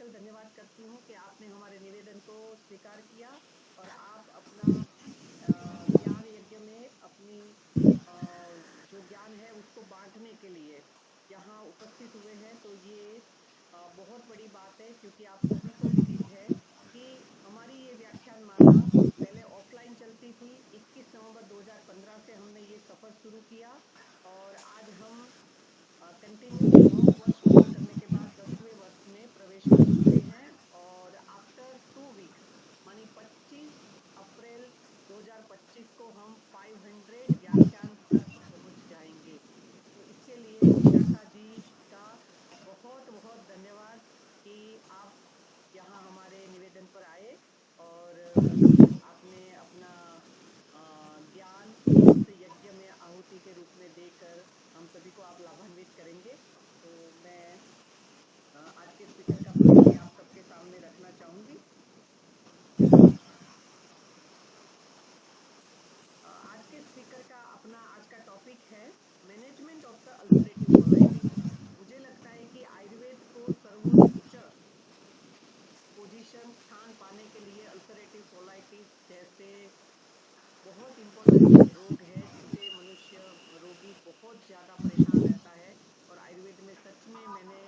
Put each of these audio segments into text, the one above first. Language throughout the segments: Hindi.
स्पेशल धन्यवाद करती हूँ कि आपने हमारे निवेदन को स्वीकार किया और आप अपना ज्ञान यज्ञ में अपनी जो ज्ञान है उसको बांटने के लिए यहाँ उपस्थित हुए हैं। तो ये बहुत बड़ी बात है, क्योंकि आप सभी को विदित है कि हमारी ये व्याख्यान माला पहले ऑफलाइन चलती थी। 21 नवंबर 2015 से हमने ये सफर शुरू किया और आज हम कंटिन्यू 9 वर्ष पूरा करने के बाद 10वें वर्ष में प्रवेश कर चुके हैं और आफ्टर 2 वीक्स मानी 25 अप्रैल 2025 को हम 500 व्याख्यान तक पहुंच जाएंगे। तो इसके लिए विशाखा जी का बहुत बहुत धन्यवाद कि आप यहाँ हमारे निवेदन पर आए और आपने अपना ज्ञान इस यज्ञ में आहुति के रूप में देकर हम सभी को आप लाभान्वित करेंगे। तो मैं आज के स्पीकर का परिचय आप सबके सामने रखना चाहूंगी। आज के स्पीकर का अपना आज का टॉपिक है management of the ulcerative colitis. मुझे लगता है कि आयुर्वेद को सर्वोच्च पोजीशन स्थान पाने के लिए अल्सरेटिव कोलाइटिस जैसे बहुत इम्पोर्टेंट रोग है जिनसे मनुष्य रोगी बहुत ज़्यादा परेशान रहता है। और आयुर्वेद में सच में मैंने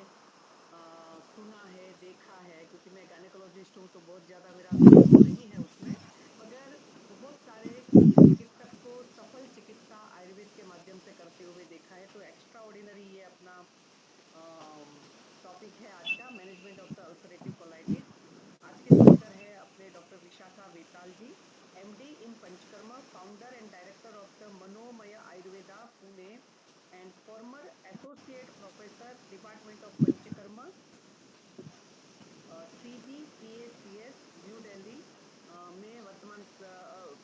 सुना है, देखा है, क्योंकि मैं गायनेकोलॉजिस्ट हूँ तो बहुत ज़्यादा मेरा अनुभव नहीं है उसमें, मगर बहुत सारे चिकित्सक को सफल चिकित्सा आयुर्वेद के माध्यम से करते हुए देखा है। तो एक्स्ट्रा ऑर्डिनरी ये अपना टॉपिक है आज का, management of the ulcerative colitis. आज के स्पीकर है अपने doctor Vishakha Vetal ji, MD in Panchakarma, founder and director of the Manomay Ayurveda Pune and former associate professor department of Panchakarma, CGCACS new Delhi में वर्तमान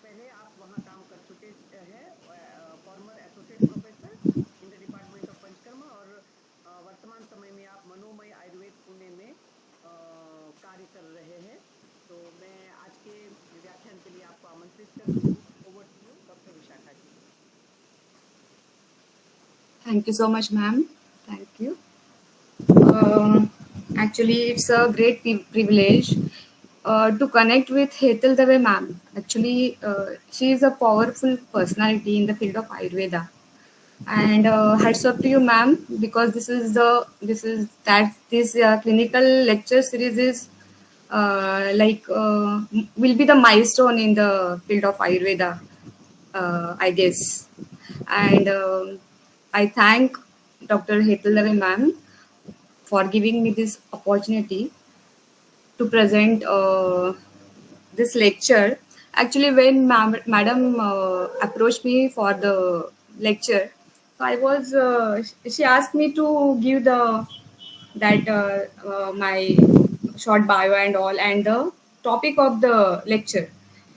पहले आप वहाँ काम कर चुके हैं, former associate professor in the department of Panchakarma, और वर्तमान समय में आप मनोमय आयुर्वेद पुणे में कार्य कर रहे हैं। तो मैं आज के व्याख्यान के लिए आपको आमंत्रित करती हूँ। Over to you doctor Vishakha ji. Thank you so much, ma'am. Thank you. Actually, it's a great privilege to connect with Hetal Dave ma'am. Actually, she is a powerful personality in the field of Ayurveda. And hats off to you, ma'am, because this clinical lecture series is will be the milestone in the field of Ayurveda, I guess. And I thank Dr. Hetal Dave ma'am for giving me this opportunity to present this lecture. Actually, when madam approached me for the lecture, I was she asked me to give my short bio and all, and the topic of the lecture.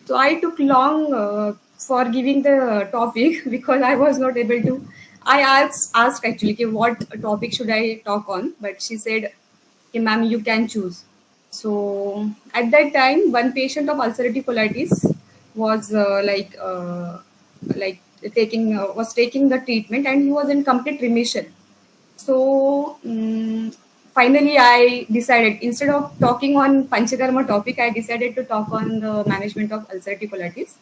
So I took long for giving the topic because I was not able to. I asked actually कि what topic should I talk on, but she said, "Okay, ma'am, you can choose." So at that time, one patient of ulcerative colitis was taking the treatment, and he was in complete remission. So finally, I decided, instead of talking on Panchakarma topic, I decided to talk on the management of ulcerative colitis.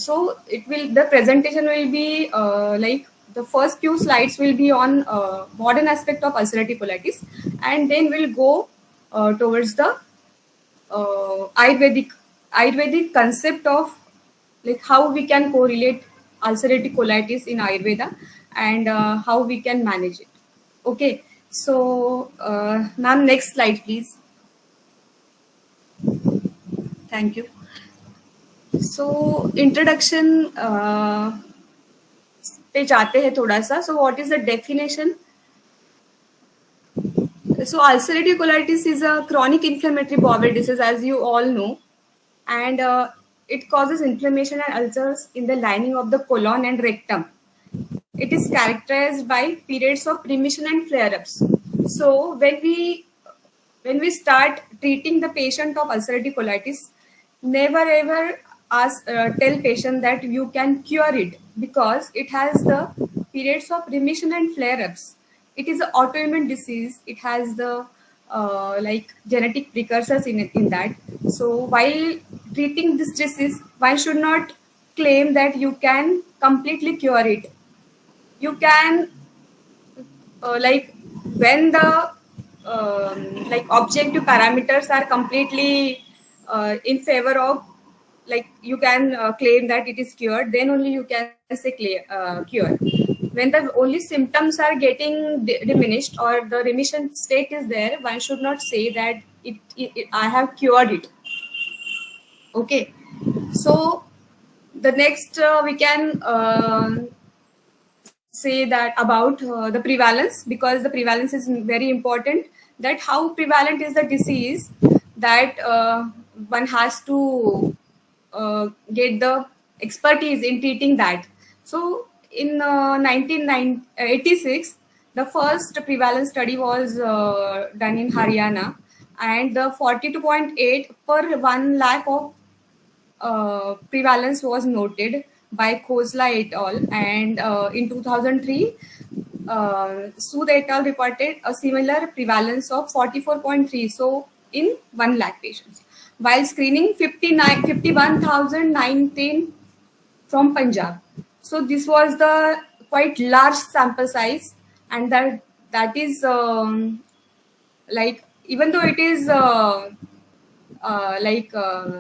So the presentation will be the first few slides will be on modern aspect of ulcerative colitis, and then we'll go towards the Ayurvedic concept of like how we can correlate ulcerative colitis in Ayurveda and how we can manage it. Okay, so ma'am, next slide, please. Thank you. So introduction पे जाते हैं थोड़ा सा. So what is the definition? So ulcerative colitis is a chronic inflammatory bowel disease, as you all know, and it causes inflammation and ulcers in the lining of the colon and rectum. It is characterized by periods of remission and flare-ups. So when we start treating the patient of ulcerative colitis, never ever tell patient that you can cure it, because it has the periods of remission and flare-ups. It is an autoimmune disease. It has the like genetic precursors in that. So while treating this disease, one should not claim that you can completely cure it. You can like when the like objective parameters are completely in favor of, like you can claim that it is cured, then only you can say cure. When the only symptoms are getting diminished or the remission state is there, one should not say that I have cured it. Okay, so the next we can say that about the prevalence, because the prevalence is very important, that how prevalent is the disease, that one has to get the expertise in treating that. So in 1986, the first prevalence study was done in Haryana, and the 42.8 per 1 lakh of prevalence was noted by Khosla et al. And in 2003, Sood et al. Reported a similar prevalence of 44.3, so in 1 lakh patients. While screening 51,019 from Punjab. So this was the quite large sample size, and that is like, even though it is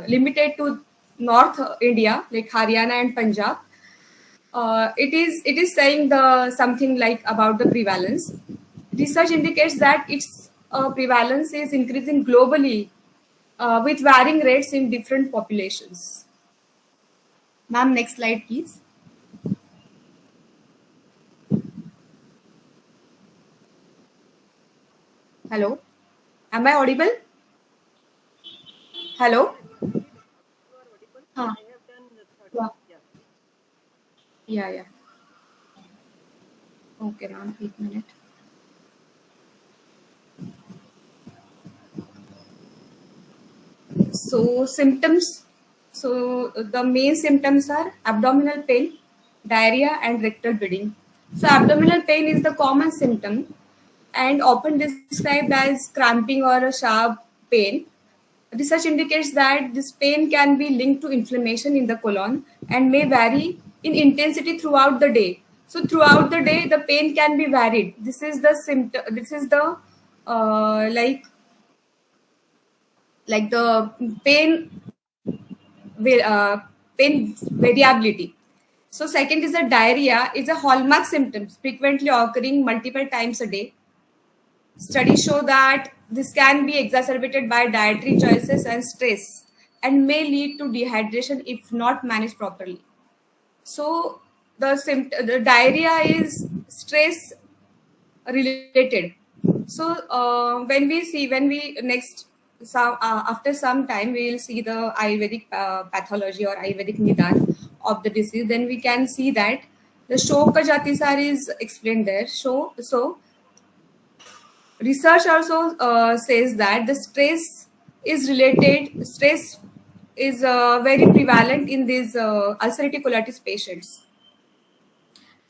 limited to North India, like Haryana and Punjab, it is saying the something like about the prevalence. Research indicates that its prevalence is increasing globally with varying rates in different populations. Ma'am, next slide, please. Hello, am I audible? Hello. You are audible. Huh. I have done the 30. Yeah. Yeah. Yeah, yeah. Okay, ma'am. 1 minute. So symptoms. So the main symptoms are abdominal pain, diarrhea, and rectal bleeding. So abdominal pain is the common symptom and often described as cramping or a sharp pain. Research indicates that this pain can be linked to inflammation in the colon and may vary in intensity throughout the day. So throughout the day, the pain can be varied. This is the symptom. This is the uh, like the pain pain variability. So second is the diarrhea is a hallmark symptom frequently occurring multiple times a day. Studies show that this can be exacerbated by dietary choices and stress and may lead to dehydration if not managed properly. So the diarrhea is stress related. So when we next, after some time we will see the Ayurvedic pathology or Ayurvedic nidan of the disease, then we can see that the Shoka Jatisar is explained there. So research also says that the stress is very prevalent in these ulcerative colitis patients,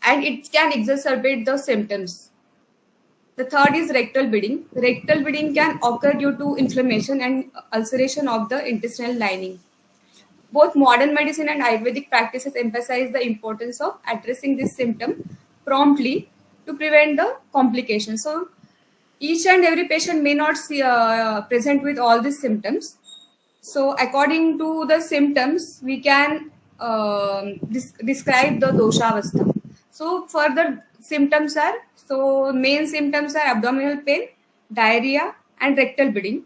and it can exacerbate the symptoms. The third is rectal bleeding. Rectal bleeding can occur due to inflammation and ulceration of the intestinal lining. Both modern medicine and Ayurvedic practices emphasize the importance of addressing this symptom promptly to prevent the complications. So each and every patient may not present with all these symptoms. So according to the symptoms, we can describe the doshavastha. So further symptoms are, so main symptoms are abdominal pain, diarrhea, and rectal bleeding.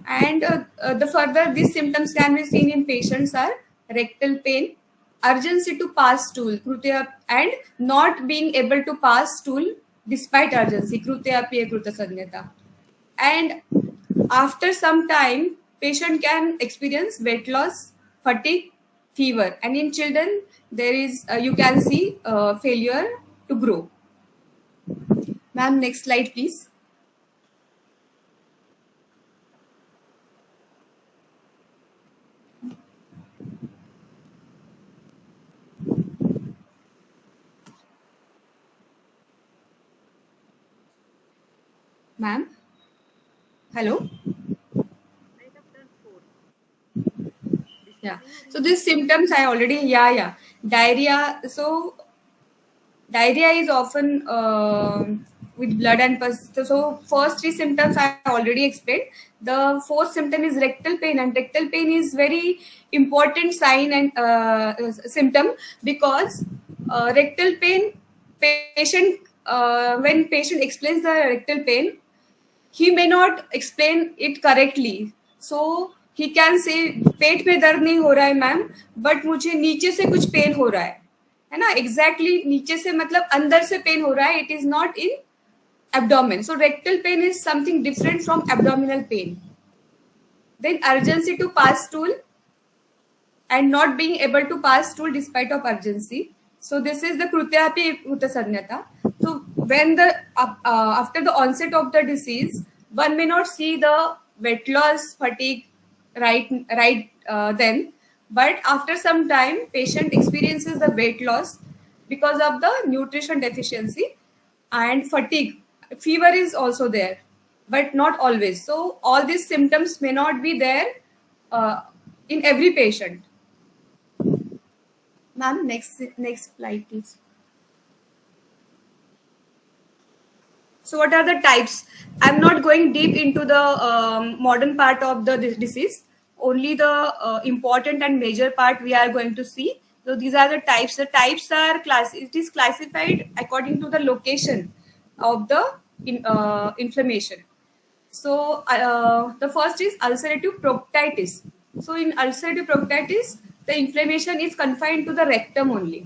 And the further these symptoms can be seen in patients are rectal pain, urgency to pass stool, krutya, and not being able to pass stool despite urgency, krutya piya krutasanyata. And after some time, patient can experience weight loss, fatigue, fever, and in children there is you can see failure to grow. Ma'am, next slide, please. Ma'am. Hello. I have done 4. Yeah. Dyspnea or So these symptoms I already, yeah. Diarrhea. So diarrhea is often with blood and pus. So first three symptoms I already explained. The fourth symptom is rectal pain, and rectal pain is very important sign and symptom, because rectal pain patient, when patient explains the rectal pain, he may not explain it correctly. So he can say पेट में दर्द नहीं हो रहा है मैम, बट मुझे नीचे से कुछ पेन हो रहा है ना. एग्जैक्टली नीचे से मतलब अंदर से पेन हो रहा है. It is not in abdomen. So rectal pain is something different from abdominal pain. Then urgency to pass stool and not being able to pass stool despite of urgency. So this is the Krutyapi Utasanyata. So when the after the onset of the disease, one may not see the weight loss, fatigue right then, but after some time, patient experiences the weight loss because of the nutrition deficiency and fatigue. Fever is also there, but not always. So all these symptoms may not be there uh, in every patient. Ma'am, next slide, please. So, what are the types? I'm not going deep into the modern part of the disease. Only the important and major part we are going to see. So, these are the types. The types are class. It is classified according to the location of the inflammation. So, the first is ulcerative proctitis. So, in ulcerative proctitis, the inflammation is confined to the rectum only,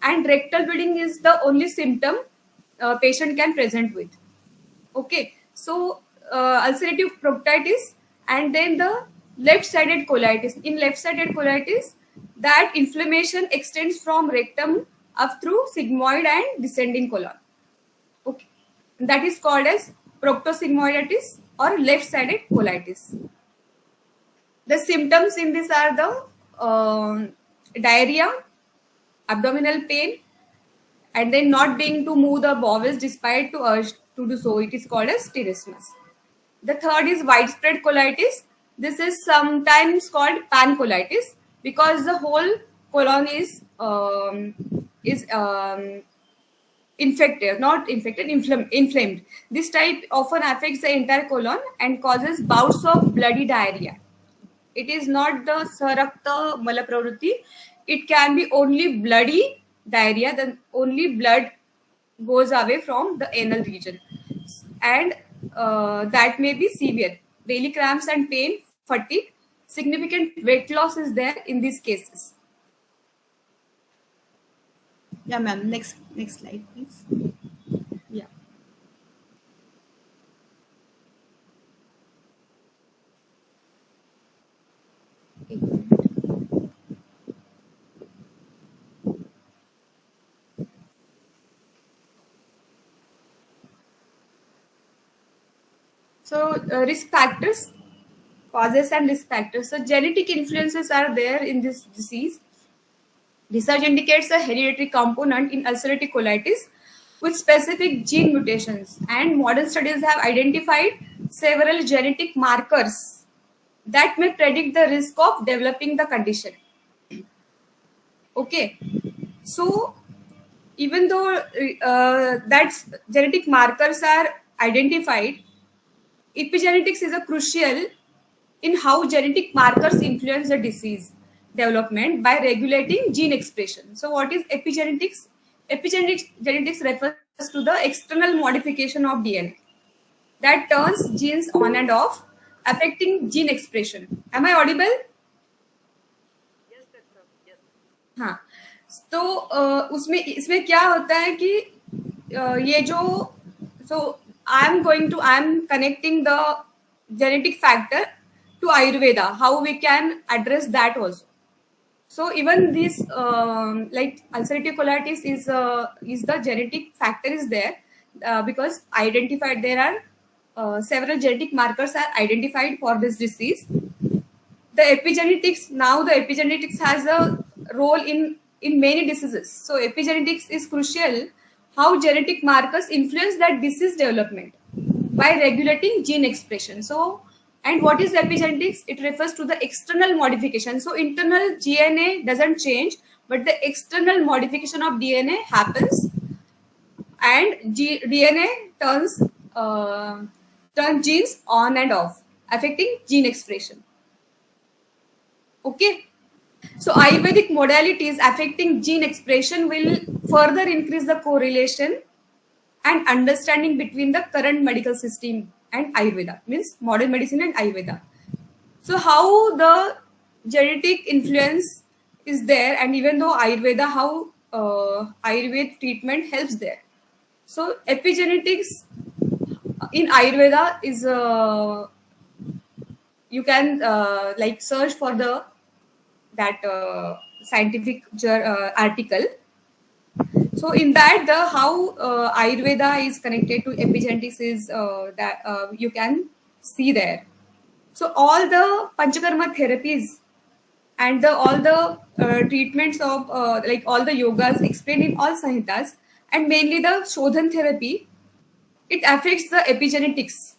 and rectal bleeding is the only symptom patient can present with. Okay, so ulcerative proctitis, and then the left-sided colitis. In left-sided colitis, that inflammation extends from rectum up through sigmoid and descending colon. Okay, that is called as proctosigmoiditis or left-sided colitis. The symptoms in this are the diarrhea, abdominal pain, and then not being to move the bowels despite to urge to do so. It is called as tenesmus. The third is widespread colitis. This is sometimes called pancolitis because the whole colon is infected, not infected, inflamed. This type often affects the entire colon and causes bouts of bloody diarrhea. It is not the sarakta malapravrutti. It can be only bloody diarrhea, then only blood goes away from the anal region. And that may be severe. Belly cramps and pain, fatigue, significant weight loss is there in these cases. Yeah, ma'am. Next slide, please. Yeah. एक minute. So risk factors, causes and risk factors. So genetic influences are there in this disease. Research indicates a hereditary component in ulcerative colitis with specific gene mutations, and modern studies have identified several genetic markers that may predict the risk of developing the condition. Okay, so even though that genetic markers are identified, epigenetics is a crucial in how genetic markers influence the disease development by regulating gene expression. So, what is epigenetics? Genetics refers to the external modification of DNA that turns genes on and off, affecting gene expression. Am I audible? Yes, doctor. Yes. हाँ. तो उसमें इसमें क्या होता है कि ये जो I am connecting the genetic factor to Ayurveda, how we can address that also. So even this like ulcerative colitis is the genetic factor is there because identified there are several genetic markers are identified for this disease. The epigenetics has a role in many diseases. So epigenetics is crucial how genetic markers influence that disease development. by regulating gene expression. So, and what is epigenetics? It refers to the external modification. So internal DNA doesn't change, but the external modification of DNA happens, and DNA turns genes on and off, affecting gene expression. Okay. So Ayurvedic modalities affecting gene expression will further increase the correlation and understanding between the current medical system and Ayurveda, means modern medicine and Ayurveda. So how the genetic influence is there, and even though Ayurveda, how Ayurveda treatment helps there. So epigenetics in Ayurveda is you can like search for the that scientific article. So in that, the how Ayurveda is connected to epigenetics is that you can see there. So all the Panchakarma therapies and all the treatments of like all the yogas explained in all Samhitas, and mainly the Shodhan therapy, it affects the epigenetics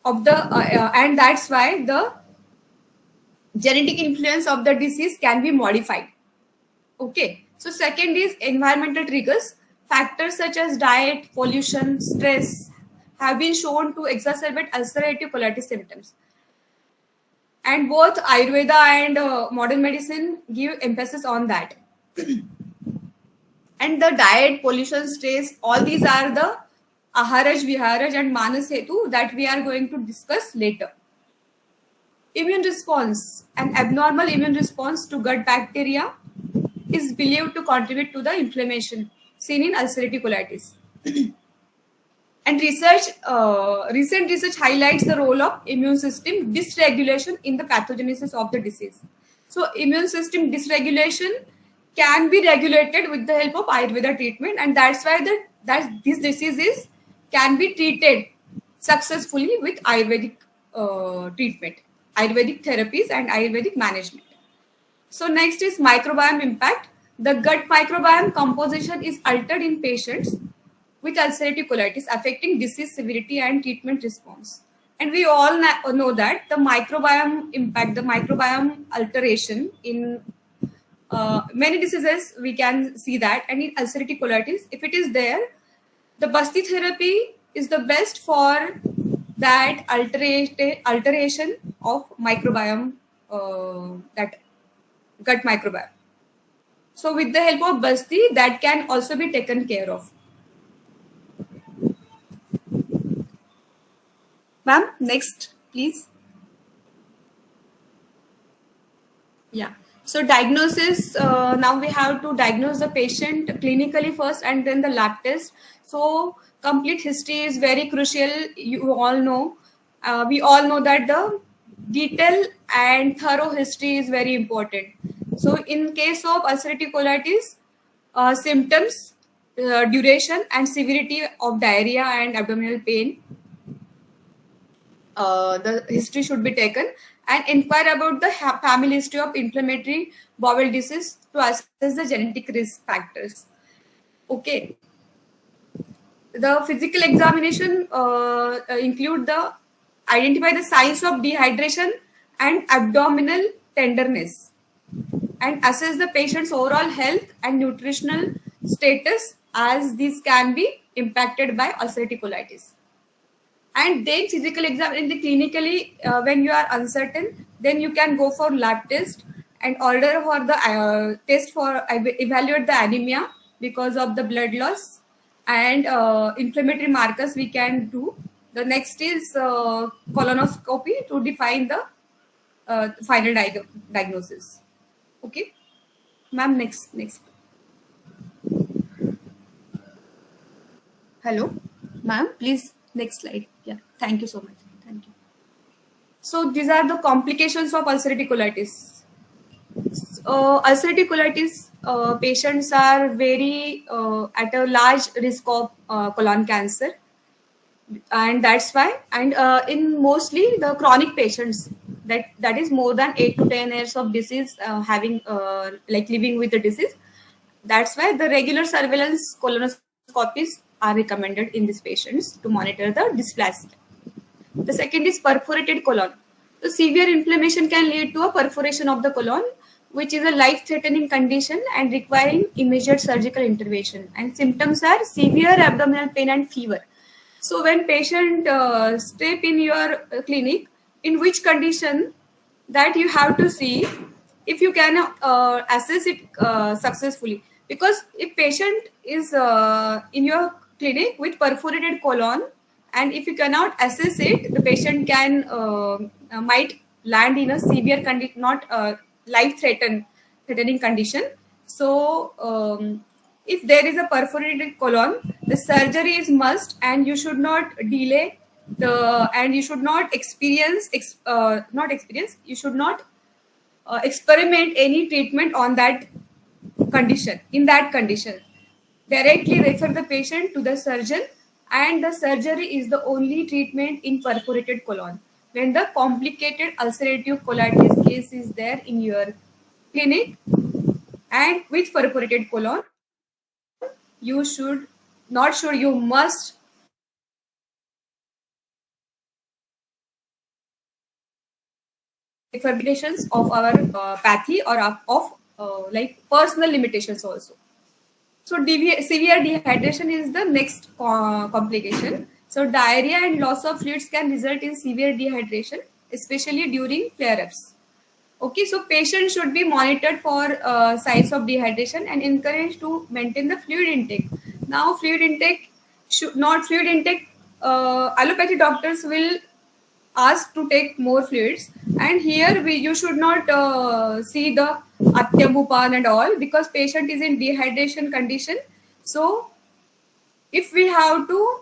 of the and that's why the genetic influence of the disease can be modified. Okay. So second is environmental triggers. Factors such as diet, pollution, stress have been shown to exacerbate ulcerative colitis symptoms. And both Ayurveda and modern medicine give emphasis on that. And the diet, pollution, stress, all these are the Aharaj, Viharaj and Manas Hetu that we are going to discuss later. Immune response. An abnormal immune response to gut bacteria is believed to contribute to the inflammation seen in ulcerative colitis. And recent research highlights the role of immune system dysregulation in the pathogenesis of the disease. So immune system dysregulation can be regulated with the help of Ayurveda treatment, and that's why that these diseases can be treated successfully with Ayurvedic treatment, Ayurvedic therapies and Ayurvedic management. So next is microbiome impact. The gut microbiome composition is altered in patients with ulcerative colitis, affecting disease severity and treatment response. And we all know that the microbiome impact, the microbiome alteration in many diseases, we can see that. And in ulcerative colitis, if it is there, the Basti therapy is the best for that alteration of microbiome, that gut microbiome. So with the help of Basti, that can also be taken care of. Ma'am, next, please. Yeah. So diagnosis, now we have to diagnose the patient clinically first and then the lab test. So complete history is very crucial. You all know, we all know that the detailed and thorough history is very important. So in case of ulcerative colitis, symptoms, duration and severity of diarrhea and abdominal pain, the history should be taken, and inquire about the family history of inflammatory bowel disease to assess the genetic risk factors. Okay. The physical examination include the identify the signs of dehydration and abdominal tenderness, and assess the patient's overall health and nutritional status, as these can be impacted by ulcerative colitis. And then physical exam in the clinically, when you are uncertain, then you can go for lab test and order for the test for evaluate the anemia because of the blood loss, and inflammatory markers we can do. The next is colonoscopy to define the final diagnosis. Okay, ma'am, next. Hello, ma'am, please, next slide. Yeah, thank you so much. Thank you. So these are the complications of ulcerative colitis. Ulcerative colitis patients are very at a large risk of colon cancer, and that's why. And in mostly the chronic patients, that is more than 8 to 10 years of disease, having like living with the disease. That's why the regular surveillance colonoscopies are recommended in these patients to monitor the dysplasia. The second is perforated colon. So severe inflammation can lead to a perforation of the colon, which is a life-threatening condition and requiring immediate surgical intervention. And symptoms are severe abdominal pain and fever. So when patient step in your clinic, in which condition that you have to see if you can assess it successfully. Because if patient is in your clinic with perforated colon, and if you cannot assess it, the patient can might land in a severe condition, not threatening condition. So if there is a perforated colon, the surgery is must, and you should not delay and you should not you should not experiment any treatment on that condition. In that condition, directly refer the patient to the surgeon, and the surgery is the only treatment in perforated colon. When the complicated ulcerative colitis case is there in your clinic and with perforated colon, you should not should you must limitations of our pathy or of like personal limitations also. So severe dehydration is the next complication. So diarrhea and loss of fluids can result in severe dehydration, especially during flare-ups. Okay, so patients should be monitored for signs of dehydration and encouraged to maintain the fluid intake. Now, fluid intake should not fluid intake. Allopathy doctors will ask to take more fluids, and here you should not see the Atyabhupan and all, because patient is in dehydration condition. So if we have to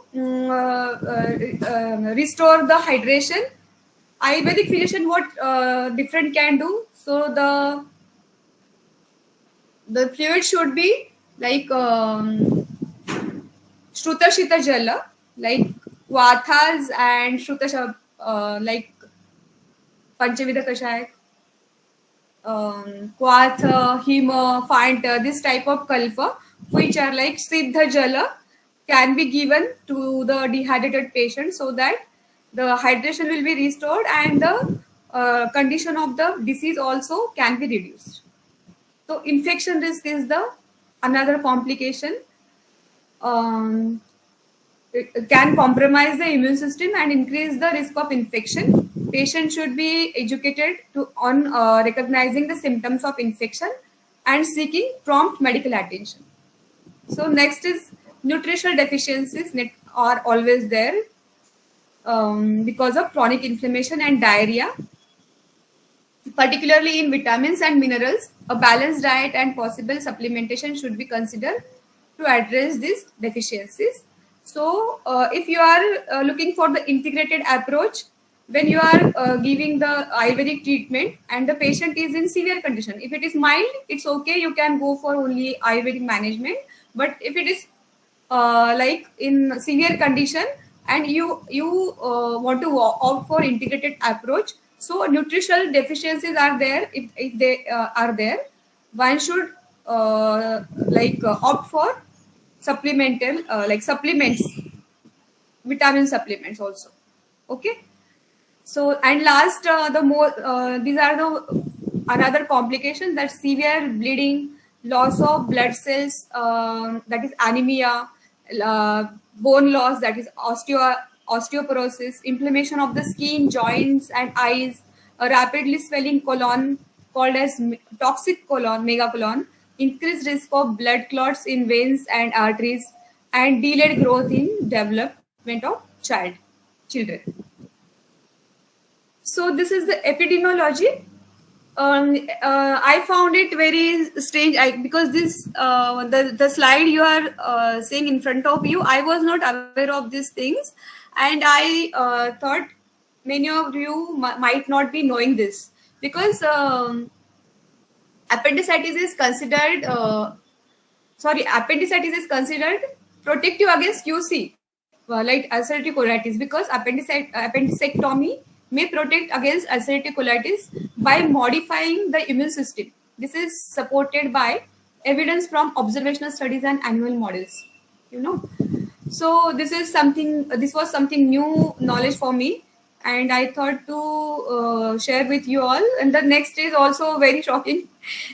restore the hydration, Ayurvedic physician what different can do. So the fluid should be like Shruta Shita Jala, like Vathas and Shruta like Panchavidha Kashaya, Kwatha, Hima, Fanta, this type of kalpa, which are like Siddha Jala, can be given to the dehydrated patient so that the hydration will be restored and the condition of the disease also can be reduced. So infection risk is the another complication. It can compromise the immune system and increase the risk of infection. Patient should be educated on recognizing the symptoms of infection and seeking prompt medical attention. So next is nutritional deficiencies are always there because of chronic inflammation and diarrhea, particularly in vitamins and minerals. A balanced diet and possible supplementation should be considered to address these deficiencies. So if you are looking for the integrated approach, when you are giving the Ayurvedic treatment and the patient is in severe condition, if it is mild, it's okay, you can go for only Ayurvedic management. But if it is like in severe condition and you want to opt for integrated approach, so nutritional deficiencies are there. If they are there, one should opt for supplemental like supplements, vitamin supplements also. Okay. So and last the more these are the another complication, that severe bleeding, loss of blood cells, that is anemia, bone loss, that is osteoporosis, inflammation of the skin, joints and eyes, a rapidly swelling colon called as toxic colon, megacolon, increased risk of blood clots in veins and arteries, and delayed growth in development of children. So this is the epidemiology. I found it very strange because this the slide you are seeing in front of you, I was not aware of these things, and I thought many of you might not be knowing this, because appendicitis is considered protective against QC, like ulcerative colitis, because appendicectomy may protect against ulcerative colitis by modifying the immune system. This is supported by evidence from observational studies and animal models. So this was something new knowledge for me, and I thought to share with you all. And the next is also very shocking.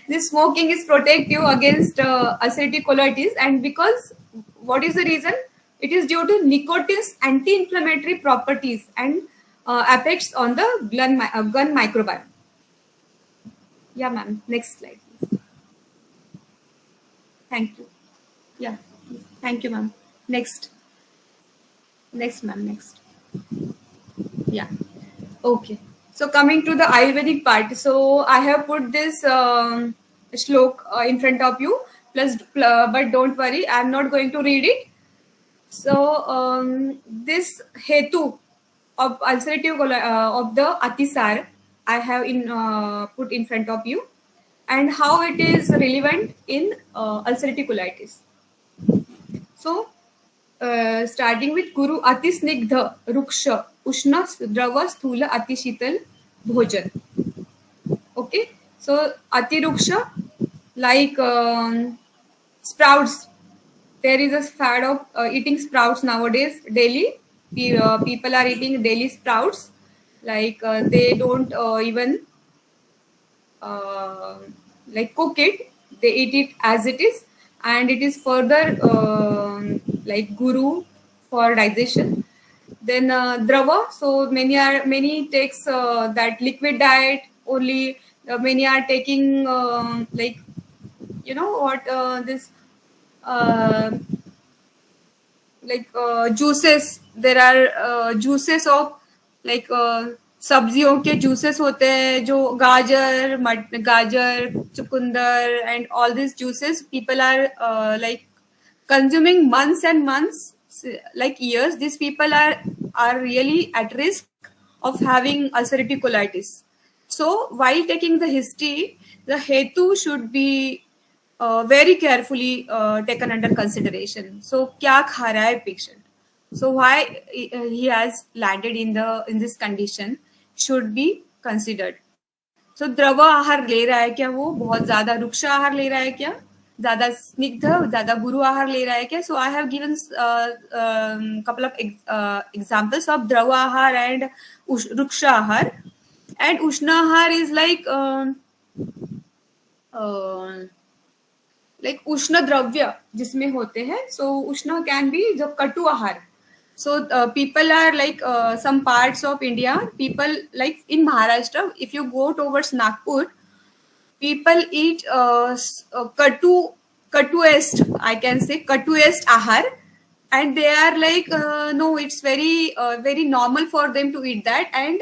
This smoking is protect you against ulcerative colitis, and because what is the reason? It is due to nicotine's anti-inflammatory properties and effects on the gun microbiome. Yeah, ma'am. Next slide, please. Thank you. Yeah. Thank you, ma'am. Next. Next, ma'am. Next. Yeah. Okay. So coming to the Ayurvedic part, so I have put this shlok in front of you. But don't worry, I'm not going to read it. So this hetu of ulcerative of the atisar, I have put in front of you, and how it is relevant in ulcerative colitis. So starting with गुरु अति स्निग्ध रुक्ष उष्ण द्रव स्थूल अति शीतल भोजन. Okay, so अति ruksha, like sprouts. There is a fad of eating sprouts nowadays daily. People are eating daily sprouts, like they don't even like cook it. They eat it as it is, and it is further like guru for digestion. Then drava, so many takes that liquid diet only. Many are taking like, you know what, this like juices. There are juices of like सब्जियों के juices होते हैं, जो गाजर चुकंदर and all these juices people are like consuming months and months, like years. These people are really at risk of having ulcerative colitis. So while taking the history, the hetu should be very carefully taken under consideration. So क्या खा रहा है patient? So why he has landed in this condition should be considered. So द्रव आहार ले रहा है क्या? वो बहुत ज्यादा रुक्ष आहार ले रहा है क्या? ज्यादा स्निग्ध, ज्यादा गुरु आहार ले रहा है क्या? So I have given couple of examples of द्रव आहार and रुक्ष आहार. And उष्ण आहार is like उष्ण द्रव्य जिसमें होते हैं. So उष्ण can be जो कटु आहार. So people are like some parts of India, people like in Maharashtra, if you go towards Nagpur, people eat katuest, I can say katuest ahar, and they are like no, it's very very normal for them to eat that. And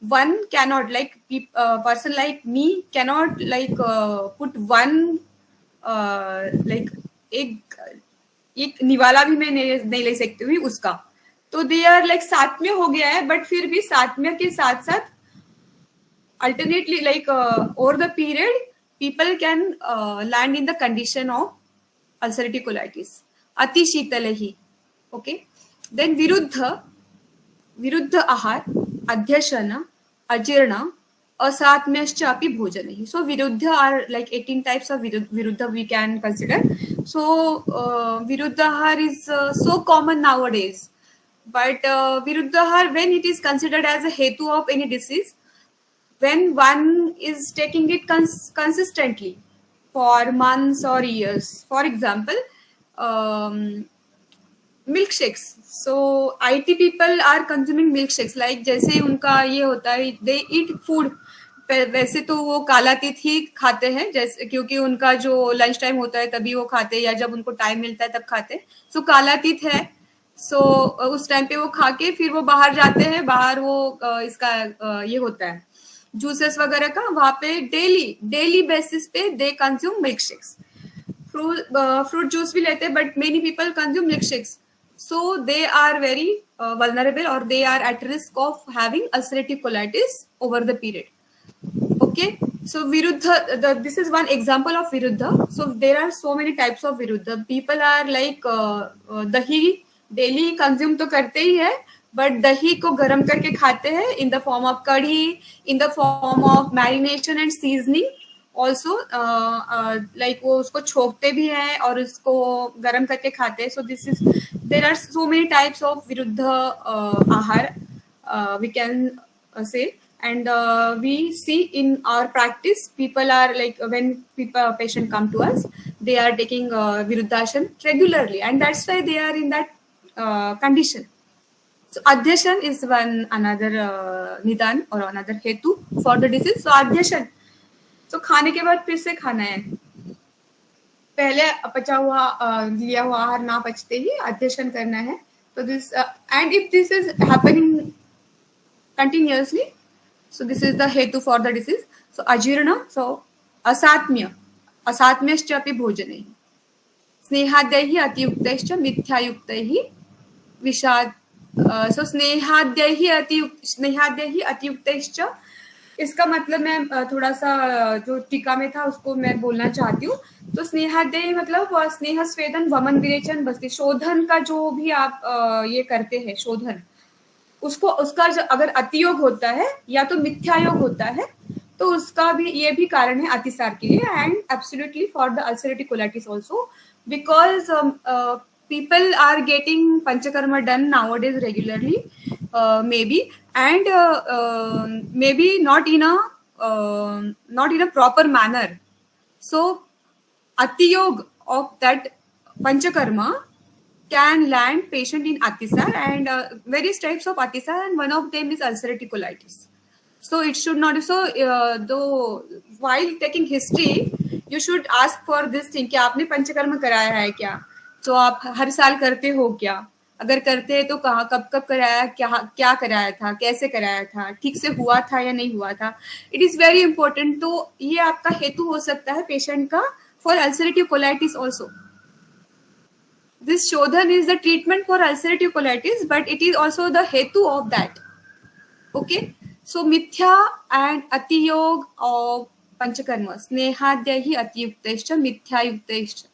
one cannot, like person like me cannot like put one like एक निवाला भी मैं नहीं ले सकती हूँ उसका. तो दे आर लाइक सात्म्य हो गया है, बट फिर भी सात्म्य के साथ साथ alternately like over the period people can land in the condition of ulcerative colitis. अति शीतल ही. Okay. Then विरुद्ध आहार, अध्यशन, अजीर्ण, असात्म्यश्च अपि भोजन ही. So viruddha are like 18 types of viruddha we can consider. So viruddha ahar is so common nowadays. But viruddha ahar, when it is considered as a hetu of any disease, when one is taking it consistently for months or years. For example, milkshakes. So IT people are consuming milkshakes. Like जैसे उनका ये होता है, they eat food. वैसे तो वो कालातीत ही खाते हैं, जैसे क्योंकि उनका जो लंच टाइम होता है तभी वो खाते हैं, या जब उनको टाइम मिलता है तब खाते हैं. सो कालातीत है. सो उस टाइम पे वो खा के फिर वो बाहर जाते हैं. बाहर वो इसका ये होता है जूसेस वगैरह का, वहां पे डेली बेसिस पे they consume milk shakes. Fruit juice भी लेते हैं, but many people consume milk shakes. So they are very vulnerable, or they are at risk of having ulcerative colitis over the period. Okay, so viruddha, this is one example of viruddha. So there are so many types of viruddha. People are like dahi daily consume तो करते ही है, but दही को गरम करके खाते हैं in the form of kadhi, in the form of marination and seasoning, also like वो उसको छोकते भी हैं और उसको गर्म करके खाते हैं. So this is there are so many types of विरुद्ध आहार we can say, and we see in our practice people are like when patient come to us, they are taking viruddhashan regularly, and that's why they are in that condition. So adhyashan is one another nidan or another hetu for the disease. So adhyashan, so खाने के बाद फिर से खाना है. पहले पचा हुआ लिया हुआ आहार ना पचते ही अध्यशन करना है. तो this and if this is happening continuously, so this is the hetu for the disease. So ajirna, so asatmyascha api bhojanaihi, snehadaihi atiyuktaiश्च मिथ्यायुक्तैहि विषाद. सो स्नेहाद्यैहि अतियुक्तैश्च, इसका मतलब मैं थोड़ा सा जो टीका में था उसको मैं बोलना चाहती हूँ. तो स्नेहाद्यैहि मतलब स्नेह स्वेदन वमन विरेचन बस्ती, शोधन का जो भी आप ये करते हैं शोधन, उसको उसका जो अगर अतियोग होता है या तो मिथ्यायोग होता है तो उसका भी ये भी कारण है अतिसार के लिए. And absolutely for the ulcerative colitis also, because people are getting panchakarma done nowadays regularly, maybe, and maybe not in a proper manner. So atiyog of that panchakarma can land patient in atisar, and various types of atisar, and one of them is ulcerative colitis. So it should not. So though while taking history, you should ask for this thing कि आपने पंचकर्म कराया है क्या, तो आप हर साल करते हो क्या, अगर करते हैं तो कहाँ कब कब कराया, क्या कराया था, कैसे कराया था, ठीक से हुआ था या नहीं हुआ था. It is very important. तो ये आपका हेतु हो सकता है पेशेंट का for ulcerative colitis also. This shodhan is the treatment for ulcerative colitis, but it is also the hetu of that. Okay, so mithya and atiyog of panchakarma, snehadyahi atiyuktaischa mithyayuktaischa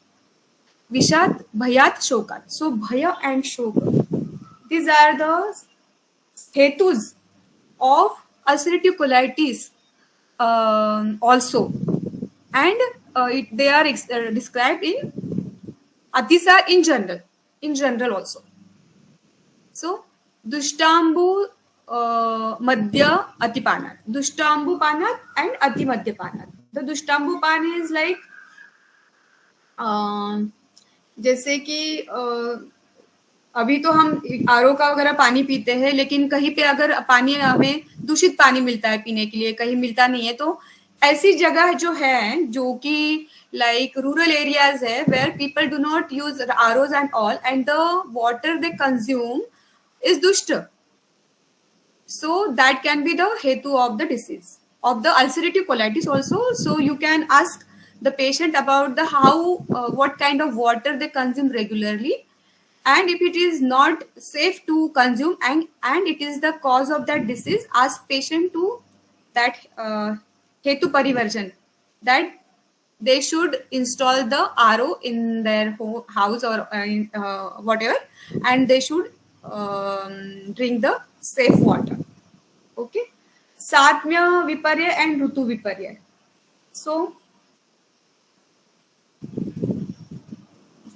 vishat bhayat shokat. So bhaya and shoka, these are the hetus of ulcerative colitis also, and they are described in atisar in general also. So dushtambu madhya atipanat, dushtambu panat and ati madhya panat. The dushtambu pan is like जैसे कि अभी तो हम आरओ का वगैरह पानी पीते हैं, लेकिन कहीं पे अगर पानी हमें दूषित पानी मिलता है पीने के लिए, कहीं मिलता नहीं है, तो ऐसी जगह जो है जो कि like rural areas hai, where people do not use ROs and all, and the water they consume is dushta. So that can be the hetu of the disease of the ulcerative colitis also. So you can ask the patient about the how what kind of water they consume regularly, and if it is not safe to consume and it is the cause of that disease, ask patient to that hetu parivarjan, that they should install the RO in their house or in, whatever, and they should drink the safe water. Okay, Satmya Viparya and Rutu Viparya. So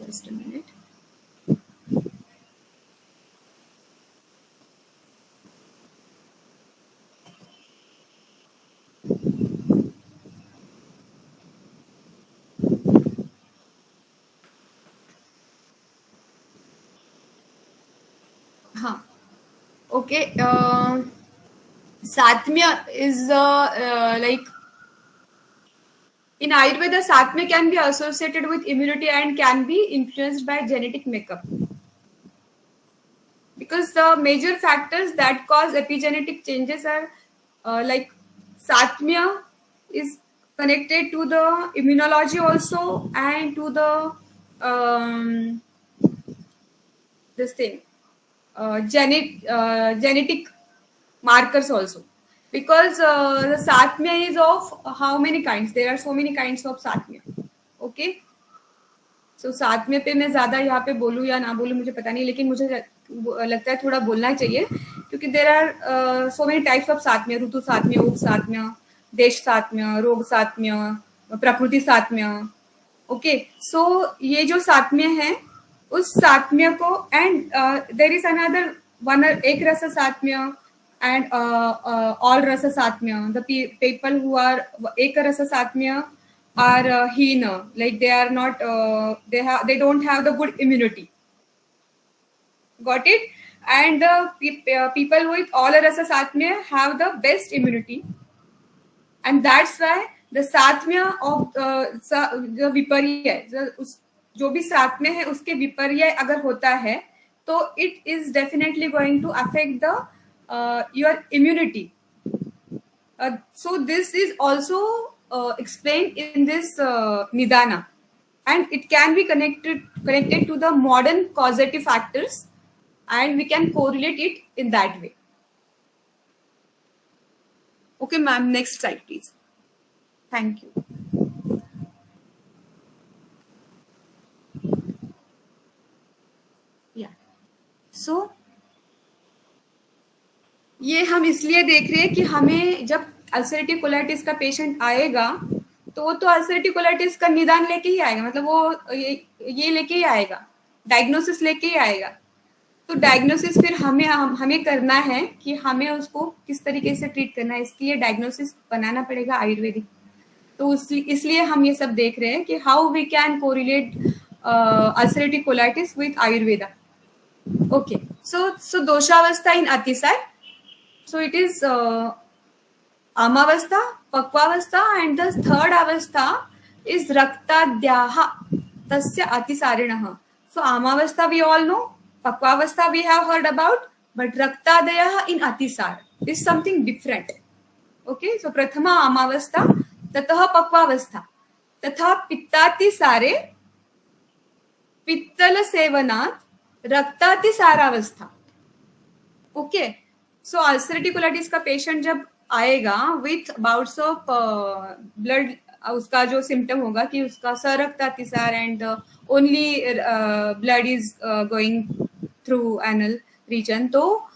just a minute. Okay, Satmya is like in Ayurveda, Satmya can be associated with immunity and can be influenced by genetic makeup, because the major factors that cause epigenetic changes are like Satmya is connected to the immunology also, and to the this thing genetic markers also, because the Satmya is of how many kinds? There are so many kinds of Satmya. Okay, so Satmya पे मैं ज़्यादा यहाँ पे बोलूँ या ना बोलूँ मुझे पता नहीं, लेकिन मुझे लगता है थोड़ा बोलना चाहिए, क्योंकि there are so many types of Satmya: Ritu Satmya, उप Satmya, देश Satmya, रोग Satmya, प्रकृति सात्म्य. ओके, सो ये जो सात्म्य है, उस सात्म्य को, and there is another one, एक रस सात्म्य and all rasa satmya. The people who are ek rasa satmya are hina, like they are not, they don't have the good immunity. Got it? And the people with all rasa satmya have the best immunity, and that's why the सात्म्य of जो विपर्य, जो भी सात्म्य है उसके विपर्य अगर होता है तो it is definitely going to affect the your immunity. So this is also explained in this nidana, and it can be connected to the modern causative factors, and we can correlate it in that way. Okay, ma'am, next slide please. Thank you. Yeah, so ये हम इसलिए देख रहे हैं कि हमें जब अल्सरेटिव कोलाइटिस का पेशेंट आएगा तो वो तो अल्सरेटिव कोलाइटिस का निदान लेके ही आएगा, मतलब वो ये लेके ही आएगा, डायग्नोसिस लेके ही आएगा. तो डायग्नोसिस फिर हमें करना है कि हमें उसको किस तरीके से ट्रीट करना है, इसके लिए डायग्नोसिस बनाना पड़ेगा आयुर्वेदिक. तो इसलिए हम ये सब देख रहे हैं कि how we can correlate ulcerative colitis with Ayurveda. Okay, so दोषावस्था इन अतिसार. So it is amavastha, pakvavastha, and the third avastha is raktadyaha tasya atisarinah. So amavastha we all know, pakvavastha we have heard about, but raktadayaha in atisar is something different. Okay, so prathama amavastha, tatah pakvavastha, तथा पित्तातिसारे पित्तल सेवनात् रक्तातिसारावस्था. ओके, सो अल्सरेटिव कोलाइटिस का पेशेंट जब आएगा विथ बाउट्स ऑफ ब्लड, उसका जो सिम्टम होगा कि उसका सरक्तातिसार and only blood is going through anal region, तो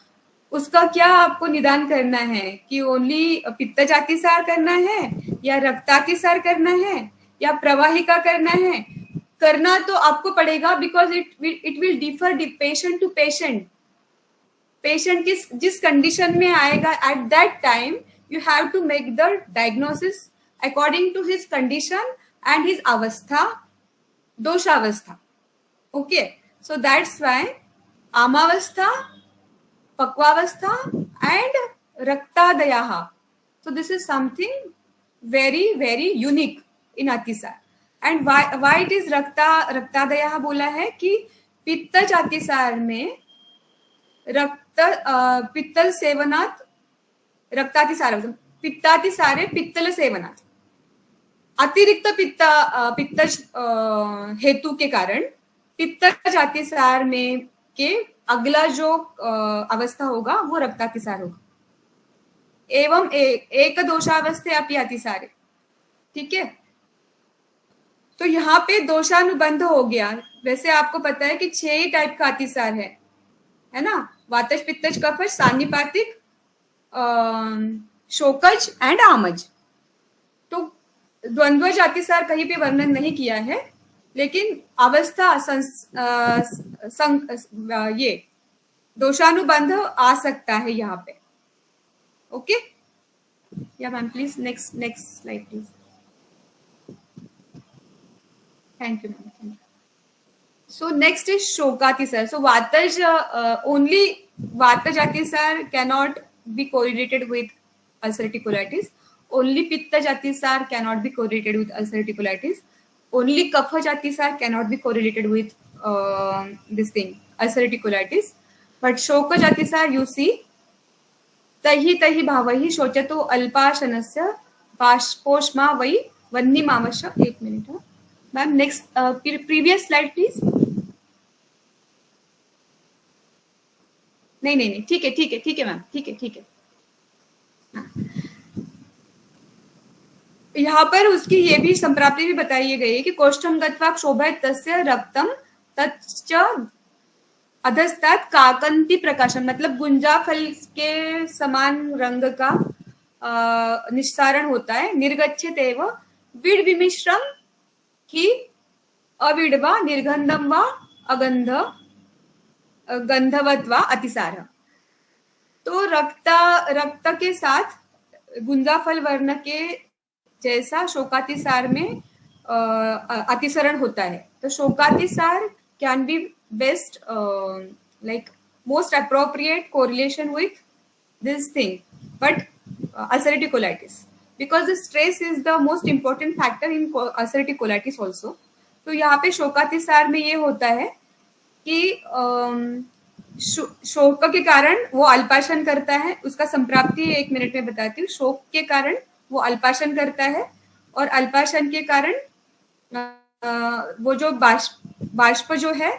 उसका क्या आपको निदान करना है कि ओनली पित्तजातिसार करना है या रक्तातिसार करना है या प्रवाहिका करना है. करना तो आपको पड़ेगा, because it will differ patient to patient. Patient जिस कंडीशन में आएगा at that time you have to make the diagnosis according to his condition and his अवस्था, दोषावस्था. ओके, सो दैट्स व्हाई आमावस्था, पक्वावस्था एंड रक्तादयाः. So this is something very very unique in अतिसार. एंड व्हाई इट इज रक्तादयाः बोला है कि पित्त जातिसार में पित्तल सेवनात् रक्तातिसार, पित्तातिसारे पित्तल सेवनात् अतिरिक्त पित्त हेतु के कारण पित्त जातिसार में के अगला जो अवस्था होगा वो रक्तातिसार होगा. एवं एक दोषावस्थे अपि अतिसारे. ठीक है, तो यहाँ पे दोषानुबंध हो गया. वैसे आपको पता है कि 6 ही टाइप का अतिसार है ना, वातज, पित्तज, कफज, सान्निपातिक, शोकज एंड आमज. तो द्वंद्व जातिसार कहीं पे वर्णन नहीं किया है, लेकिन अवस्था ये दोषानुबंध आ सकता है यहाँ पे. ओके, या ma'am please next slide please. Thank you ma'am. So next is Shokatisar. So Vataj, only Vatajatisar cannot be correlated with ulcerative colitis. Only Pitta Jatisar cannot be correlated with ulcerative colitis. Only Kapha Jatisar cannot be correlated with this thing, ulcerative colitis. But Shoka Jatisar, you see, Tahi Bhavahi Shochato Alpashanasya Poshma Vai Vanni Mamasha. 1 minute. Ma'am, next previous slide please. नहीं, ठीक है मैम, ठीक है. यहाँ पर उसकी ये भी संप्राप्ति भी बताई गई है कि कोष्ठम गत्वा क्षोभयत् तस्य रक्तम तच्च अधस्तात् काकंती प्रकाशम, मतलब गुंजा फल के समान रंग का निस्सारण होता है. निर्गच्छेत एव विड विमिश्रम ही अविड वा निर्गंधम वा अगंध गंधवत वा अतिसार। तो रक्त के साथ गुंजाफल वर्ण के जैसा शोकातिसार में अतिसरण होता है। तो शोकातिसार can be best like most appropriate correlation with this thing, but ulcerative colitis, because the stress is the most important factor in ulcerative colitis also। तो यहाँ पे शोकातिसार में ये होता है कि शोक के कारण वो अल्पाशन करता है, उसका संप्राप्ति 1 मिनट में बताती हूँ। शोक के कारण वो अल्पाशन करता है और अल्पाशन के कारण वो जो बाष्प जो है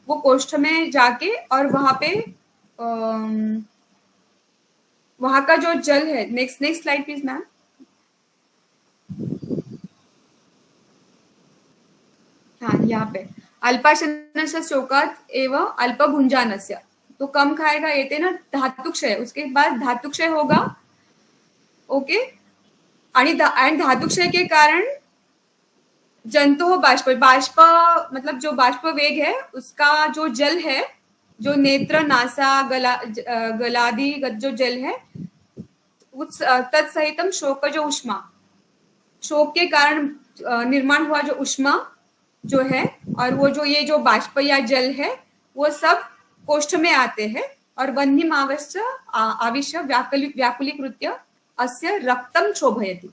वो कोष्ठ में जाके और वहां का जो जल है, नेक्स्ट स्लाइड प्लीज मैम। हाँ, यहाँ पे अल्पाशनस्य शोकात एवं अल्पभुंजानस्य, तो कम खाएगा येते ना धातुक्षय, उसके बाद धातुक्षय होगा। ओके, आणि धातुक्षय के कारण जंतु बाष्प मतलब जो बाष्प वेग है उसका जो जल है, जो नेत्र नासा गलादि जो जल है उस तत्सहितम शोक जो उष्मा, शोक के कारण निर्माण हुआ जो उष्मा जो है और वो जो ये जो बाष्प या जल है वो सब कोष्ठ में आते हैं और वह्निम आविश्य व्याकुलीकृत्य अस्य रक्तम क्षोभयति,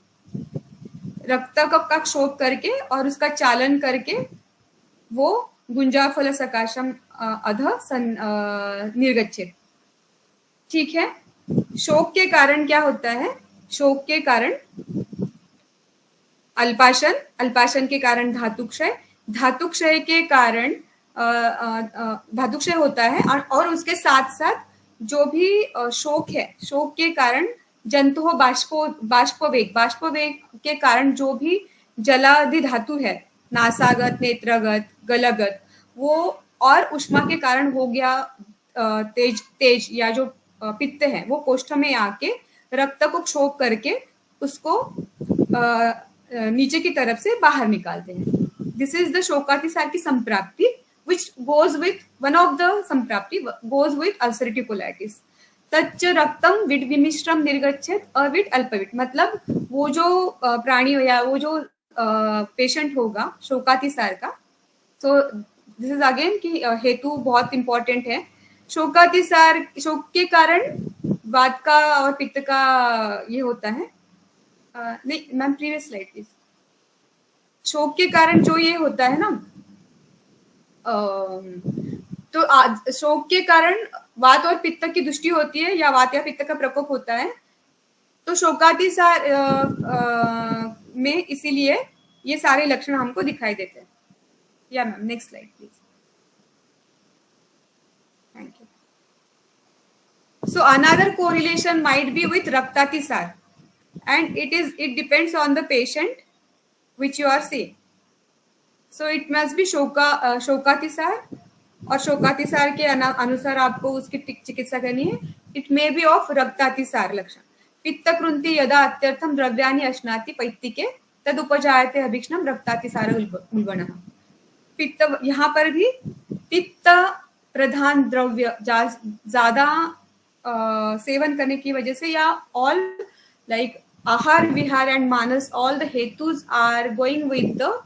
रक्त का क्षोभ करके और उसका चालन करके वो गुंजाफल सकाशम अध निर्गच्छेत। ठीक है, शोक के कारण क्या होता है? शोक के कारण अल्पाशन के कारण धातुक्षय के कारण धातुक्षय होता है और उसके साथ साथ जो भी शोक है, शोक के कारण जंतु बाष्पवेग के कारण जो भी जलादि धातु है, नासागत, नेत्रगत, गलगत, वो और उष्मा के कारण हो गया तेज या जो पित्त है वो कोष्ठ में आके रक्त को क्षोभ करके उसको नीचे की तरफ से बाहर निकालते हैं। दिस इज द शोकातिसार की संप्राप्ति which goes with one of the संप्राप्ति goes with ulcerative colitis। तच्च रक्तम विड विमिश्रम निर्गच्छेत अविड अल्पविड, मतलब वो जो प्राणी या वो जो पेशेंट होगा शोकातिसार का, सो दिस इज अगेन कि हेतु बहुत इंपॉर्टेंट है। शोकातिसार, शोक के कारण वात का और पित्त का ये होता है। नहीं मैम, प्रीवियस स्लाइड प्लीज। शोक के कारण जो ये होता है ना, तो शोक के कारण वात और पित्त की दृष्टि होती है या वात या पित्त का प्रकोप होता है। तो शोकातिसार में इसीलिए ये सारे लक्षण हमको दिखाई देते हैं। या ma'am, next slide please. Thank you. So another correlation might be with रक्तातिसार and it depends on the patient which you are seeing। so it must be शोकातिसार, और शोकातिसार के अनुसार आपको उसकी चिकित्सा करनी है। इट मे बी ऑफ रक्तातिसार लक्षण। पित्तकृंति यदा अत्यर्थम द्रव्यानि अश्नाति पैत्तिके तद उपजायते अभीक्ष्णम रक्तातिसार उल्बणः। पित्त, यहाँ पर भी पित्त प्रधान द्रव्य ज्यादा सेवन करने की वजह से या all like ahar vihar and manas, all the hetus are going with the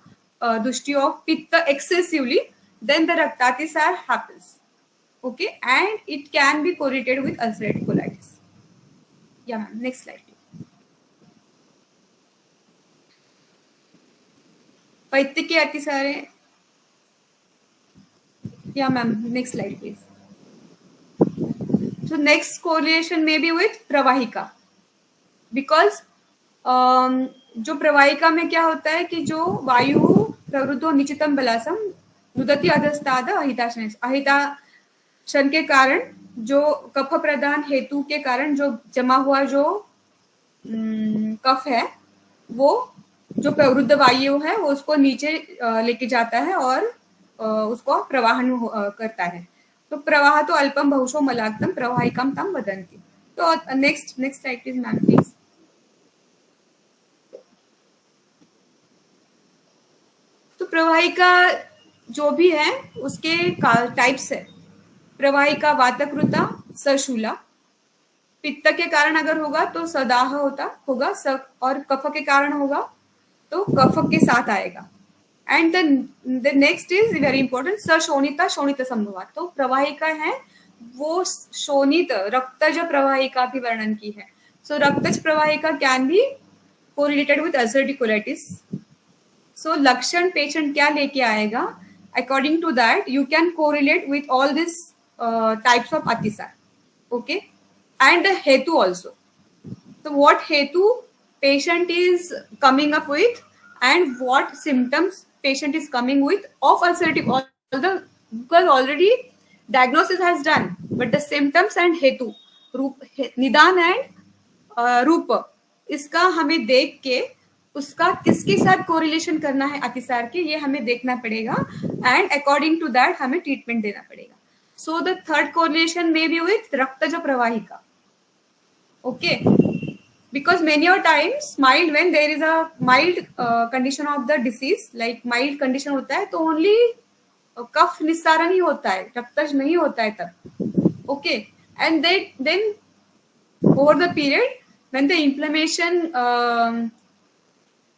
dushti of pitta excessively, then the raktatisar happens। okay, and it can be correlated with ulcerative colitis। yeah ma'am, next slide please। pitta के अतिसार, yeah ma'am, next slide please। so next correlation may be with pravahika, because जो प्रवाहिका में क्या होता है कि जो वायु प्रवृद्धो निश्चितम बलासम नुदति अधस्ताद अहिताशन के कारण, जो कफ प्रदान हेतु के कारण जो जमा हुआ जो कफ है वो जो प्रवृद्ध वायु है वो उसको नीचे लेके जाता है और उसको प्रवाहन करता है। तो प्रवाह तो अल्पम बहुशो मलाक्तम प्रवाहिकम तम वदन्ति। तो next slide please ma'am please. प्रवाहिका जो भी है उसके टाइप्स है। प्रवाहिका वातकृता, सशूला। पित्त के कारण अगर होगा तो सदाह होगा और कफ के कारण होगा तो कफ के साथ आएगा। And the next is very important, सशोणिता शोणित संभवा। तो प्रवाहिका है वो शोणित रक्तज प्रवाहिका भी वर्णन की है। सो रक्तज प्रवाहिका can be correlated with ulcerative colitis. So लक्षण पेशेंट क्या लेके आएगा, according to that you can correlate with all this types of अतिसार। Okay, and the hetu also. So what hetu patient is coming up with and what symptoms patient is coming with of ulcerative, because already diagnosis has done, but the symptoms and hetu, निदान and रूप, इसका हमें देख के उसका किसके साथ कोरिलेशन करना है अतिसार के, ये हमें देखना पड़ेगा एंड अकॉर्डिंग टू दैट हमें ट्रीटमेंट देना पड़ेगा. So the third correlation may be with रक्तज प्रवाहिका. Okay, because many a times mild, when there is a mild condition of the disease, like mild condition होता है तो only कफ निस्सारण ही होता है, रक्तज नहीं होता है तब. Okay, and then over the period when the inflammation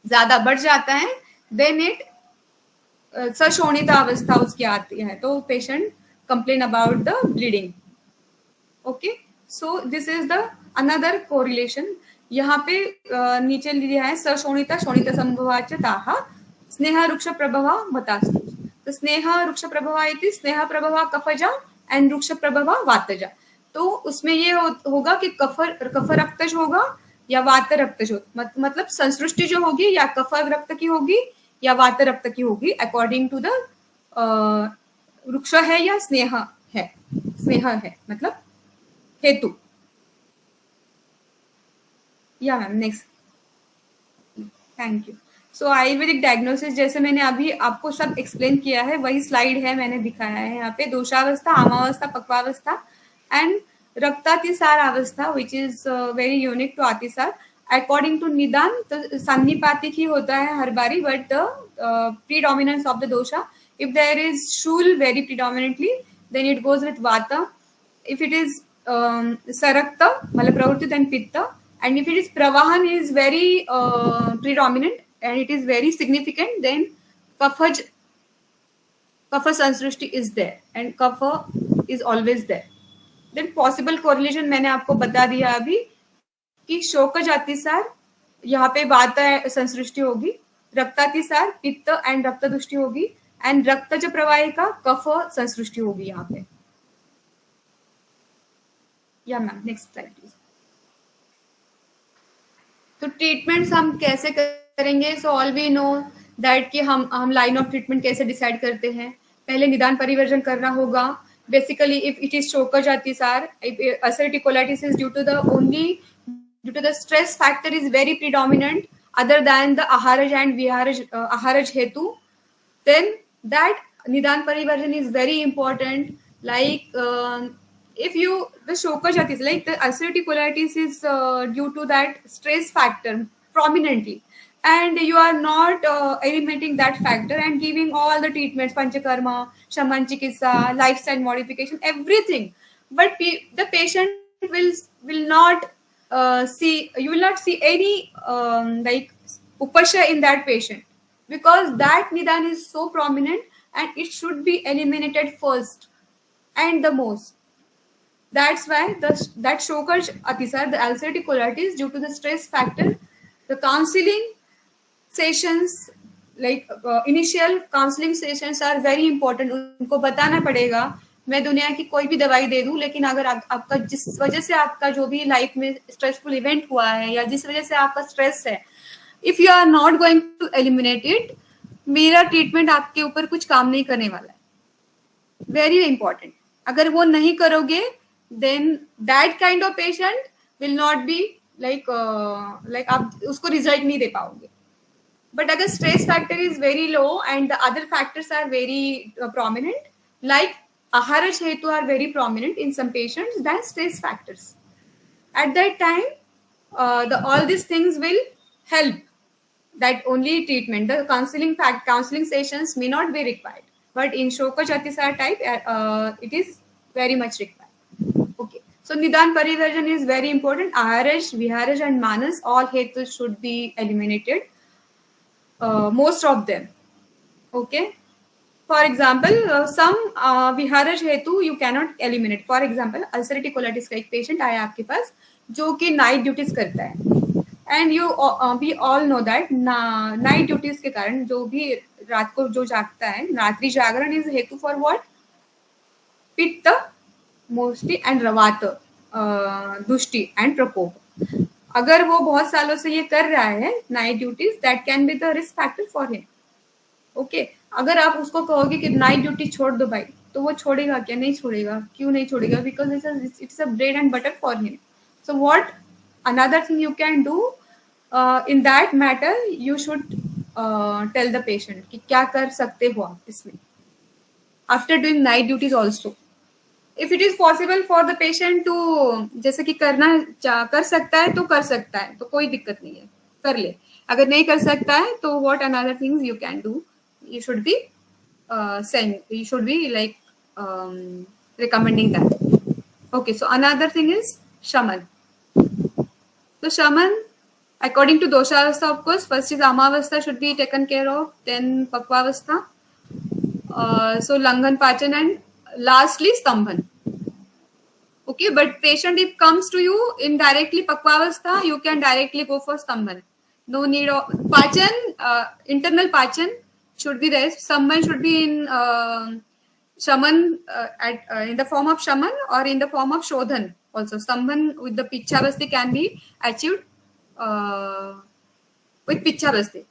ज्यादा बढ़ जाता है, then it सशोणित अवस्था उसकी आती है तो patient complain about the bleeding. Okay, so this is the another correlation. यहाँ पे नीचे लिया है सशोणिता शोणित संभवाच ताहा स्नेह रुक्ष प्रभवा मतास्तु. तो स्नेह रुक्ष प्रभवा इति स्नेह प्रभवा कफजा एंड रुक्ष प्रभवा वातजा. तो उसमें ये होगा कि कफ रक्तज होगा या वात रक्तज होगा, मतलब संसृष्टि जो होगी या कफ रक्त की होगी या वात रक्त की होगी, अकॉर्डिंग टू द रुक्ष है या स्नेह है. स्नेह है मतलब हेतु. या ma'am next, thank you. So Ayurvedic diagnosis जैसे मैंने अभी आपको सब एक्सप्लेन किया है वही स्लाइड है, मैंने दिखाया है यहाँ पे. दोषावस्था, आमावस्था, पक्वावस्था एंड रक्तातिसार अवस्था which is very unique to अतिसार. अकॉर्डिंग टू निदान तो सन्निपातिक ही होता है हर बारी, but the predominance of the दोषा, इफ देयर इज शूल very predominantly then it goes with वाता. इफ इट इज सरक्त मतलब प्रवृत्ति देन पित्त. And if it is pravahan is very predominant and it is very significant, then kapha sansrishti is there and kapha is always there. Then possible correlation मैंने आपको बता दिया अभी कि शोकज अतिसार यहाँ पे वात संसृष्टि होगी, रक्तातिसार पित्त एंड रक्त दुष्टि होगी एंड रक्तज प्रवाहिका कफ संसृष्टि होगी यहाँ पे. या मैम नेक्स्ट स्लाइड प्लीज. तो ट्रीटमेंट्स हम कैसे करेंगे. So all we know that कि हम लाइन ऑफ ट्रीटमेंट कैसे डिसाइड करते हैं. पहले निदान परिवर्जन करना होगा. बेसिकली इफ इट इज शोकज अतिसार, ulcerative colitis is due to the stress factor is very predominant other than the आहारज एंड विहारज आहारज हेतु, देन दैट निदान परिवर्जन is very important. Like if you the shokaj atis, like the ulcerative colitis is due to that stress factor prominently, and you are not eliminating that factor and giving all the treatments, panchakarma, shaman chikitsa, lifestyle modification, everything, but the patient will not see, you will not see any like upasha in that patient, because that nidan is so prominent and it should be eliminated first and the most. That's why that shokaj atisar, the ulcerative colitis, due to the stress factor, the counseling sessions, like initial counseling sessions are very important. उनको बताना पड़ेगा मैं दुनिया की कोई भी दवाई दे दूं, लेकिन अगर आपका जिस वजह से आपका जो भी लाइफ में स्ट्रेसफुल इवेंट हुआ है या जिस वजह से आपका स्ट्रेस है, if you are not going to eliminate it, मेरा ट्रीटमेंट आपके ऊपर कुछ काम नहीं करने वाला है. Very important. अगर वो नहीं करोगे then that kind of patient will not be like आप उसको रिजल्ट नहीं दे पाओगे. बट अगर stress factor is very low and the other factors are very prominent, like आहारज हेतु are very prominent in some patients than stress factors, at that time all these things will help that only treatment. The counseling sessions may not be required, but in Shokaj Atisar type, it is very much required. Okay. So Nidan Parivarjan is very important. Aharaj, Viharaj, and Manas, all hetus should be eliminated. Most of them. Okay. For example, some Viharaj hetu you cannot eliminate. For example, ulcerative colitis का एक patient आया आपके पास जो कि नाइट ड्यूटीज करता है, and you we all know that night duties के कारण जो भी रात को जो जागता है, रात्रि जागरण इज हेतु फॉर व्हाट? पित्त मोस्टली एंड रवात, दुष्टि एंड प्रकोप. अगर वो बहुत सालों से ये कर रहा है night duties, that can be the risk factor for him. Okay, अगर आप उसको कहोगे कि नाइट ड्यूटी छोड़ दो भाई, तो वो छोड़ेगा क्या? नहीं छोड़ेगा. क्यों नहीं छोड़ेगा? Because it's a bread and butter for him. So what another thing you can do in that matter, you should tell the patient कि क्या कर सकते हो आप इसमें after doing night duties also. If it is possible for the patient to, जैसे कि कर सकता है तो कर सकता है, तो कोई दिक्कत नहीं है, कर ले. अगर नहीं कर सकता है तो what another things you can do, you should be saying, you should be like recommending that. Okay, so another thing is shaman. So shaman, according to doshavastha, of course, first is amavastha should be taken care of, then pakvavastha, so langan, pachan, and lastly stambhan. Okay, but patient if comes to you in directly pakvavastha, you can directly go for stambhan. No need of pachan, internal pachan should be there. Stambhan should be in shaman, in the form of shaman or in the form of shodhan also. Stambhan with the pichavasti can be achieved with pichavasti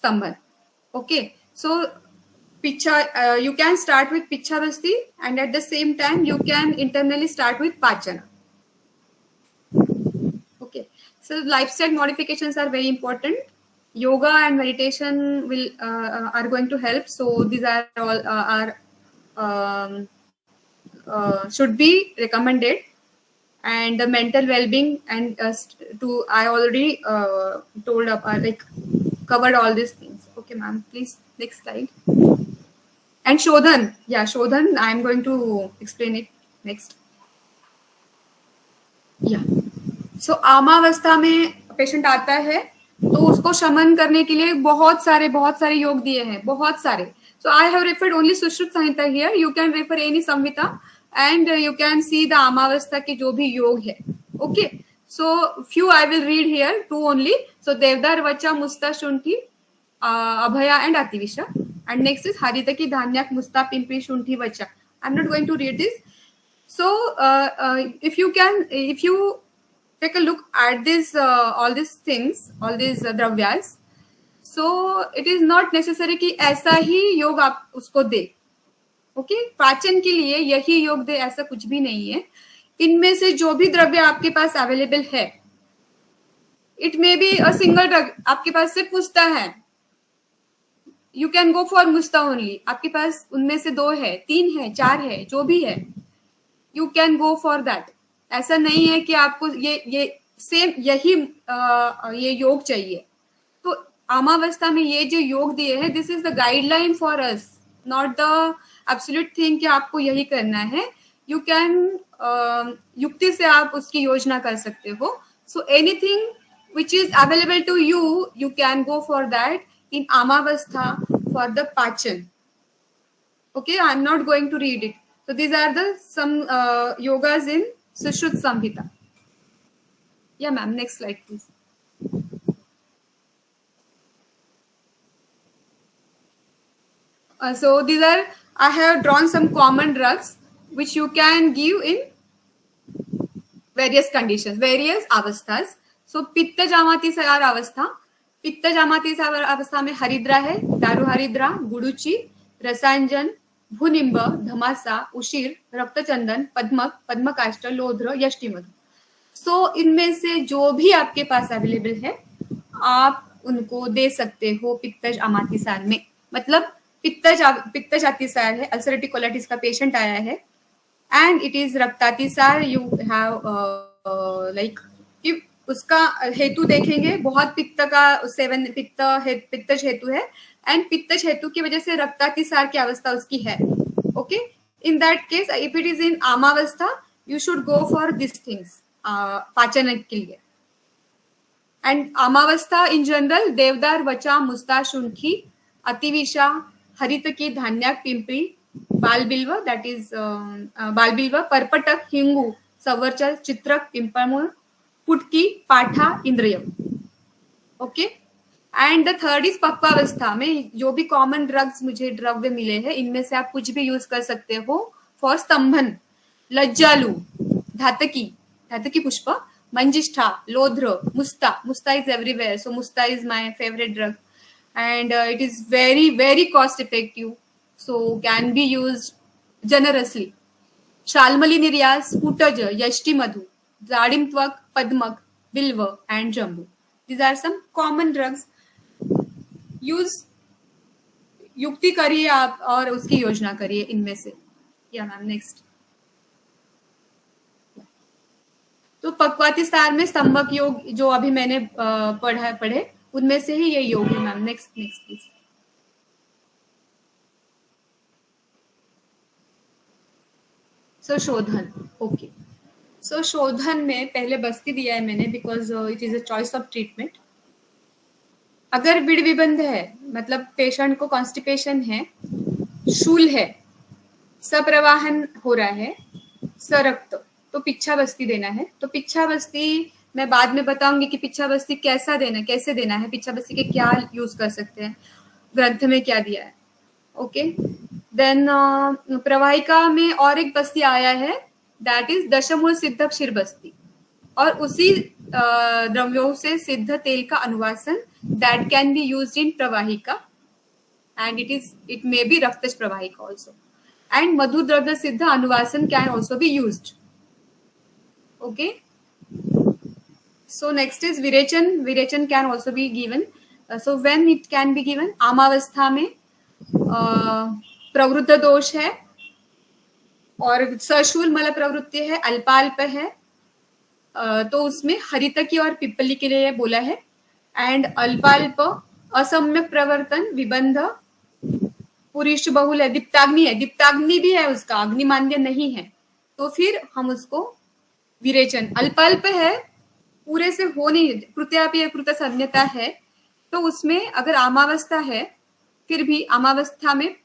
stambhan. Okay, so you can start with pichavasti, and at the same time you can internally start with pachana. Okay, so lifestyle modifications are very important. Yoga and meditation are going to help. So these are all should be recommended, and the mental well-being and I already told up like covered all these things. Okay, ma'am, please next slide. And shodhan, yeah, shodhan, I am going to explain it next. Yeah, so आमावस्था में पेशेंट आता है तो उसको शमन करने के लिए बहुत सारे योग दिए हैं, बहुत सारे. So I have referred only Sushruta Samhita here. You can refer any Samhita and you can see the Amavastha के जो भी योग है. Okay, so few I will read here, two only. So Devdar Vacha Musta Shunti, Abhaya and Ativisha. And next is Haritaki Dhanyak Musta Pimpri Shunti Vacha. I'm not going to read this. So if you take a look at this, all these things, all these dravyas. So it is not necessary कि ऐसा ही योग आप उसको दे. ओके, पाचन के लिए यही योग दे ऐसा कुछ भी नहीं है. इनमें से जो भी द्रव्य आपके पास अवेलेबल है, it may be a single drug, आपके पास सिर्फ मुस्ता है, यू कैन गो फॉर मुस्ता ओनली. आपके पास उनमें से 2 है, 3 है, 4 है, जो भी है, you can go for that. ऐसा नहीं है कि आपको ये सेम यही ये योग चाहिए. तो आमावस्था में ये जो योग दिए हैं, this is the guideline for us, not the absolute thing कि आपको यही करना है. यू कैन युक्ति से आप उसकी योजना कर सकते हो. So anything which is available to you, you can go for that in Amavastha for the Pachan. Okay, I'm not going to read it. So these are the some yogas in Sushruta Samhita. Yeah, ma'am. Next slide, please. So these are, I have drawn some common drugs which you can give in various conditions, various avasthas. So पित्त जामाती सार अवस्था, पित्त जामाती सार अवस्था में हरिद्रा है, दारू हरिद्रा, गुडुची, रसांजन, भूनिंब, धमासा, उशीर, रक्तचंदन, पद्मक, पद्मकाष्ठ, लोध्र, यष्टिमधु. सो इनमें से जो भी आपके पास अवेलेबल है आप उनको दे सकते हो पित्तज अमातिसार में. मतलब पित्तज अतिसार है, अल्सरेटिव कोलाइटिस का पेशेंट आया है, एंड इट इज रक्तातिसार. यू हैव लाइक उसका हेतु देखेंगे, बहुत पित्त का 7 पित्तज हेतु है, एंड पित्तज हेतु की वजह से रक्तातिसार की अवस्था उसकी है. Okay, in that case if it is in आमावस्था you should go for this things पाचन के लिए. एंड अमावस्था इन जनरल देवदार, वचा, मुस्ता, शुंठी, अतिविशा, हरितकी, धान्याक, पिंपरी, बालबिल्व, दैट इज बालबिल्व, परपटक, हिंगू, सवरचल, चित्रक, पिंपळमूळ, पुटकी, पाठा, इंद्रियम. Okay, and the third is पक्वावस्था में जो भी कॉमन ड्रग्स मुझे द्रव्य मिले हैं इनमें से आप कुछ भी यूज कर सकते हो फॉर स्तंभन. लज्जालू, धातकी पुष्प, manjistha, लोध्र, मुस्ता is everywhere, so musta is my favorite drug, and it is very very cost effective, so can be used generously. Shalmali निर्यास, पुटज, यष्टि मधु, जाडिमत्वक, पद्मक, बिल्व and जम्बू. These are some common drugs. Use युक्ति करिए आप और उसकी योजना करिए इनमें से. या मैम नेक्स्ट. तो पक्वाती सार में स्तंभक योग जो अभी मैंने पढ़े उनमें से ही ये योग है मैम. Next please. सो शोधन. ओके, सो शोधन में पहले बस्ती दिया है मैंने because it is a choice of treatment. अगर विड़ विबंध है मतलब पेशेंट को कॉन्स्टिपेशन है, शूल है, सप्रवाहन हो रहा है, सरक्त, तो पिच्छा बस्ती देना है. तो पिच्छा बस्ती मैं बाद में बताऊंगी कि पिच्छा बस्ती कैसे देना है, पिच्छा बस्ती के क्या यूज कर सकते हैं, ग्रंथ में क्या दिया है. ओके, देन प्रवाहिका में और एक बस्ती आया है दैट इज दशमूल सिद्ध क्षीर बस्ती, और उसी द्रव्यों से सिद्ध तेल का अनुवासन that can be used in प्रवाहिका, एंड इट मे बी रक्तज प्रवाहिका ऑल्सो, एंड मधु द्रव्य सिद्ध अनुवासन can also be used. Okay, so next is virechan can also be given. So when it can be given, आमावस्था में प्रवृत्त दोष है और सशूल मल प्रवृत्ति है, अल्पाल्प है, तो उसमें हरितकी और पिप्पली के लिए बोला है. एंड अल्पाल्प असम्यक प्रवर्तन, विबंध, पुरुष बहुल है, दीप्ताग्नि भी है, उसका अग्निमान्य नहीं है, तो फिर हम उसको विरेचन. अल्पाल्प है, पूरे से हो नहीं, कृत्यापि कृत संज्ञता है, तो उसमें अगर आमावस्था है फिर भी आमावस्था में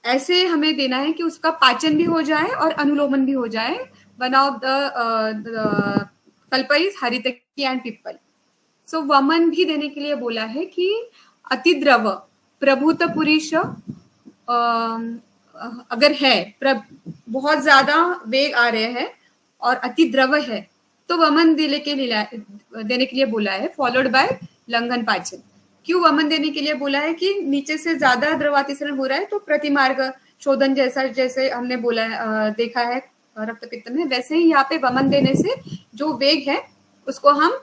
ऐसे हमें देना है कि उसका पाचन भी हो जाए और अनुलोमन भी हो जाए. वन ऑफ द कल्प इज हरितकी एंड पिप्पल. सो वमन भी देने के लिए बोला है कि अतिद्रव प्रभुत पुरुष अगर है, बहुत ज्यादा वेग आ रहे हैं और अति द्रव है, तो वमन देने के लिए बोला है, फॉलोड बाय लंघन पाचन. क्यों वमन देने के लिए बोला है कि नीचे से ज्यादा द्रवातिसरण हो रहा है, तो प्रतिमार्ग शोधन जैसे हमने बोला देखा है रक्तपित्त में, वैसे ही यहाँ पे वमन देने से जो वेग है उसको हम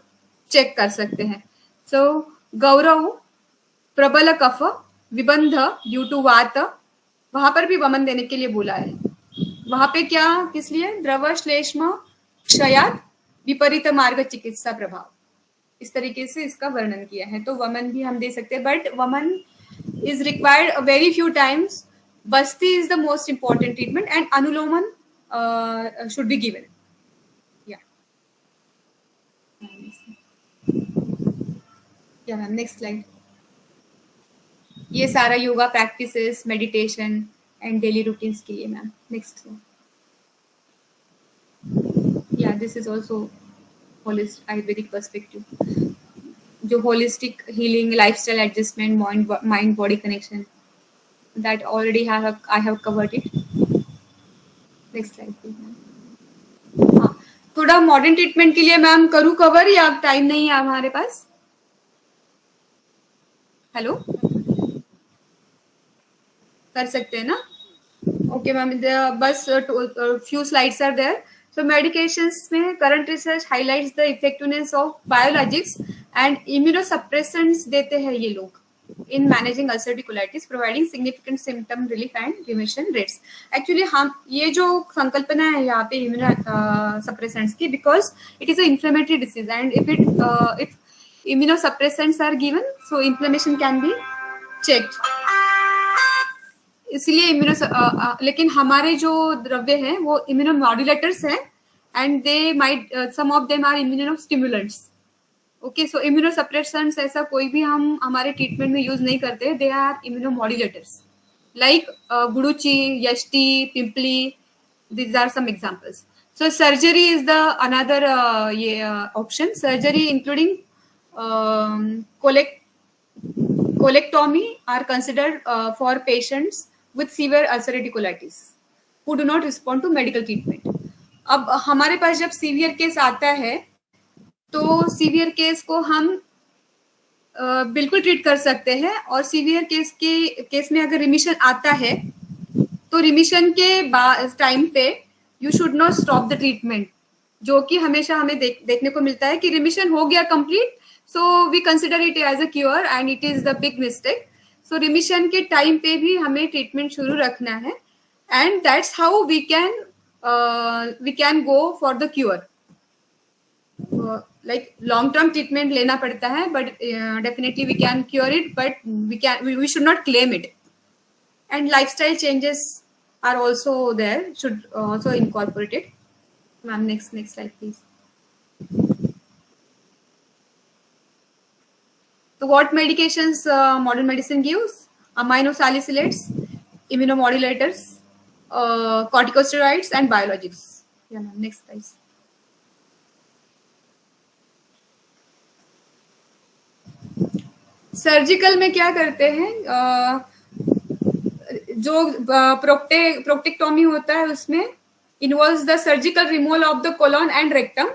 चेक कर सकते हैं. सो गौरव, प्रबल कफ, विबंध ड्यू टू वात, वहां पर भी वमन देने के लिए बोला है. वहां पे क्या किस लिए, द्रव श्लेष्म क्षयात विपरीत मार्ग चिकित्सा प्रभाव, इस तरीके से इसका वर्णन किया है. तो वमन भी हम दे सकते हैं, बट वमन is required very few times. बस्ती is the most important treatment and अनुलोमन शुड बी गिवन. या मैम नेक्स्ट स्लाइड. ये सारा yoga practices, meditation and daily routines के लिए मैम. नेक्स्ट. या this is also holistic Ayurvedic perspective, जो holistic healing, lifestyle adjustment, mind body connection, that already I have covered it. Next slide please ma'am. हाँ, थोड़ा मॉडर्न ट्रीटमेंट के लिए मैम करूँ कवर या टाइम नहीं है हमारे पास? हेलो, कर सकते हैं ना? ओके मैम, बस few slides are there. So medications में current research highlights the effectiveness of biologics and immunosuppressants देते हैं ये लोग. in managing ulcerative colitis, providing significant symptom relief and remission rates. Actually, हम ये जो संकल्पना है यहाँ पे immunosuppressants की, because it is an inflammatory disease, and if immunosuppressants are given, so inflammation can be checked. इसलिए लेकिन हमारे जो द्रव्य हैं वो इम्यूनोमॉड्यूलेटर्स हैं, and they might some of them are immunostimulants. Okay, so immunosuppressants ऐसा कोई भी हम हमारे ट्रीटमेंट में यूज नहीं करते. दे आर इम्यूनोमॉड्यूलेटर्स लाइक गुडुची, यष्टि, पिंपली. these are some examples. So surgery is the another option. Surgery including colectomy are considered for patients with severe ulcerative colitis who do not respond to medical treatment. अब हमारे पास जब सीवियर केस आता है तो सीवियर केस को हम बिल्कुल ट्रीट कर सकते हैं, और सीवियर केस में अगर रिमिशन आता है तो रिमिशन के टाइम पे you should not stop the treatment, जो कि हमेशा हमें देखने को मिलता है कि रिमिशन हो गया complete, so we consider it as a cure, and it is the big mistake. So remission के टाइम पे भी हमें ट्रीटमेंट शुरू रखना है, and that's how we can go for the cure. Like long term treatment लेना पड़ता है, but definitely we can cure it, but we should not claim it. And lifestyle changes are also there, should also incorporate it. Ma'am, next slide, please. So what medications modern medicine gives? Aminosalicylates, immunomodulators, corticosteroids, and biologics. Yeah, ma'am, next slide. Surgical में क्या करते हैं? जो प्रोक्टेक्टोमी होता है उसमें involves the surgical removal of the colon and rectum,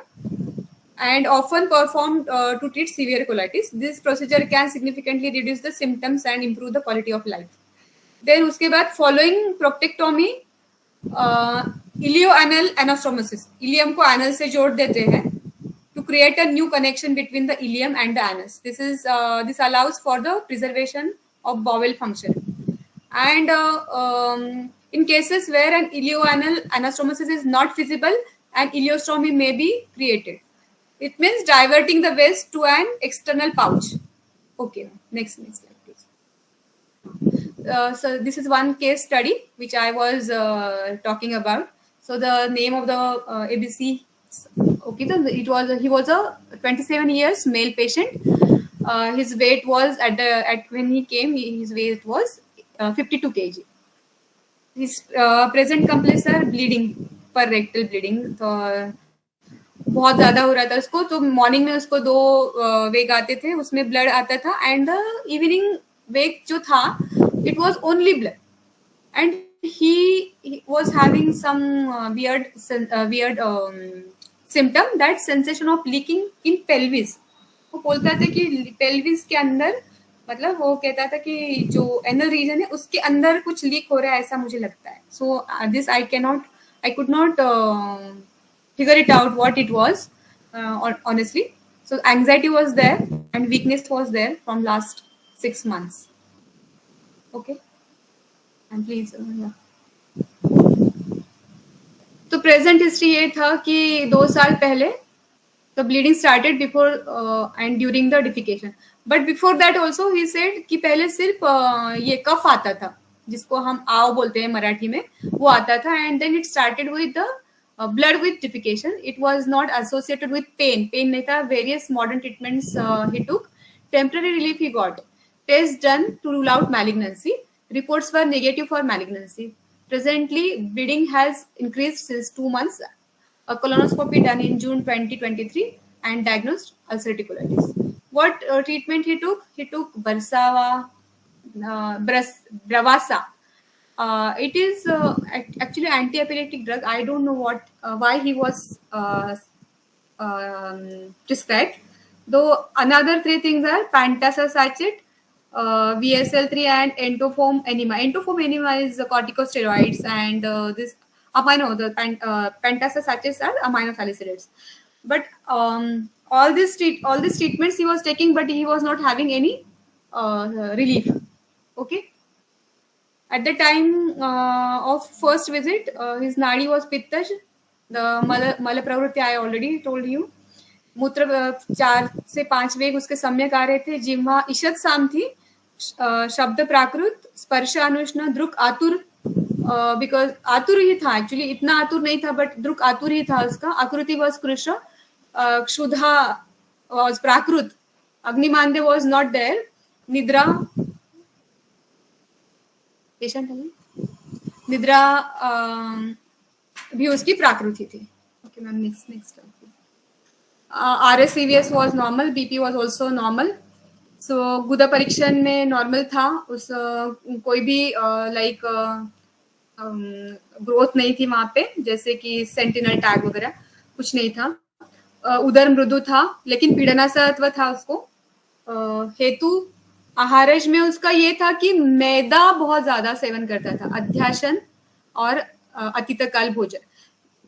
and often performed to treat severe colitis. This procedure can significantly reduce the symptoms and improve the quality of life. Then उसके बाद following proctectomy, ilioanal anastomosis, ileum को एनल से जोड़ देते हैं to create a new connection between the ileum and the anus. This allows for the preservation of bowel function. And in cases where an ilioanal anastomosis is not feasible, an ileostomy may be created. It means diverting the waste to an external pouch. Okay, next slide, please. So this is one case study which I was talking about. So the name of the ABC. Okay, he was a 27 years male patient. His weight was when he came, his weight was 52 kg. His present complaints are bleeding, per rectal bleeding. तो बहुत ज्यादा हो रहा था उसको. तो मॉर्निंग में उसको 2 वेग आते थे, उसमें ब्लड आता था, एंड इवनिंग वेग जो था it was only blood, and he was having some weird symptom, that sensation of leaking in pelvis. वो बोलता था कि पेल्विस के अंदर, मतलब वो कहता था कि जो एनल रीजन है उसके अंदर कुछ लीक हो रहा है, ऐसा मुझे लगता है. So this I could not figure it out what it was, honestly. So anxiety was there and weakness was there from last 6 months. Okay, and please तो प्रेजेंट हिस्ट्री ये था कि 2 साल पहले the bleeding started before and during the defecation, but before that also he said कि पहले सिर्फ ये कफ आता था, जिसको हम आव बोलते हैं मराठी में, वो आता था, and then it started with the blood with defecation. It was not associated with pain नहीं था. Various modern treatments he took. Temporary relief he got. Tests done to rule out malignancy. Reports were negative for malignancy. Presently bleeding has increased since 2 months. A colonoscopy done in June 2023 and diagnosed ulcerative colitis. What treatment he took? He took Bravasa. It is actually anti-epileptic drug. I don't know why he was prescribed. Though another 3 things are Pantosachet, VSL3, and Entoform enema. Entoform enema is corticosteroids, and this Pantosachet are aminosalicylates. But all these treatments he was taking, but he was not having any relief. Okay. At the time of first visit, his nadi was pittaj. The mala pravrutti I already told you. मूत्र 4 से 5 वेग उसके सम्यक आ रहे थे. जिह्वा ईषद साम थी. शब्द प्राकृत, स्पर्श अनुष्ण, दृक आतुर, बिकॉज आतुर ही था एक्चुअली, इतना आतुर नहीं था बट दृक आतुर ही था उसका. आकृति वॉज कृष, क्षुधा वॉज प्राकृत, अग्निमांद्य वॉज नॉट देयर, निद्रा पेशेंट है, निद्रा भी उसकी प्राकृति थी. Okay ma'am, next RSCVS was normal, BP was also normal. So गुदा परीक्षण में नॉर्मल था. उस कोई भी लाइक ग्रोथ नहीं थी वहां पे, जैसे कि सेंटिनल टैग वगैरह कुछ नहीं था. उदर मृदु था लेकिन पीड़नासहत्व था उसको. हेतु आहारज में उसका ये था कि मैदा बहुत ज्यादा सेवन करता था, अध्याशन और अतीतकाल भोजन.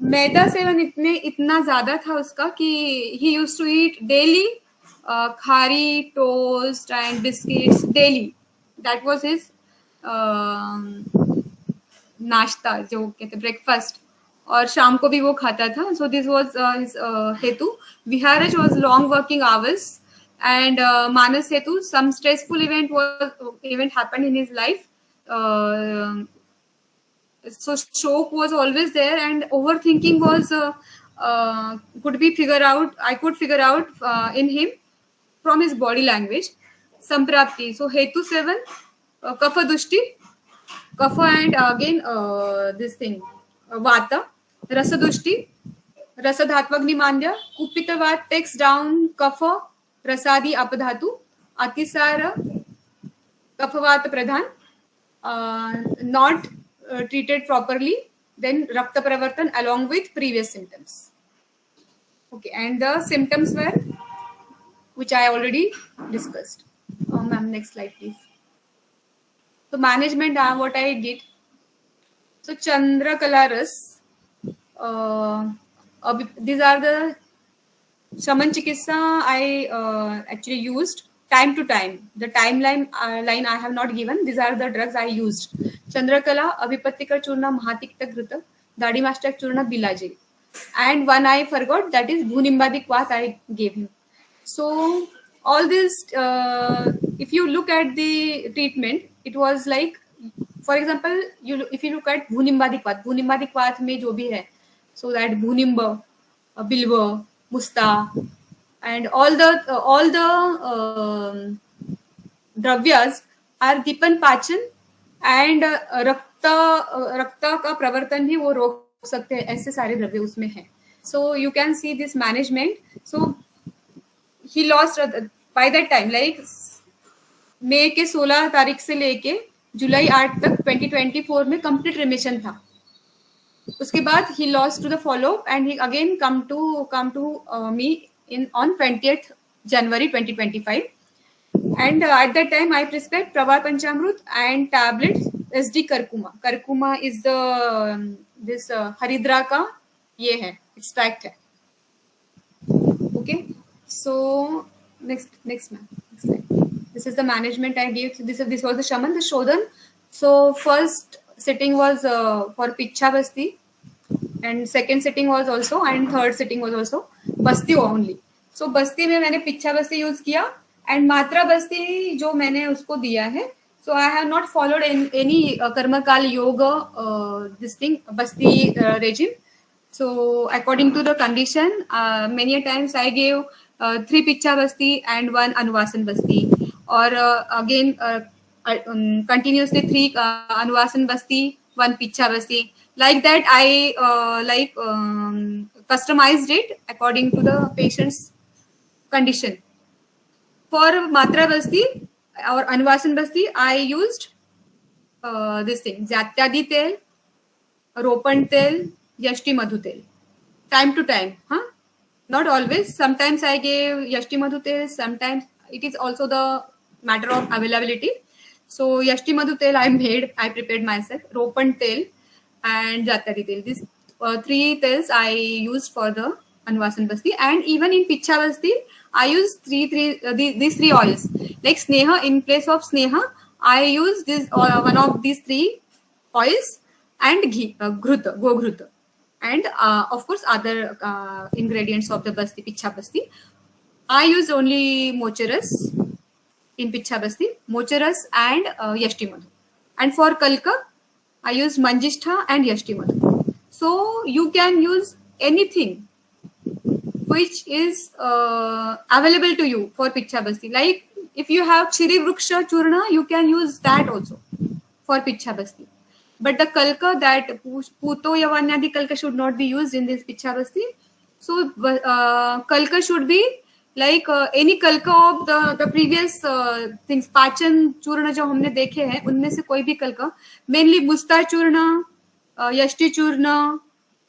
मैदा सेवन इतना ज्यादा था उसका कि ही used to eat daily khari, toast and biscuits daily. That was his nashta, जो कहते ब्रेकफास्ट, और शाम को भी वो खाता था. सो दिस वाज हिज हेतु. विहारज was long working hours and मानस हेतु some stressful event happened in his life. So stroke was always there and overthinking was could figure out in him from his body language. Samprapti, so hetu 7, kapha dushti, kapha, and again this thing vata, rasa dushti, rasa dhatvagni mandya, kupitavat takes down kapha, rasadi apadhatu, atisara kaphavata pradhan, not treated properly, then rakta pravartan along with previous symptoms. Okay, and the symptoms were, which I already discussed. Ma'am, next slide please. So management, what I did. So Chandra Kalaras, these are the Shaman Chikitsa I actually used time to time. The timeline line I have not given. These are the drugs I used. Chandrakala, Abhipattika Churna, Mahatikta Ghrita, Dadimastak Churna, Bilaji. And one I forgot, that is Bhunimbadik Vat I gave him. So all this, if you look at the treatment, it was like, for example, if you look at Bhunimbadik Vat में जो भी है, so that Bhunimba, Bilva, Musta, and all the dravyas are Dipan Pachan and रक्त का प्रवर्तन भी वो रोक सकते हैं, ऐसे सारे द्रव्य उसमें हैं. So you can see this management. So he lost by that time, like मई के 16 तारीख से लेके जुलाई 8 तक 2024 में complete remission था. उसके बाद he lost to the follow and he again come to me on 20th January 2025. And at that time I prescribed Pravar Panchamrut and tablets SD Karkuma. Karkuma is the this Haridra ka ये है extract है. Okay, so next ma'am, next slide. This is the management I gave. This was the Shaman, the Shodhan. So first sitting was for Picha Basti, and second sitting was also, and third sitting was also Basti only. So Basti में मैंने Picha Basti use किया and Matra Basti जो मैंने उसको दिया है. So I have not followed any Karmakal Yoga this thing Basti regime. So according to the condition, many times I gave 3 Picha Basti and 1 Anuvasan Basti, or again continuously 3 Anuvasan Basti, 1 Picha Basti. Like that I customized it according to the patient's condition. For Matra Basti or Anuvasan Basti, I used this thing, Jatyadi Tel, Ropan Tel, Yashti Madhu Tel. Time to time, not always. Sometimes I gave Yashti Madhu Tel, sometimes it is also the matter of availability. So Yashti Madhu Tel I prepared myself, Ropan Tel and Jatyadi Tel. These 3 tels I used for the Anvasan Basti, and even in Picha Basti, I use these three oils. Like Sneha, in place of Sneha, I use this one of these three oils and ghee, go ghrut, and of course other ingredients of the Basti, Picha Basti. I use only Mocherus in Picha Basti, Mocherus and Yashti Madhu. And for Kalka, I use Manjishtha and Yashti Madhu. So you can use anything which is available to you for Picha Basti. Like if you have Chiri Vruksha Churna, you can use that also for Picha Basti. But the Kalka, that Puto Yavanyadi Kalka should not be used in this Picha Basti. So Kalka should be like any Kalka of the previous things. Pachan Churna जो हमने देखे हैं उनमें से कोई भी Kalka, mainly Musta Churna, Yashti Churna,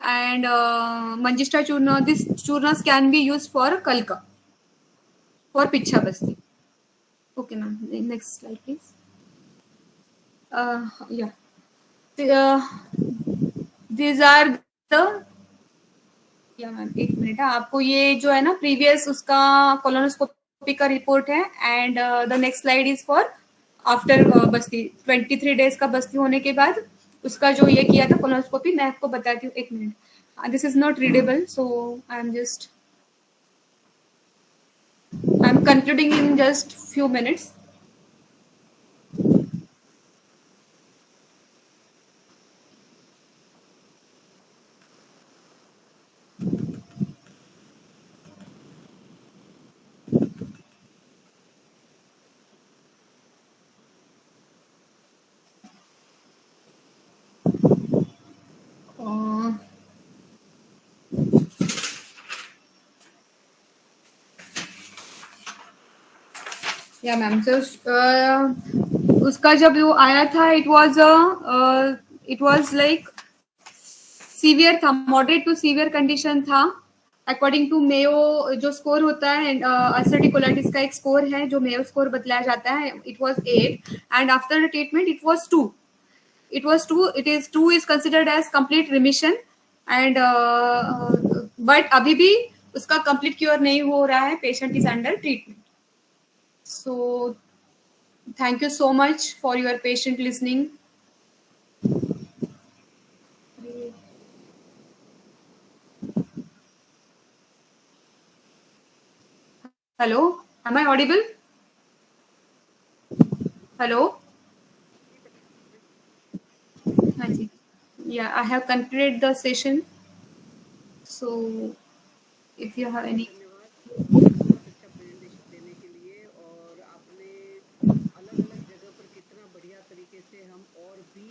and Manjishta Churna. These churnas can be used for Kalka, for Picha Basti. Okay, ma'am. Next slide, please. Yeah. These are the, या मैम एक मिनट है, आपको ये जो है ना प्रीवियस उसका कोलोनोस्कोपी का रिपोर्ट है, and the next slide is for after Basti 23 days का बस्ती होने के बाद उसका जो ये किया था कोलोनोस्कोपी, मैं आपको बताती हूँ एक minute. This is not readable, so I am concluding in just few minutes. या मैम, सो उसका जब वो आया था इट वाज लाइक सीवियर था, मॉडरेट टू सीवियर कंडीशन था अकॉर्डिंग टू मेयो. जो स्कोर होता है अल्सरेटिव कोलाइटिस का एक स्कोर है जो मेयो स्कोर बतलाया जाता है, it was 8 and after the treatment it was 2. It is 2 is considered as complete remission, and but अभी भी उसका complete cure नहीं हो रहा है, patient is under treatment. So thank you so much for your patient listening. Hello, am I audible? Hello. Yeah, I have concluded the session. So if you have any. बहुत अच्छा प्रेजेंटेशन देने के लिए, और आपने अलग अलग जगह पर कितना बढ़िया तरीके से हम और भी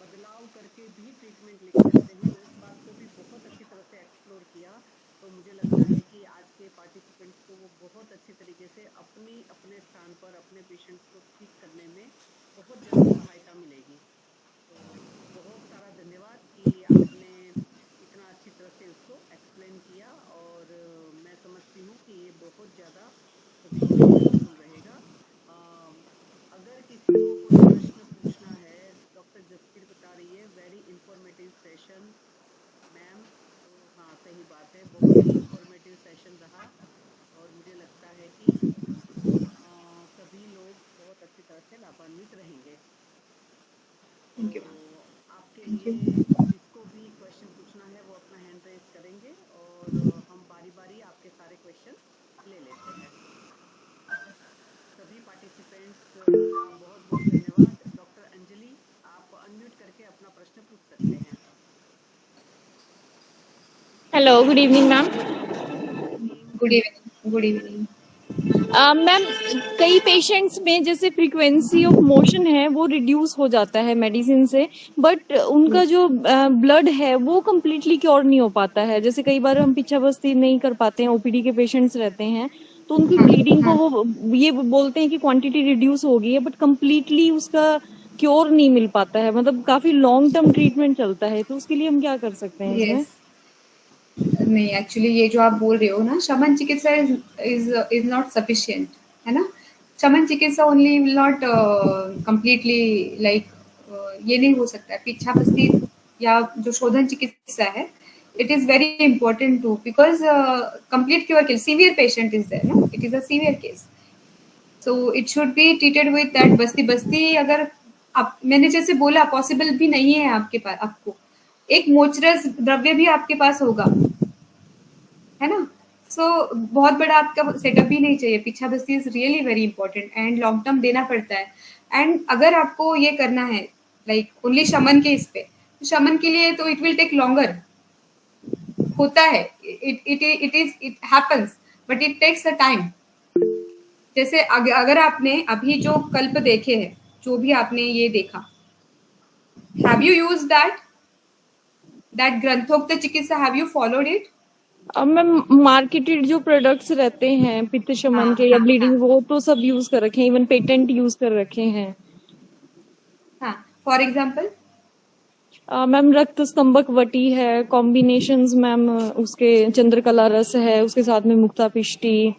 बदलाव करके भी ट्रीटमेंट ले सकते हैं, उस बात को भी बहुत अच्छी तरह से एक्सप्लोर किया. तो मुझे लगता है कि आज के पार्टिसिपेंट्स को वो बहुत अच्छी तरीके से अपने स्थान पर अपने पेशेंट्स को ठीक करने में बहुत ज़्यादा सहायता मिलेगी. तो बहुत सारा धन्यवाद कि आपने इतना अच्छी तरह से उसको एक्सप्लेन किया, और मैं समझती हूँ कि ये बहुत ज़्यादा सभी को यूजफुल रहेगा. अगर किसी को कोई प्रश्न पूछना है, डॉक्टर जसकीर बता रही है वेरी इंफॉर्मेटिव सेशन मैम. तो हाँ, सही बात है, बहुत ही इंफॉर्मेटिव सेशन रहा, और मुझे लगता है कि सभी लोग बहुत अच्छी तरह से लाभान्वित रहेंगे. Thank you. आपके लिए जिसको भी क्वेश्चन पूछना है वो अपना हैंड रेज करेंगे, और हम बारी बारी आपके सारे क्वेश्चन ले लेते हैं. सभी पार्टिसिपेंट्स का बहुत बहुत धन्यवाद. डॉक्टर अंजलि, आप अनम्यूट करके अपना प्रश्न पूछ सकते हैं. Hello, good evening ma'am. Good evening. Good evening. Ma'am, कई पेशेंट्स में जैसे फ्रीक्वेंसी ऑफ मोशन है वो रिड्यूस हो जाता है मेडिसिन से, बट उनका जो ब्लड है वो कम्प्लीटली क्योर नहीं हो पाता है. जैसे कई बार हम पीछा बस्ती नहीं कर पाते हैं, ओपीडी के पेशेंट्स रहते हैं, तो उनकी ब्लीडिंग को वो ये बोलते हैं कि क्वांटिटी रिड्यूस हो गई है, बट कम्प्लीटली उसका क्योर नहीं मिल पाता है, मतलब काफी लॉन्ग टर्म ट्रीटमेंट चलता है. तो उसके लिए हम क्या कर सकते हैं इसमें? नहीं, एक्चुअली ये जो आप बोल रहे हो ना, शमन चिकित्सा इज नॉट सफिशिएंट, है ना. शमन चिकित्सा only will not completely like ये नहीं हो सकता है. पीछा बस्ती या जो शोधन चिकित्सा है it is very important too, because complete cure case, severe patient is there, no, it is a severe case, so it should be treated with that बस्ती बस्ती। अगर आप, मैंने जैसे बोला, पॉसिबल भी नहीं है आपके पास, आपको एक मोचरस द्रव्य भी आपके पास होगा, है ना, सो बहुत बड़ा आपका सेटअप भी नहीं चाहिए। पीछा बस्ती is really very important and long term देना पड़ता है। एंड अगर आपको ये करना है लाइक ओनली शमन के इस पे, तो शमन के लिए तो इट विल टेक लॉन्गर, होता है, it happens, but it takes a time. जैसे अगर आपने अभी जो कल्प देखे हैं, जो भी आपने ये देखा, हैव यू यूज दैट ग्रंथोक्त चिकित्सा, हैव यू फॉलोड इट? अब मैम मार्केटेड जो प्रोडक्ट्स रहते हैं पित्त शमन के या ब्लीडिंग, वो तो सब यूज कर रखे हैं, इवन पेटेंट यूज कर रखे हैं। हाँ, फॉर एग्जाम्पल मैम रक्त स्तंभक वटी है, कॉम्बिनेशंस मैम उसके चंद्रकला रस है, उसके साथ में मुक्ता पिष्टी,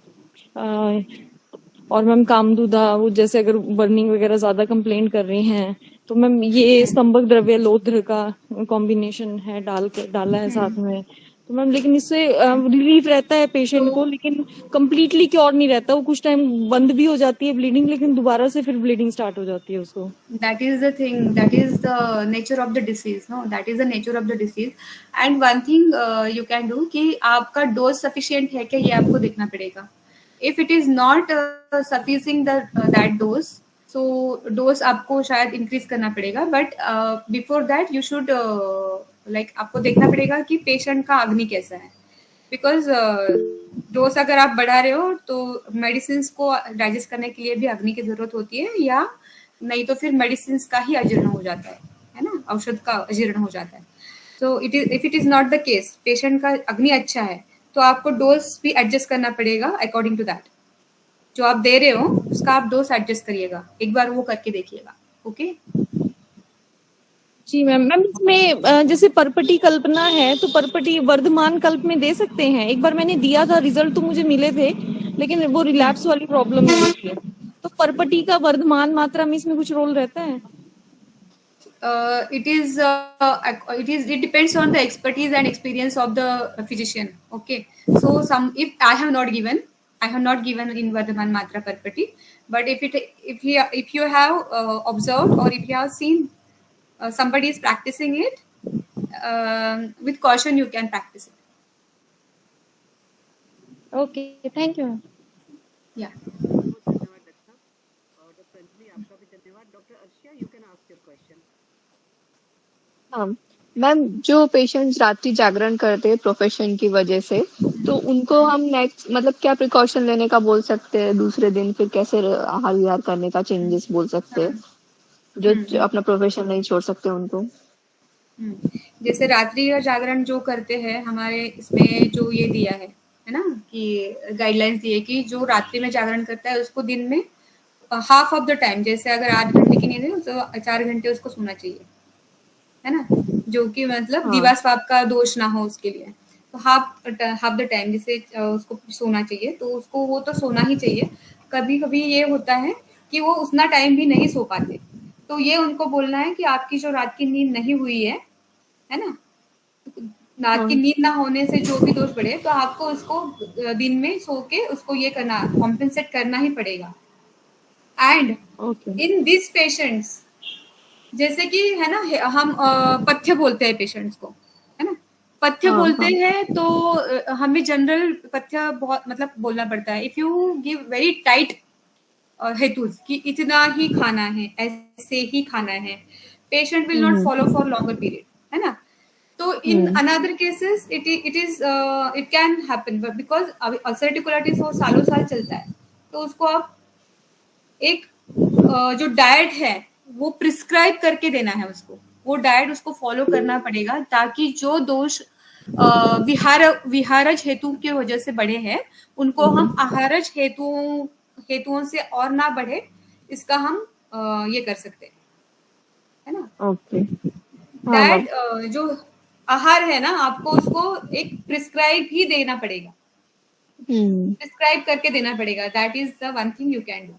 और मैम कामदूधा, वो जैसे अगर बर्निंग वगैरह ज्यादा कंप्लेन कर रही हैं तो मैम ये स्तंभक द्रव्य लोध्र का कॉम्बिनेशन है, डाला है साथ में, तो मैम लेकिन इससे रिलीफ रहता है पेशेंट को, लेकिन कंप्लीटली क्योर नहीं रहता। वो कुछ टाइम बंद भी हो जाती है ब्लीडिंग, लेकिन दोबारा से फिर ब्लीडिंग स्टार्ट हो जाती है उसको। that is the thing, that is the nature of the disease, no, that is the nature of the disease. And one thing you can do कि आपका डोज सफिशिएंट है क्या, ये आपको देखना पड़ेगा। if it is not sufficing that dose, so dose आपको शायद इंक्रीज करना पड़ेगा, but before that you should like आपको देखना पड़ेगा कि पेशेंट का अग्नि कैसा है, बिकॉज डोज अगर आप बढ़ा रहे हो तो मेडिसिन को डाइजेस्ट करने के लिए भी अग्नि की जरूरत होती है, या नहीं तो फिर मेडिसिन का ही अजीर्ण हो जाता है ना, औषध का अजीर्ण हो जाता है। तो if it is not the case, patient का अग्नि अच्छा है, तो आपको डोज भी एडजस्ट करना पड़ेगा अकॉर्डिंग टू दैट। जो आप दे रहे हो उसका आप डोज एडजस्ट करिएगा, एक बार वो करके देखिएगा। ओके जी मैम। मैम इसमें जैसे परपटी कल्पना है, तो परपटी वर्धमान कल्प में दे सकते हैं? एक बार मैंने दिया था, रिजल्ट तो मुझे मिले थे, लेकिन वो रिलैप्स वाली प्रॉब्लम नहीं थी। तो परपटी का वर्धमान मात्रा में इसमें कुछ रोल रहता है? it depends on the expertise and experience of the physician. Okay, so if I have not given in Vardhaman Matra Parpati, but if you have observed, or if you have seen somebody is practicing it, with caution you can practice it. Okay, thank you. Yeah. धन्यवाद डॉक्टर अंजलि, आपका भी धन्यवाद। Doctor Arshiya, you can ask your question. हाँ मैम, जो पेशेंट्स रात्रि जागरण करते हैं प्रोफेशन की वजह से, तो उनको हम नेक्स्ट मतलब क्या प्रिकॉशन लेने का बोल सकते हैं? दूसरे दिन फिर कैसे आहार विहार करने का चेंजेस बोल सकते हैं, जो अपना प्रोफेशन नहीं छोड़ सकते उनको? जैसे रात्रि का जागरण जो करते हैं, हमारे इसमें जो ये दिया है ना, कि गाइडलाइंस दी है कि जो रात्रि में जागरण करता है उसको दिन में हाफ ऑफ द टाइम, जैसे अगर 8 घंटे की नींद है तो 4 घंटे उसको सोना चाहिए, है ना, जो कि मतलब दीवा स्वाप का दोष ना हो उसके लिए। तो हाफ द टाइम जैसे उसको सोना चाहिए, तो उसको वो तो सोना ही चाहिए। कभी कभी ये होता है कि वो उतना टाइम भी नहीं सो पाते, तो ये उनको बोलना है कि आपकी जो रात की नींद नहीं हुई है ना, रात की नींद ना होने से जो भी दोष बढ़े, तो आपको उसको दिन में सो के उसको ये करना, कॉम्पेंसेट करना ही पड़ेगा। एंड इन दिस पेशेंट्स, जैसे कि है ना, हम पथ्य बोलते हैं पेशेंट्स को, है ना, पथ्य बोलते हैं, तो हमें जनरल पथ्य बहुत मतलब बोलना पड़ता है। If you give very tight हेतुज कि इतना ही खाना है, ऐसे ही खाना है, patient will not follow for longer period, है ना। तो in another cases it can happen, because ulcerative colitis वो सालों साल चलता है, तो उसको आप एक जो डाइट है वो प्रिस्क्राइब करके देना है उसको, वो डाइट उसको फॉलो करना पड़ेगा, ताकि जो दोष विहारज हेतु की वजह से बढ़े हैं, उनको हम आहारज हेतुओं से और ना बढ़े, इसका हम ये कर सकते हैं, है ना। ओके, दैट जो आहार है ना, आपको उसको एक प्रिस्क्राइब ही देना पड़ेगा, प्रिस्क्राइब करके देना पड़ेगा। That is the one thing you can do.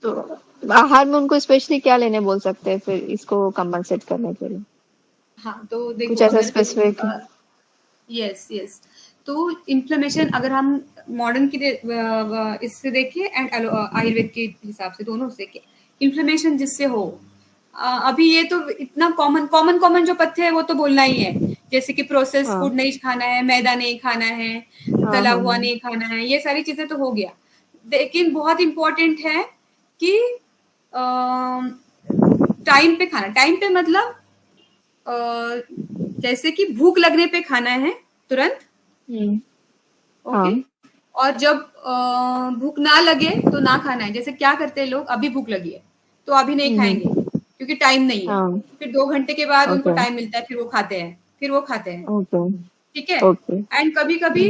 तो आहार में उनको स्पेशली क्या लेने बोल सकते हैं फिर इसको कंपनसेट करने के लिए? हाँ, तो कुछ देखो ऐसा अगर स्पेसिफिक? यस यस, तो इन्फ्लेमेशन अगर हम मॉडर्न की इससे देखें एंड आयुर्वेद के हिसाब से, दोनों से देखें, इन्फ्लेमेशन जिससे हो, अभी ये तो इतना कॉमन जो पथ्य है वो तो बोलना ही है, जैसे कि प्रोसेस हाँ फूड नहीं खाना है, मैदा नहीं खाना है, हाँ तला हाँ हुआ हाँ। नहीं खाना है, ये सारी चीजें तो हो गया। लेकिन बहुत इंपॉर्टेंट है कि टाइम पे खाना, टाइम पे मतलब जैसे कि भूख लगने पे खाना है तुरंत, हम्म, ओके। हाँ और जब भूख ना लगे तो ना खाना है। जैसे क्या करते हैं लोग, अभी भूख लगी है तो अभी नहीं खाएंगे क्योंकि टाइम नहीं है, हाँ। फिर 2 घंटे के बाद उनको ओके टाइम मिलता है, फिर वो खाते हैं, फिर वो खाते हैं, ओके ठीक है। ओके। एंड कभी कभी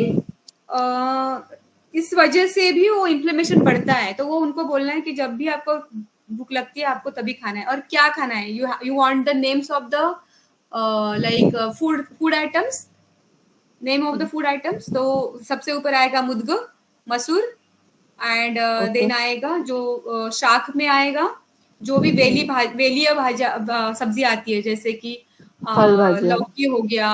इस वजह से भी वो इन्फ्लेमेशन बढ़ता है, तो वो उनको बोलना है कि जब भी आपको भूख लगती है आपको तभी खाना है। और क्या खाना है, you want the names of the like food items, name of the food items. तो सबसे ऊपर आएगा मुद्ग, मसूर, एंड ओके देन आएगा जो शाक में आएगा, जो भी वेलीय भाजा सब्जी आती है, जैसे कि फल भाजिया। लौकी हो गया,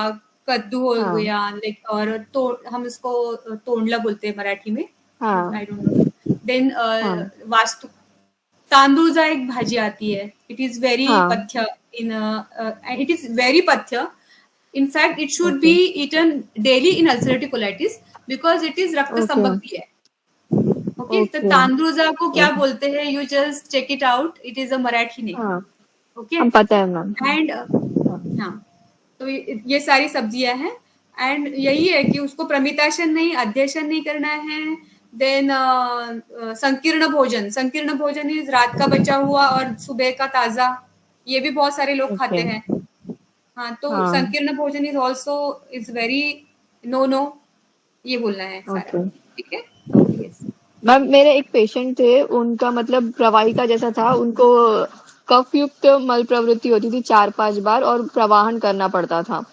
कद्दू हो हाँ गया, लाइक, और तो हम इसको तोंडला बोलते हैं मराठी में, हाँ आई डोंट नो। देन हाँ वास्तु तांदूळजा एक भाजी आती है, इट इज वेरी हाँ। पथ्य इन, इट इज वेरी पथ्य। In fact, it should be okay eaten daily in ulcerative colitis because it is रक्त ओके संबंधी है। ओके, तो ओके तांदूजा को क्या ओके। बोलते हैं, you just check it out, it is a Marathi name, हाँ ओके। हम पता है मैम। एंड हाँ हाँ, तो ये सारी सब्जियां हैं। एंड यही है कि उसको प्रमिताशन नहीं, अध्यशन नहीं करना है। देन संकीर्ण भोजन इज रात का बचा हुआ और सुबह का ताजा, ये भी बहुत सारे लोग ओके। खाते हैं। हाँ, तो हाँ संकीर्ण भोजन is also is very no no, ये बोलना है सारा, ओके ठीक है। ओके। यस, मैम मेरे एक पेशेंट थे, उनका मतलब प्रवाहिका जैसा था, उनको कफ युक्त मल प्रवृत्ति होती थी 4-5 बार और प्रवाहन करना पड़ता था।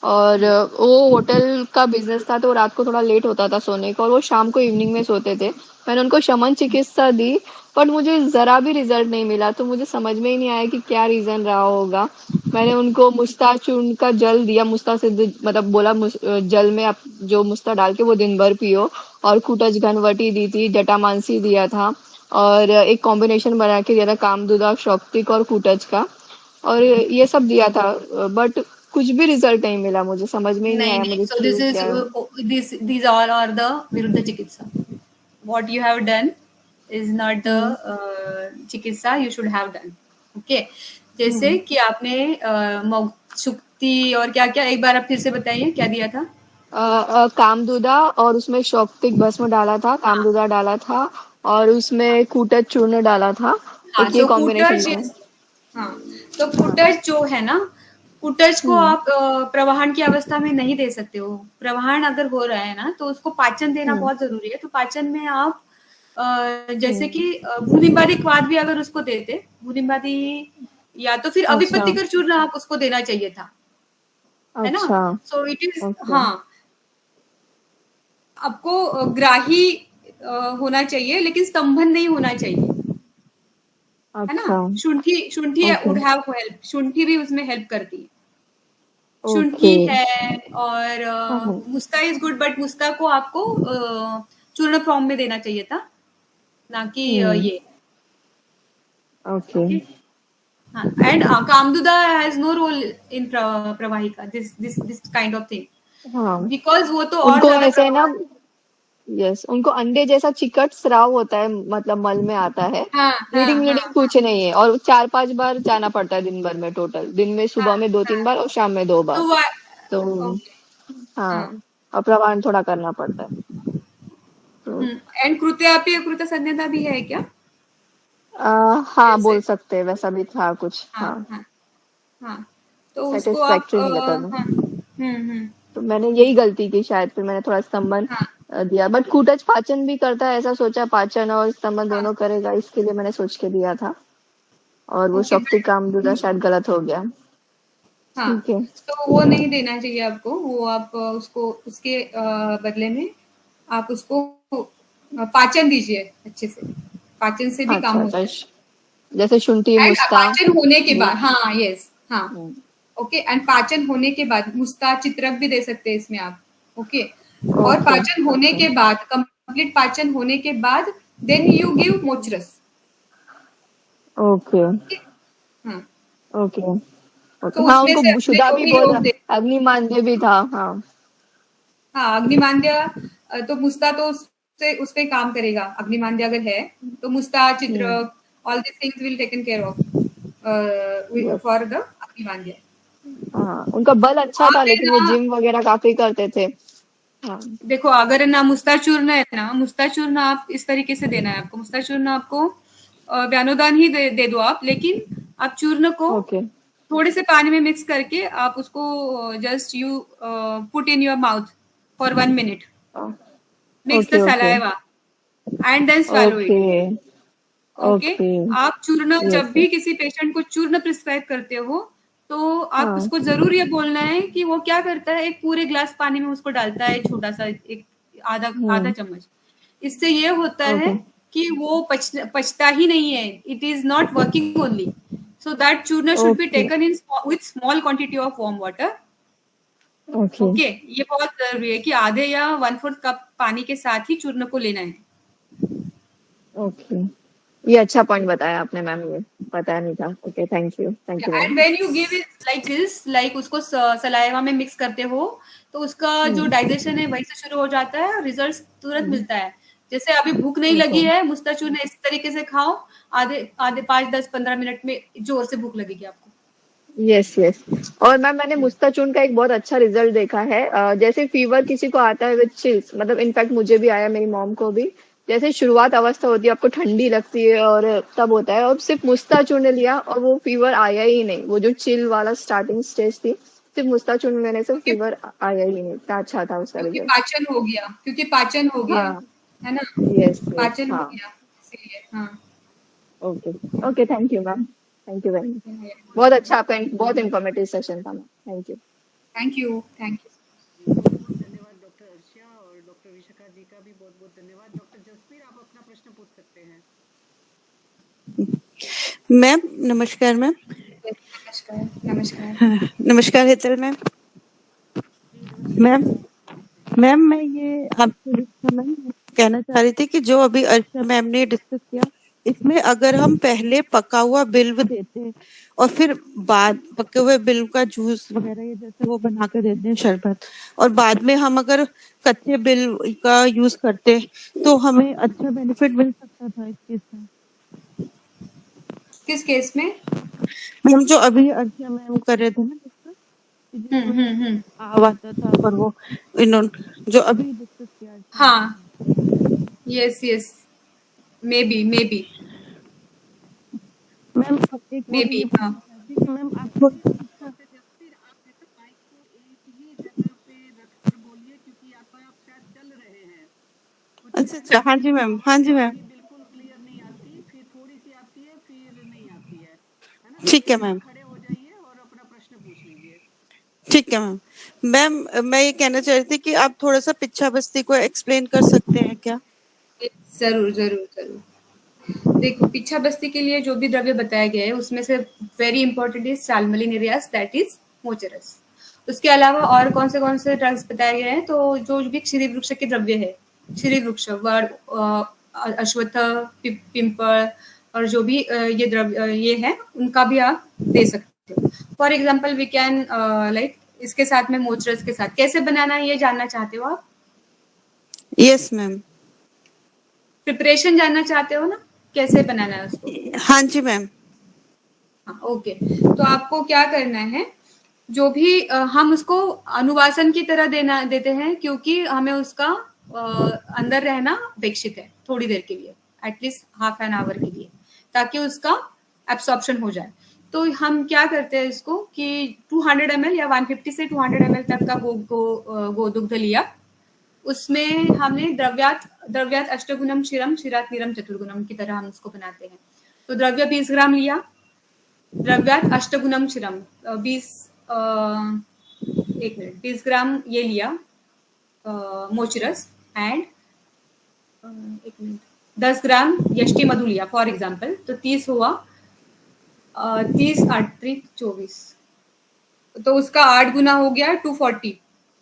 और वो होटल का बिजनेस था तो रात को थोड़ा लेट होता था सोने को, और वो शाम को इवनिंग में सोते थे। मैंने उनको शमन चिकित्सा दी बट मुझे जरा भी रिजल्ट नहीं मिला, तो मुझे समझ में ही नहीं आया कि क्या रीजन रहा होगा। मैंने उनको मुस्ता चूर्ण का जल दिया, मुस्ता से मतलब बोला जल में आप जो मुस्ता डाल के वो दिन भर पियो, और कुटज घनवटी दी थी, जटामांसी दिया था, और एक कॉम्बिनेशन बना के दिया था कामदुदा शौक्तिक और कुटज का, और ये सब दिया था। बट कुछ भी रिजल्ट नहीं मिला, मुझे समझ में ही नहीं नहीं आया नहीं, मुझे सो क्यों दिस इज क्या। these all are the विरुद्ध चिकित्सा। what you have done is not the हम्म चिकित्सा you should have done, okay। जैसे हम्म। कि आपने शुक्ति और क्या क्या, एक बार आप फिर से बताइए क्या दिया था। कामदुदा, और उसमें शौक्तिक भस्म डाला था, हाँ कामदुदा डाला था, और उसमें कूटज चूर्ण डाला था। हाँ, एक ये सो कॉम्बिनेशन कुटज, बना। हाँ, तो हाँ कुटज जो है ना, कुटज को हम्म आप प्रवाहन की अवस्था में नहीं दे सकते हो। प्रवाहन अगर हो रहा है ना तो उसको पाचन देना हम्म बहुत जरूरी है। तो पाचन में आप जैसे हम्म। कि भूनिम्बादी क्वाद भी अगर उसको देते, भूनिम्बादी, या तो फिर अच्छा अभिपतिकर चूर्ण आप उसको देना चाहिए था, है ना। अच्छा। सो इट इज, ओके। हाँ, आपको ग्राही होना चाहिए लेकिन स्तंभन नहीं होना चाहिए, है ना। अच्छा। शुंठी शुंठी ओके वुड हैव हेल्प, शुंठी भी उसमें हेल्प करती है, शुंठी ओके। है। और हाँ मुस्ता इज गुड, बट मुस्ता को आपको चूर्ण फॉर्म में देना चाहिए था, ना कि हम्म ये, ओके। ओके। हाँ, एंड कामदुदा हैज नो रोल इन प्रवाहिका, दिस काइंड ऑफ थिंग, हाँ बिकॉज वो तो और उनको ज्यादा ऐसे है ना, प्रवाह। यस, उनको अंडे जैसा चिकट स्राव होता है, मतलब मल में आता है। हाँ हाँ ब्लीडिंग हाँ ब्लीडिंग कुछ नहीं है, और 4-5 बार जाना पड़ता है दिन भर में, टोटल दिन में हाँ सुबह में दो हाँ, तीन बार और शाम में 2 बार। तो तो ओके, हाँ, हाँ। और प्रवाहन थोड़ा करना पड़ता है। तो एंड कृत्यापि कृत संज्ञता भी है क्या, हाँ जैसे, बोल सकते हैं, वैसा भी था कुछ। हाँ हाँ हाँ हाँ, तो उसको आप सेटिस्फैक्ट्री नहीं लगा था। हाँ, हम्म। तो मैंने यही गलती की शायद, फिर मैंने थोड़ा स्तंभन हाँ दिया। बट कुटच पाचन भी करता है, ऐसा सोचा पाचन और स्तंभन हाँ, दोनों करेगा, इसके लिए मैंने सोच के दिया था, और वो ओके, शक्ति कामदुदा शायद गलत हो गया। हाँ, ठीक है। तो वो नहीं देना चाहिए आपको। वो आप उसको उसके बदले में आप उसको पाचन दीजिए अच्छे से, पाचन से भी काम अच्छा अच्छा होता है। जैसे शुंठी एंड मुस्ता। पाचन होने के ये बाद, हाँ, यस, हाँ, हम्म, ओके, एंड पाचन होने के बाद मुस्ता चित्रक भी दे सकते हैं इसमें आप, ओके। और ओके पाचन होने के बाद, कंप्लीट पाचन होने के बाद देन यू गिव मोचरस। ओके हाँ, ओके ओके। तो हाँ, उसमें से उनको अपने शुदा जो भी भी बोला, लोग अग्निमांद्य भी था। हाँ हाँ, अग्निमांद्य तो मुस्ता तो उस पे काम करेगा। अग्निमांद्य अगर है तो मुस्ता चित्रक all this things will taken care of yes. For the अग्निमांद्य। हाँ, उनका बल अच्छा था, आप है लेकिन वो ना, जिम वगैरह काफी करते थे। हाँ देखो अगर ना मुस्ता चूर्ण है ना, मुस्ता चूर्ण आप इस तरीके से देना है आपको। मुस्ता चूर्ण आपको व्यानोदान ही दे दो आप, लेकिन आप चूर्ण को ओके थोड़े से पानी में मिक्स करके आप उसको just you put in your mouth for 1 minute, mix the okay okay saliva and then swallow okay it, okay. Okay. आप चूर्ण यस जब भी यस। किसी पेशेंट को चूर्ण प्रिस्क्राइब करते हो तो आप हाँ उसको जरूर ये बोलना है कि वो क्या करता है, एक पूरे ग्लास पानी में उसको डालता है, छोटा सा एक आधा आधा चम्मच। इससे ये होता है ओके कि वो पचता ही नहीं है, it is not working only, so that चूर्ण should be okay taken in with small quantity of warm water, okay okay. ये बहुत जरूरी है कि आधे या 1/4 कप पानी के साथ ही चूर्ण को लेना है। ओके। ये अच्छा पॉइंट बताया आपने मैम, ये पता नहीं था। Okay, thank you very and much. When you give it like this, like उसको सलाइवा में मिक्स करते हो तो उसका जो डाइजेशन है वहीं से शुरू हो जाता है और रिजल्ट तुरंत मिलता है। जैसे अभी भूख नहीं ओके। लगी है, मुस्ताचूर्ण इस तरीके से खाओ, आधे आधे 5, 10, 15 मिनट में जोर से भूख लगेगी आपको। Yes yes. और मैम, मैंने मुस्ताचून का एक बहुत अच्छा रिजल्ट देखा है। जैसे फीवर किसी को आता है विद चिल्स, मतलब इनफैक्ट मुझे भी आया, मेरी मॉम को भी। जैसे शुरुआत अवस्था होती है, आपको ठंडी लगती है और तब होता है, और सिर्फ मुस्ताचून लिया और वो फीवर आया ही नहीं। वो जो चिल वाला स्टार्टिंग स्टेज थी, सिर्फ मुस्ताचून लेने से क्योंकि फीवर आया ही नहीं। इतना अच्छा था उसका क्योंकि रिजल्ट। पाचन हो गया, क्योंकि पाचन हो गया, हाँ। है ना, यस यस। पाचन हो हाँ। गया इसीलिए। हाँ, okay okay, thank you ma'am, thank you very much. बहुत अच्छा, आपका बहुत इंफॉर्मेटिव सेशन था ma'am, thank you. Thank you, thank you. बहुत बहुत धन्यवाद डॉक्टर अर्शिया, और डॉक्टर विशाखा जी का भी बहुत बहुत धन्यवाद। डॉक्टर जसवीर, आप अपना प्रश्न पूछ सकते हैं। मैम नमस्कार मैम। नमस्कार, नमस्कार। हाँ, नमस्कार हेतल मैम। मैम मैम मैं ये आपसे मैम कहना चाह रही थी कि जो अभी अर्षा मैम ने डिस्कस किया, इसमें अगर हम पहले पका हुआ बिल्व देते हैं और फिर बाद पके हुए बिल्व का जूस वगैरह ये जैसे वो बना कर देते हैं शरबत, और बाद में हम अगर कच्चे बिल्व का यूज करते तो हमें अच्छा बेनिफिट मिल सकता था इस केस में। किस केस में? मैम जो अभी अर्षा मैम कर रहे थे ना डिस्कस, आव आता था पर वो इन्होंने जो अभी डिस्कस किया। हाँ, yes yes, may be ma'am अब एक मे और बी, ये हाँ। पूछना चाहती कि मैम आप थोड़ी डॉक्टर जसवीर, आप है ना माइक को एक ही जगह पे रखकर बोलिए, क्योंकि आप शायद चल रहे हैं। कुछ अच्छा है अच्छा, ना, हाँ जी मैम, हाँ जी मैम, अभी बिल्कुल क्लियर नहीं आती, फिर थोड़ी सी आती है, फिर नहीं आती है ना। ठीक है तो मैम, खड़े हो जाइए और अपना प्रश्न पूछ लीजिए। ठीक है मैम। मैम मैं ये कहना चाह रही थी कि आप थोड़ा सा पिच्छा बस्ती को एक्सप्लेन कर सकते हैं क्या? जरूर जरूर जरूर। देखो, पिच्छा बस्ती के लिए जो भी द्रव्य बताया गया है उसमें से वेरी इंपॉर्टेंट इज साल्मोलिनेरियास, दैट इज मोचरस। उसके अलावा और कौन से ड्रग्स बताए गए हैं, तो जो भी क्षीरी वृक्ष के द्रव्य है, क्षीरी वृक्ष, वड, अश्वत्थ, पिंपल, और जो भी ये द्रव्य ये है उनका भी आप दे सकते हो। For example we can like इसके साथ में मोचरस के साथ कैसे बनाना है ये जानना चाहते हो आप? Yes ma'am. प्रिपरेशन जानना चाहते हो ना, कैसे बनाना है उसको? हाँ जी मैम। हाँ, ओके। तो आपको क्या करना है, जो भी हम उसको अनुवासन की तरह देते हैं, क्योंकि हमें उसका अंदर रहना अपेक्षित है थोड़ी देर के लिए, एटलीस्ट ½ एन आवर के लिए, ताकि उसका एब्सॉर्प्शन हो जाए। तो हम क्या करते हैं इसको कि 200 ml या 150 से 200 ml तक का गोदुग्ध लिया, उसमें हमने द्रव्यात अष्टगुणम क्षीरम क्षीरात नीरम चतुर्गुणम की तरह हम उसको बनाते हैं। तो द्रव्य 20 ग्राम लिया, द्रव्यात अष्टगुणम क्षीरम 20 ग्राम ये लिया मोचरस, एंड 10 ग्राम यष्टि मधु लिया फॉर एग्जाम्पल, तो 30 हुआ, 30 8 3 24, तो उसका 8 गुना हो गया 240।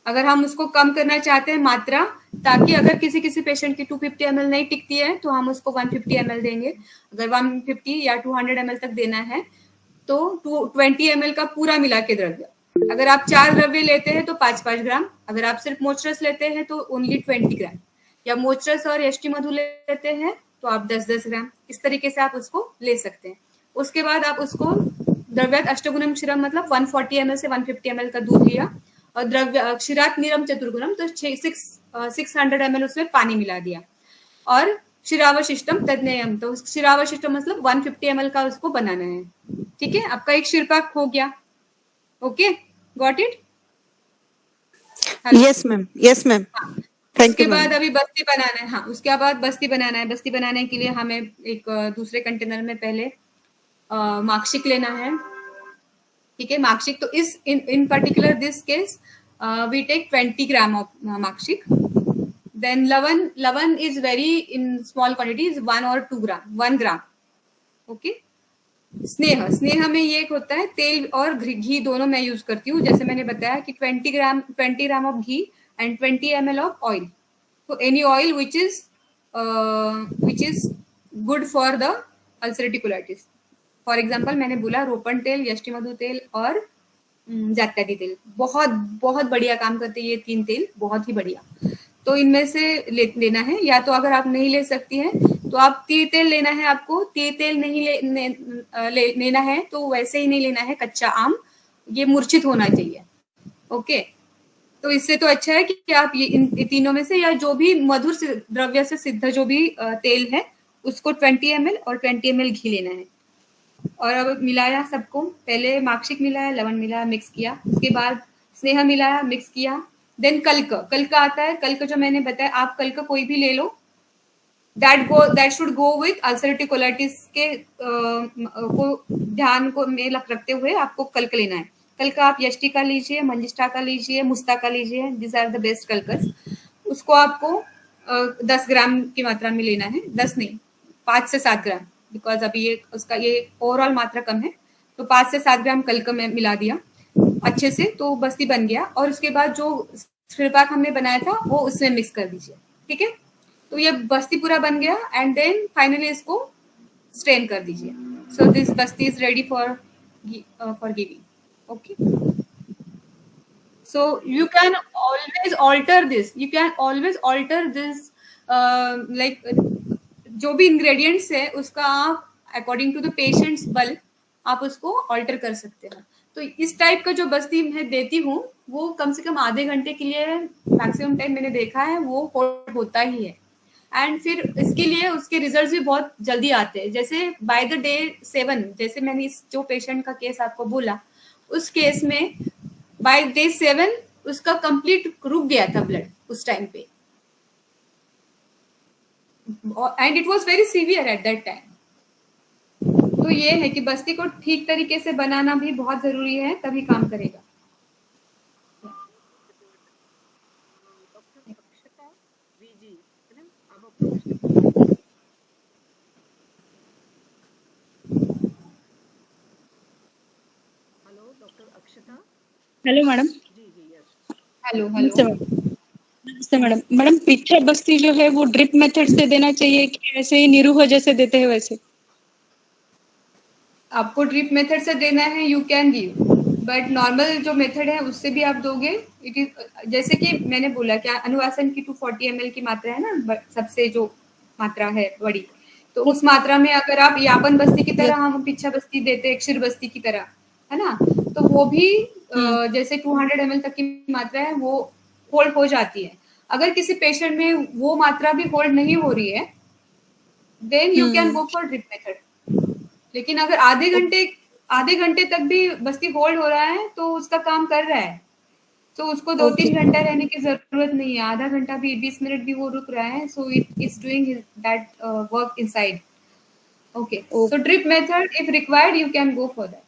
अगर हम उसको कम करना चाहते हैं मात्रा, ताकि अगर किसी किसी पेशेंट की 250 ml नहीं टिकती है तो हम उसको 150 ml देंगे। अगर 150 या 200 ml तक देना है तो 20 ml का पूरा मिला के द्रव्य। अगर आप 4 द्रव्य लेते हैं तो 5-5 ग्राम, अगर आप सिर्फ मोचरस लेते हैं तो ओनली 20 ग्राम, या मोचरस और यष्टि मधु लेते हैं तो आप 10-10 ग्राम, इस तरीके से आप उसको ले सकते हैं। उसके बाद आप उसको द्रव्यात अष्टगुणम क्षीरम मतलब 140 ml से 150 ml का दूध लिया, और द्रव्य क्षीरात नीरम चतुर्गुणम तो 600 ml उसमें पानी मिला दिया, और क्षीरावशिष्टम तदनेयम तो क्षीरावशिष्टम मतलब 150 ml का उसको बनाना है। ठीक है, आपका एक क्षीरपाक हो गया। Okay, got it? Yes ma'am, yes ma'am, thank उसके यू मैम। बाद अभी बस्ती बनाना है। हाँ, उसके बाद बस्ती बनाना है। बस्ती बनाने के लिए हमें एक दूसरे कंटेनर में पहले मार्कशीट लेना है। ठीक है, मार्कशीट तो इस in particular this case we take 20 gram of marksheet. Then लवन is very in small quantity, is 1 or 2 gram, 1 gram. Okay, स्नेह में ये एक होता है तेल और घी दोनों मैं यूज करती हूँ। जैसे मैंने बताया कि 20 gram of ghee and 20 ml of oil. तो any oil which is good for the ulcerative colitis. For example मैंने बोला रोपण तेल, यष्टि मधु तेल और जात्यादी तेल बहुत बहुत बढ़िया काम करते हैं। ये 3 तेल बहुत ही बढ़िया। तो इनमें से लेना है, या तो अगर आप नहीं ले सकती हैं तो आप तिर तेल लेना है। आपको तिर तेल नहीं लेना है तो वैसे ही नहीं लेना है कच्चा आम, ये मूर्छित होना चाहिए। ओके, तो इससे तो अच्छा है कि आप ये इन तीनों में से या जो भी मधुर द्रव्य से सिद्ध जो भी तेल है उसको 20 ml और 20 ml घी लेना है। और अब मिलाया सबको, पहले मार्कशीट मिलाया, लवण मिलाया, मिक्स किया, उसके बाद स्नेह मिलाया, मिक्स किया। देन कल्क आता है। कल्क जो मैंने बताया, आप कल्क कोई भी ले लो, that should go with ulcerative colitis के को ध्यान को में रखते हुए आपको कल्क लेना है। कल्क आप यष्टि का लीजिए, मंजिष्ठा का लीजिए, मुस्ता का लीजिए, दिस आर द बेस्ट कल्कस। उसको आपको 10 ग्राम की मात्रा में लेना है, 10 नहीं 5 से 7 ग्राम, बिकॉज अभी ये उसका ये ओवरऑल मात्रा कम है। तो 5 से 7 ग्राम कल्क में मिला दिया अच्छे से, तो बस्ती बन गया। और उसके बाद जो क्षीरपाक हमने बनाया था वो उसमें मिक्स कर दीजिए। ठीक है, तो ये बस्ती पूरा बन गया एंड देन फाइनली इसको स्ट्रेन कर दीजिए। So this Basti is ready for giving. Okay, so you can always alter this like जो भी इंग्रेडिएंट्स है उसका आप अकॉर्डिंग टू द पेशेंट्स बल आप उसको ऑल्टर कर सकते हैं। तो इस टाइप का जो बस्ती मैं देती हूँ वो कम से कम आधे घंटे के लिए मैक्सिमम टाइम मैंने देखा है वो होता ही है। एंड फिर इसके लिए उसके रिजल्ट्स भी बहुत जल्दी आते हैं। जैसे बाय द डे 7, जैसे मैंने इस जो पेशेंट का केस आपको बोला, उस केस में बाय डे 7 उसका कंप्लीट रुक गया था ब्लड उस टाइम पे, and it was very severe eight that time. तो ये है कि बस्ती को ठीक तरीके से बनाना भी बहुत जरूरी है, तभी काम करेगा। Hello madam. हेलो नमस्ते मैडम। मैडम पिक्चर बस्ती जो है वो ड्रिप मेथड से देना चाहिए कि ऐसे ही निरूह जैसे देते हैं वैसे? आपको ड्रिप मेथड से देना है, you can give, but normal जो मेथड है उससे भी आप दोगे। इट इज जैसे कि मैंने बोला कि अनुवासन की 240 ml की मात्रा है ना, सबसे जो मात्रा है बड़ी, तो उस मात्रा में अगर आप यापन बस्ती की तरह हम पिच्छा बस्ती देते हैं, क्षीर बस्ती की तरह, है ना, तो वो भी जैसे 200 ml तक की मात्रा है वो होल्ड हो जाती है। अगर किसी पेशेंट में वो मात्रा भी होल्ड नहीं हो रही है then you can go for drip method. लेकिन अगर आधे घंटे तक भी बस्ती होल्ड हो रहा है तो उसका काम कर रहा है, तो उसको 2-3 घंटा रहने की जरूरत नहीं है। आधा घंटा भी 20 मिनट भी वो रुक रहा है, so it is doing that work inside. Okay, so drip method if required you can go for that.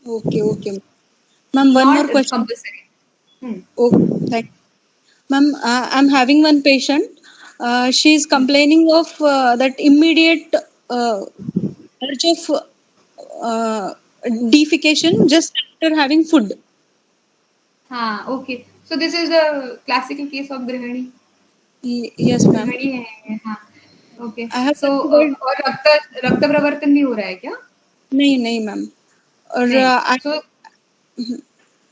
Okay ma'am, one more question. Okay, thank ma'am. I am having one patient, she is complaining of that immediate urge of defecation just after having food. हाँ, okay. So this is the classical case of गृहिणी। Yes ma'am. गृहिणी है, हाँ। Okay. I have so considered. और रक्त प्रवर्तन भी हो रहा है क्या? नहीं नहीं मैम। और नहीं। सो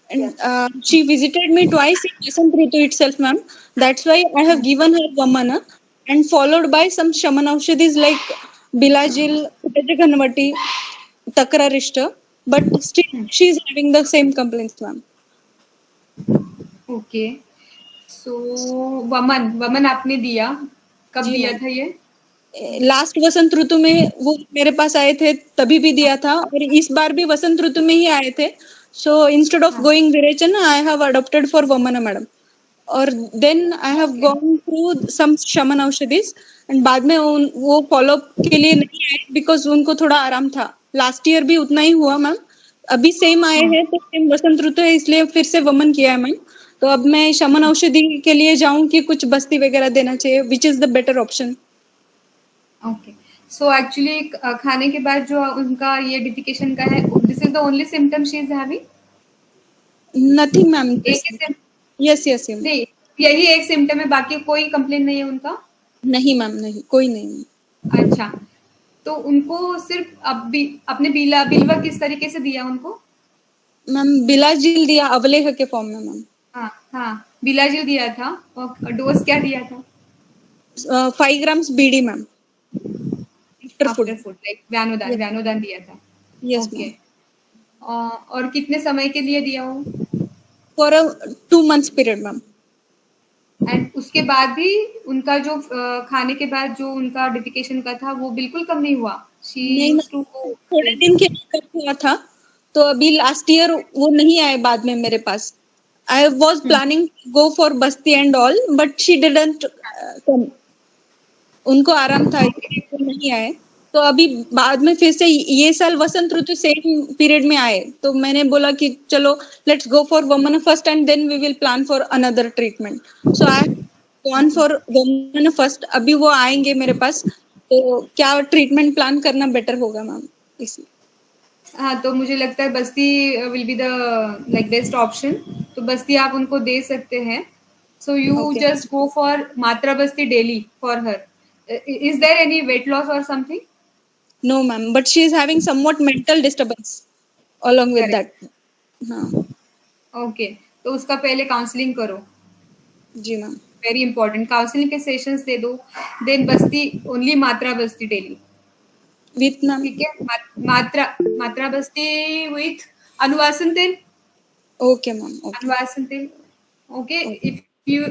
and she visited me twice in Vasant Ritu itself, ma'am. That's why I have given her Vamana and followed by some shaman aushadhis like Bilajil, Utajaganvati, Takrarishta. But still, she is having the same complaints, ma'am. Okay. So वमन आपने दिया, कब जी दिया मैम। था ये? लास्ट वसंत ऋतु में वो मेरे पास आए थे, तभी भी दिया था, और इस बार भी वसंत ऋतु में ही आए थे. सो इंस्टेड ऑफ गोइंग विरेचन आई हैव अडॉप्टेड फॉर वमना मैडम. और then I have gone through some शमन औषधिस एंड बाद में वो फॉलो के लिए नहीं आए बिकॉज उनको थोड़ा आराम था. लास्ट ईयर भी उतना ही हुआ मैम. अभी सेम आए हैं तो सेम वसंत ऋतु है, इसलिए फिर से वमन किया है मैम. तो अब मैं शमन औषधि के लिए जाऊं कि कुछ बस्ती वगैरह देना चाहिए, which is the better option? Okay. So actually खाने के बाद जो उनका ये डिफिकेशन का है, this is the only symptom she is having? Nothing ma'am. एक ही सिम यस यस यस. नहीं, यही एक सिम्टम है, बाकी कोई कंप्लेन नहीं है उनका? नहीं मैम, नहीं, कोई नहीं. अच्छा, तो उनको सिर्फ अपने बिलवा किस तरीके से दिया उनको? मैम बिलाजिल दिया अवलेह के फॉर्म में मैम. हाँ, बिलाजिल दिया था। और डोज क्या दिया था? 5 grams BD ma'am. After food. After food, like व्यानोदान दिया था। Yes okay. मैम. और कितने समय के लिए दिया वो? For a 2 months period ma'am. And उसके बाद भी उनका जो खाने के बाद जो उनका डिफिकेशन का था वो बिल्कुल कम नहीं हुआ? शी नहीं यूज्ड मैम, टू थोड़े दिन के लिए कम हुआ था. तो अभी लास्ट ईयर वो नहीं आए बाद में मेरे पास. I was planning go for बस्ती and all but she didn't come. उनको आराम था इसलिए वो नहीं आए. तो अभी बाद में फिर से ये साल वसंत ऋतु सेम पीरियड में आए, तो मैंने बोला कि चलो let's go for vaman first and then we will plan for another treatment. So I gone for vaman first. अभी वो आएंगे मेरे पास, तो क्या ट्रीटमेंट प्लान करना बेटर होगा मैम इसलिए? हाँ, तो मुझे लगता है basti will be the like best option. तो बस्ती आप उनको दे सकते हैं। So you Okay. Just go for matra basti daily for her. Is there any weight loss और something? No ma'am, but she is having somewhat mental disturbance along with Correct. that. हाँ. ओके, तो उसका पहले काउंसलिंग करो। जी मैम. वेरी इंपॉर्टेंट, काउंसलिंग के सेशंस दे दो। देन बस्ती ओनली मात्रा बस्ती डेली। With ma'am. ठीक है, मात्रा बस्ती विथ अनुवासन तेल। Okay ma'am. ओके. अनुवासन तेल। ओके। इफ यू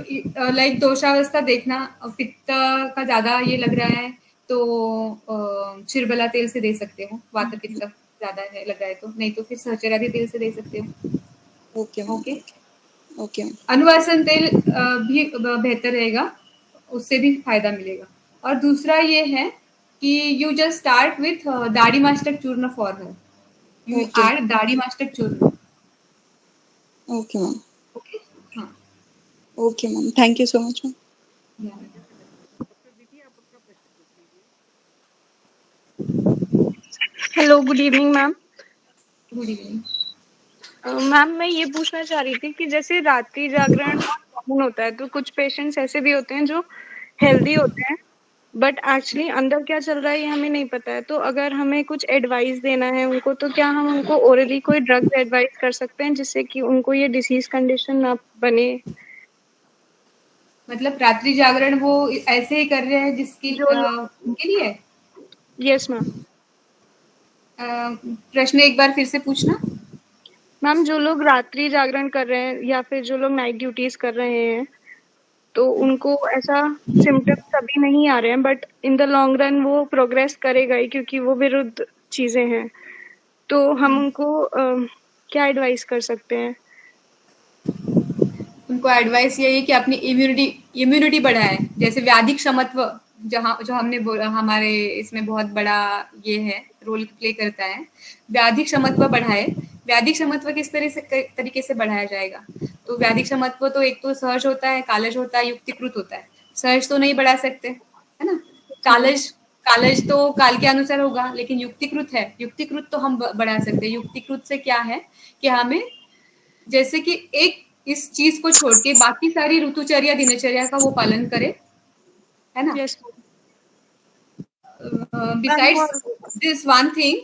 लाइक दोषावस्था देखना, पित्त का ज्यादा ये लग रहा है तो चिरबला तेल से दे सकते हो। वात पित्त ज्यादा है लग रहा है तो, नहीं तो फिर सहचरादी तेल से दे सकते हो। ओके. ओके। ओके. अनुवासन तेल भी बेहतर रहेगा, उससे भी फायदा मिलेगा। और दूसरा ये है कि यू जस्ट स्टार्ट विथ दाढ़ी मास्टक चूर्ण for her. You Okay. Add दाढ़ी मास्टक चूर्ण। Okay ma'am. ओके। हाँ। Okay ma'am. Thank you so much ma'am. Hello, good evening ma'am. Good evening. Ma'am मैं ये पूछना चाह रही थी कि जैसे रात्रि जागरण बहुत कॉमन होता है, तो कुछ पेशेंट्स ऐसे भी होते हैं जो हेल्दी होते हैं बट एक्चुअली अंदर क्या चल रहा है ये हमें नहीं पता है. तो अगर हमें कुछ एडवाइस देना है उनको, तो क्या हम उनको ओरली कोई ड्रग्स एडवाइस कर सकते हैं जिससे कि उनको ये डिसीज कंडीशन ना बने? मतलब रात्रि जागरण वो ऐसे ही कर रहे हैं जिसकी उनके लिए? Yes ma'am. प्रश्न एक बार फिर से पूछना। मैम जो लोग रात्रि जागरण कर रहे हैं या फिर जो लोग नाइट ड्यूटीज कर रहे हैं, तो उनको ऐसा सिम्टम्स अभी नहीं आ रहे हैं but in the long run वो प्रोग्रेस करेगा ही, क्योंकि वो विरुद्ध चीजें हैं. तो हम उनको क्या एडवाइस कर सकते हैं? उनको एडवाइस यही है कि अपनी इम्यूनिटी बढ़ाए। जैसे व्याधि क्षमत्व जो हमने बोला, हमारे इसमें बहुत बड़ा ये है, रोल प्ले करता है। व्याधि क्षमत्व बढ़ाए। व्याधि क्षमत्व किस तरीके से बढ़ाया जाएगा? तो व्याधि क्षमत्व तो एक तो सहज होता है, कालज होता है, युक्तिकृत होता है। सहज तो नहीं बढ़ा सकते, है ना। कालज तो काल के अनुसार होगा, लेकिन युक्तिकृत है, युक्तिकृत तो हम बढ़ा सकते हैं। युक्तिकृत से क्या है कि हमें जैसे कि एक इस चीज को छोड़ के बाकी सारी ऋतुचर्या दिनचर्या का वो पालन करे, है ना? Yes ma'am Besides this one thing,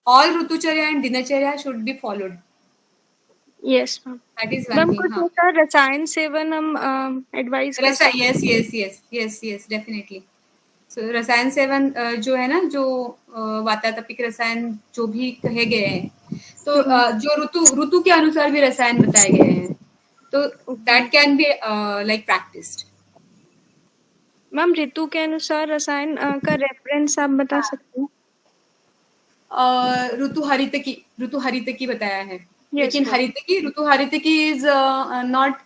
all Rutucharya and Dinacharya should be followed. Yes ma'am That is one ma'am thing. कुछ हाँ. ऐसा रसायन सेवन हम एडवाइस कर रसायन, सकते yes, definitely. So रसायन सेवन जो है ना, जो वातातपिक रसायन जो भी कहे गए हैं, तो जो ऋतु के अनुसार भी रसायन बताए गए हैं, तो that can be like practiced. Ma'am ऋतु के अनुसार रसायन का रेफरेंस आप बता सकते हैं? ऋतु हरितकी बताया है, Yes, लेकिन ma'am. ऋतु हरितकी is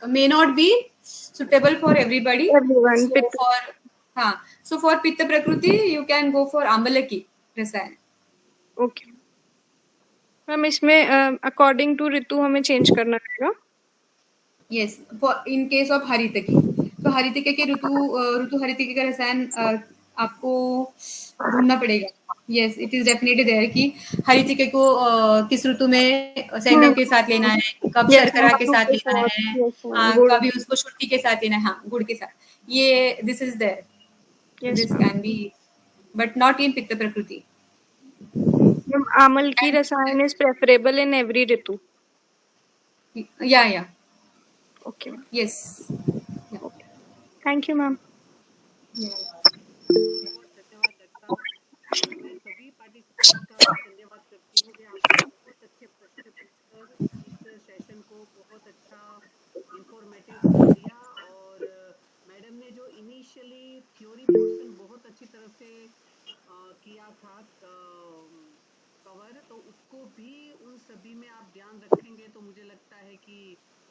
may not be suitable for everybody. Everyone, So पित्त. for so for पित्त प्रकृति you can go for आम्लकी रसायन. ओके मैम इसमें अकॉर्डिंग टू ऋतु हमें चेंज करना पड़ेगा. Yes, for in case of हरितकी, तो हरितकी के ऋतु हरितकी का रसायन आपको ढूंढना पड़ेगा. Yes, it is definitely there कि हरितकी को किस ऋतु में सैंडम के साथ लेना है, कब Yes, शर्करा के ma'am. साथ लेना है, Yes, ma'am. कभी उसको शुंठी के साथ लेना है, हाँ, गुड़ के साथ. ये this is there. Yes, This ma'am. can be, but not in पित्त प्रकृति. मैम आमल की रसायन is preferable in every Ritu. Yeah. Okay Yes. Thank you ma'am. धन्यवाद डॉक्टर साहब. मैं सभी पार्टिसिपेंट का धन्यवाद करती हूँ कि आपने बहुत अच्छे प्रश्न पूछकर इस सेशन को बहुत अच्छा इंफॉर्मेटिव बना दिया. और मैडम ने जो इनिशियली थ्योरी पोर्शन बहुत अच्छी तरह से किया था कवर, तो उसको भी उन सभी में आप ध्यान रखेंगे तो मुझे लगता है कि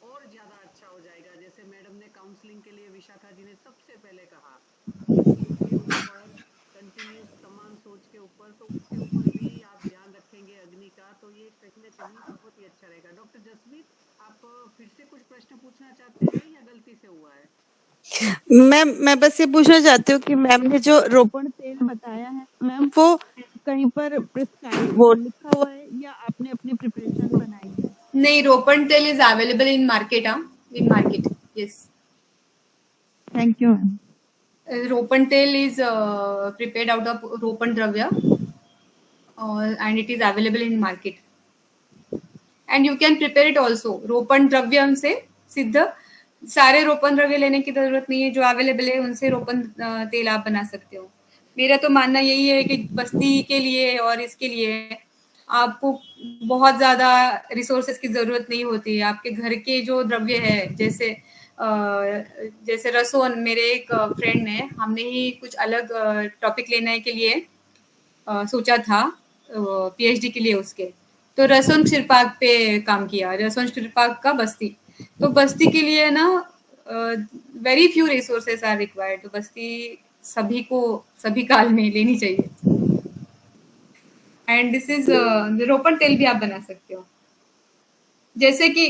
और ज़्यादा अच्छा हो जाएगा. जैसे मैडम ने काउंसलिंग के लिए विशाखा जी ने सबसे पहले कहा के ऊपर कंटिन्यूस समान सोच के ऊपर, तो उसके ऊपर भी आप ध्यान रखेंगे अग्नि का, तो ये कहीं ना कहीं बहुत ही अच्छा रहेगा. डॉक्टर जसमीत, आप फिर से कुछ प्रश्न पूछना चाहते हैं या गलती से हुआ है? मैम मैं बस ये पूछना चाहती हूँ कि मैम ने जो रोपण तेल बताया है मैम, वो कहीं पर प्रिस्क्राइब वो लिखा हुआ है या आपने अपनी प्रिपरेशन बनाई है? नहीं, रोपण तेल is available in market. In market, yes. Thank you ma'am. Ropan tail is prepared out of Ropan Dravya, and it is available in market. And you can prepare it also. Ropan Dravyam से सिद्ध सारे रोपण द्रव्य लेने की जरूरत नहीं है, जो अवेलेबल है उनसे रोपण तेल आप बना सकते हो. मेरा तो मानना यही है कि बस्ती के लिए और इसके लिए आपको बहुत ज्यादा रिसोर्सेज की जरूरत नहीं होती है. आपके घर के जो द्रव्य है, जैसे रसोन, मेरे एक फ्रेंड ने, हमने ही कुछ अलग टॉपिक लेने के लिए सोचा था पीएचडी के लिए उसके, तो रसोन क्षीरपाक पे काम किया. रसोन क्षीरपाक का बस्ती, तो बस्ती के लिए ना very few resources are required. तो बस्ती सभी को सभी काल में लेनी चाहिए. एंड दिस इज रोपण तेल भी आप बना सकते हो. जैसे कि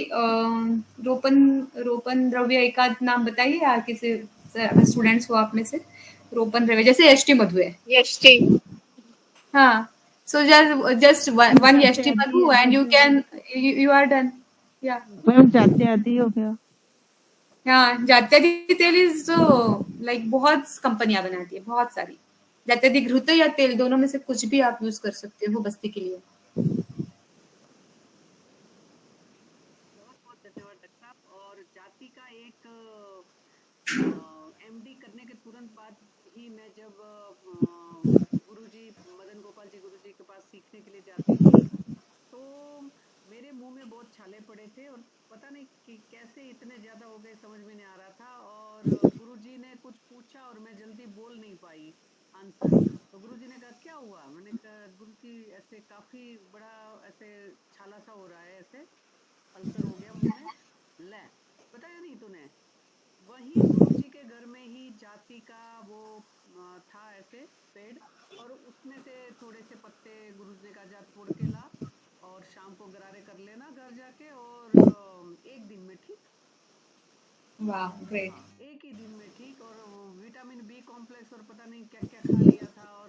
रोपण द्रव्य एक आध नाम बताइए यार, किसी स्टूडेंट्स हो आप में से. रोपण द्रव्य जैसे एष्टी मधु है. यष्टि. हाँ, so just one yashti madhu and you are done. Yeah. Ma'am जाते आती हो गया. हाँ, जात्यादि तेल इज लाइक बहुत कंपनियां बनाती है, बहुत सारी. जात्यादि घृत या तेल, दोनों में से कुछ भी आप यूज कर सकते हो बस्ती के लिए. बहुत बहुत धन्यवाद डॉक्टर साहब. और जाति का एक एमडी करने के तुरंत बाद ही मैं जब गुरुजी मदन गोपाल जी गुरुजी के पास सीखने के लिए जाती थी, तो मेरे मुंह में बहुत छाले पड़े थे और पता नहीं कि कैसे इतने ज्यादा हो गए, समझ में नहीं आ रहा था. और गुरुजी ने कुछ पूछा और मैं जल्दी बोल नहीं पाई आंसर. तो गुरुजी ने कहा क्या हुआ? मैंने कहा गुरुजी ऐसे काफी बड़ा ऐसे छाला सा हो रहा है, ऐसे अल्सर हो गया मुंह में. ले, बताया नहीं तूने? वही गुरुजी के घर में ही जाति का वो था ऐसे पेड़, और उसमें से थोड़े से पत्ते गुरुजी ने कहा जा तोड़ के ला और शाम को गरारे कर लेना घर जाके, और एक दिन में ठीक. वाह, ग्रेट. एक ही दिन में ठीक. और विटामिन बी कॉम्प्लेक्स और पता नहीं क्या क्या खा लिया था, और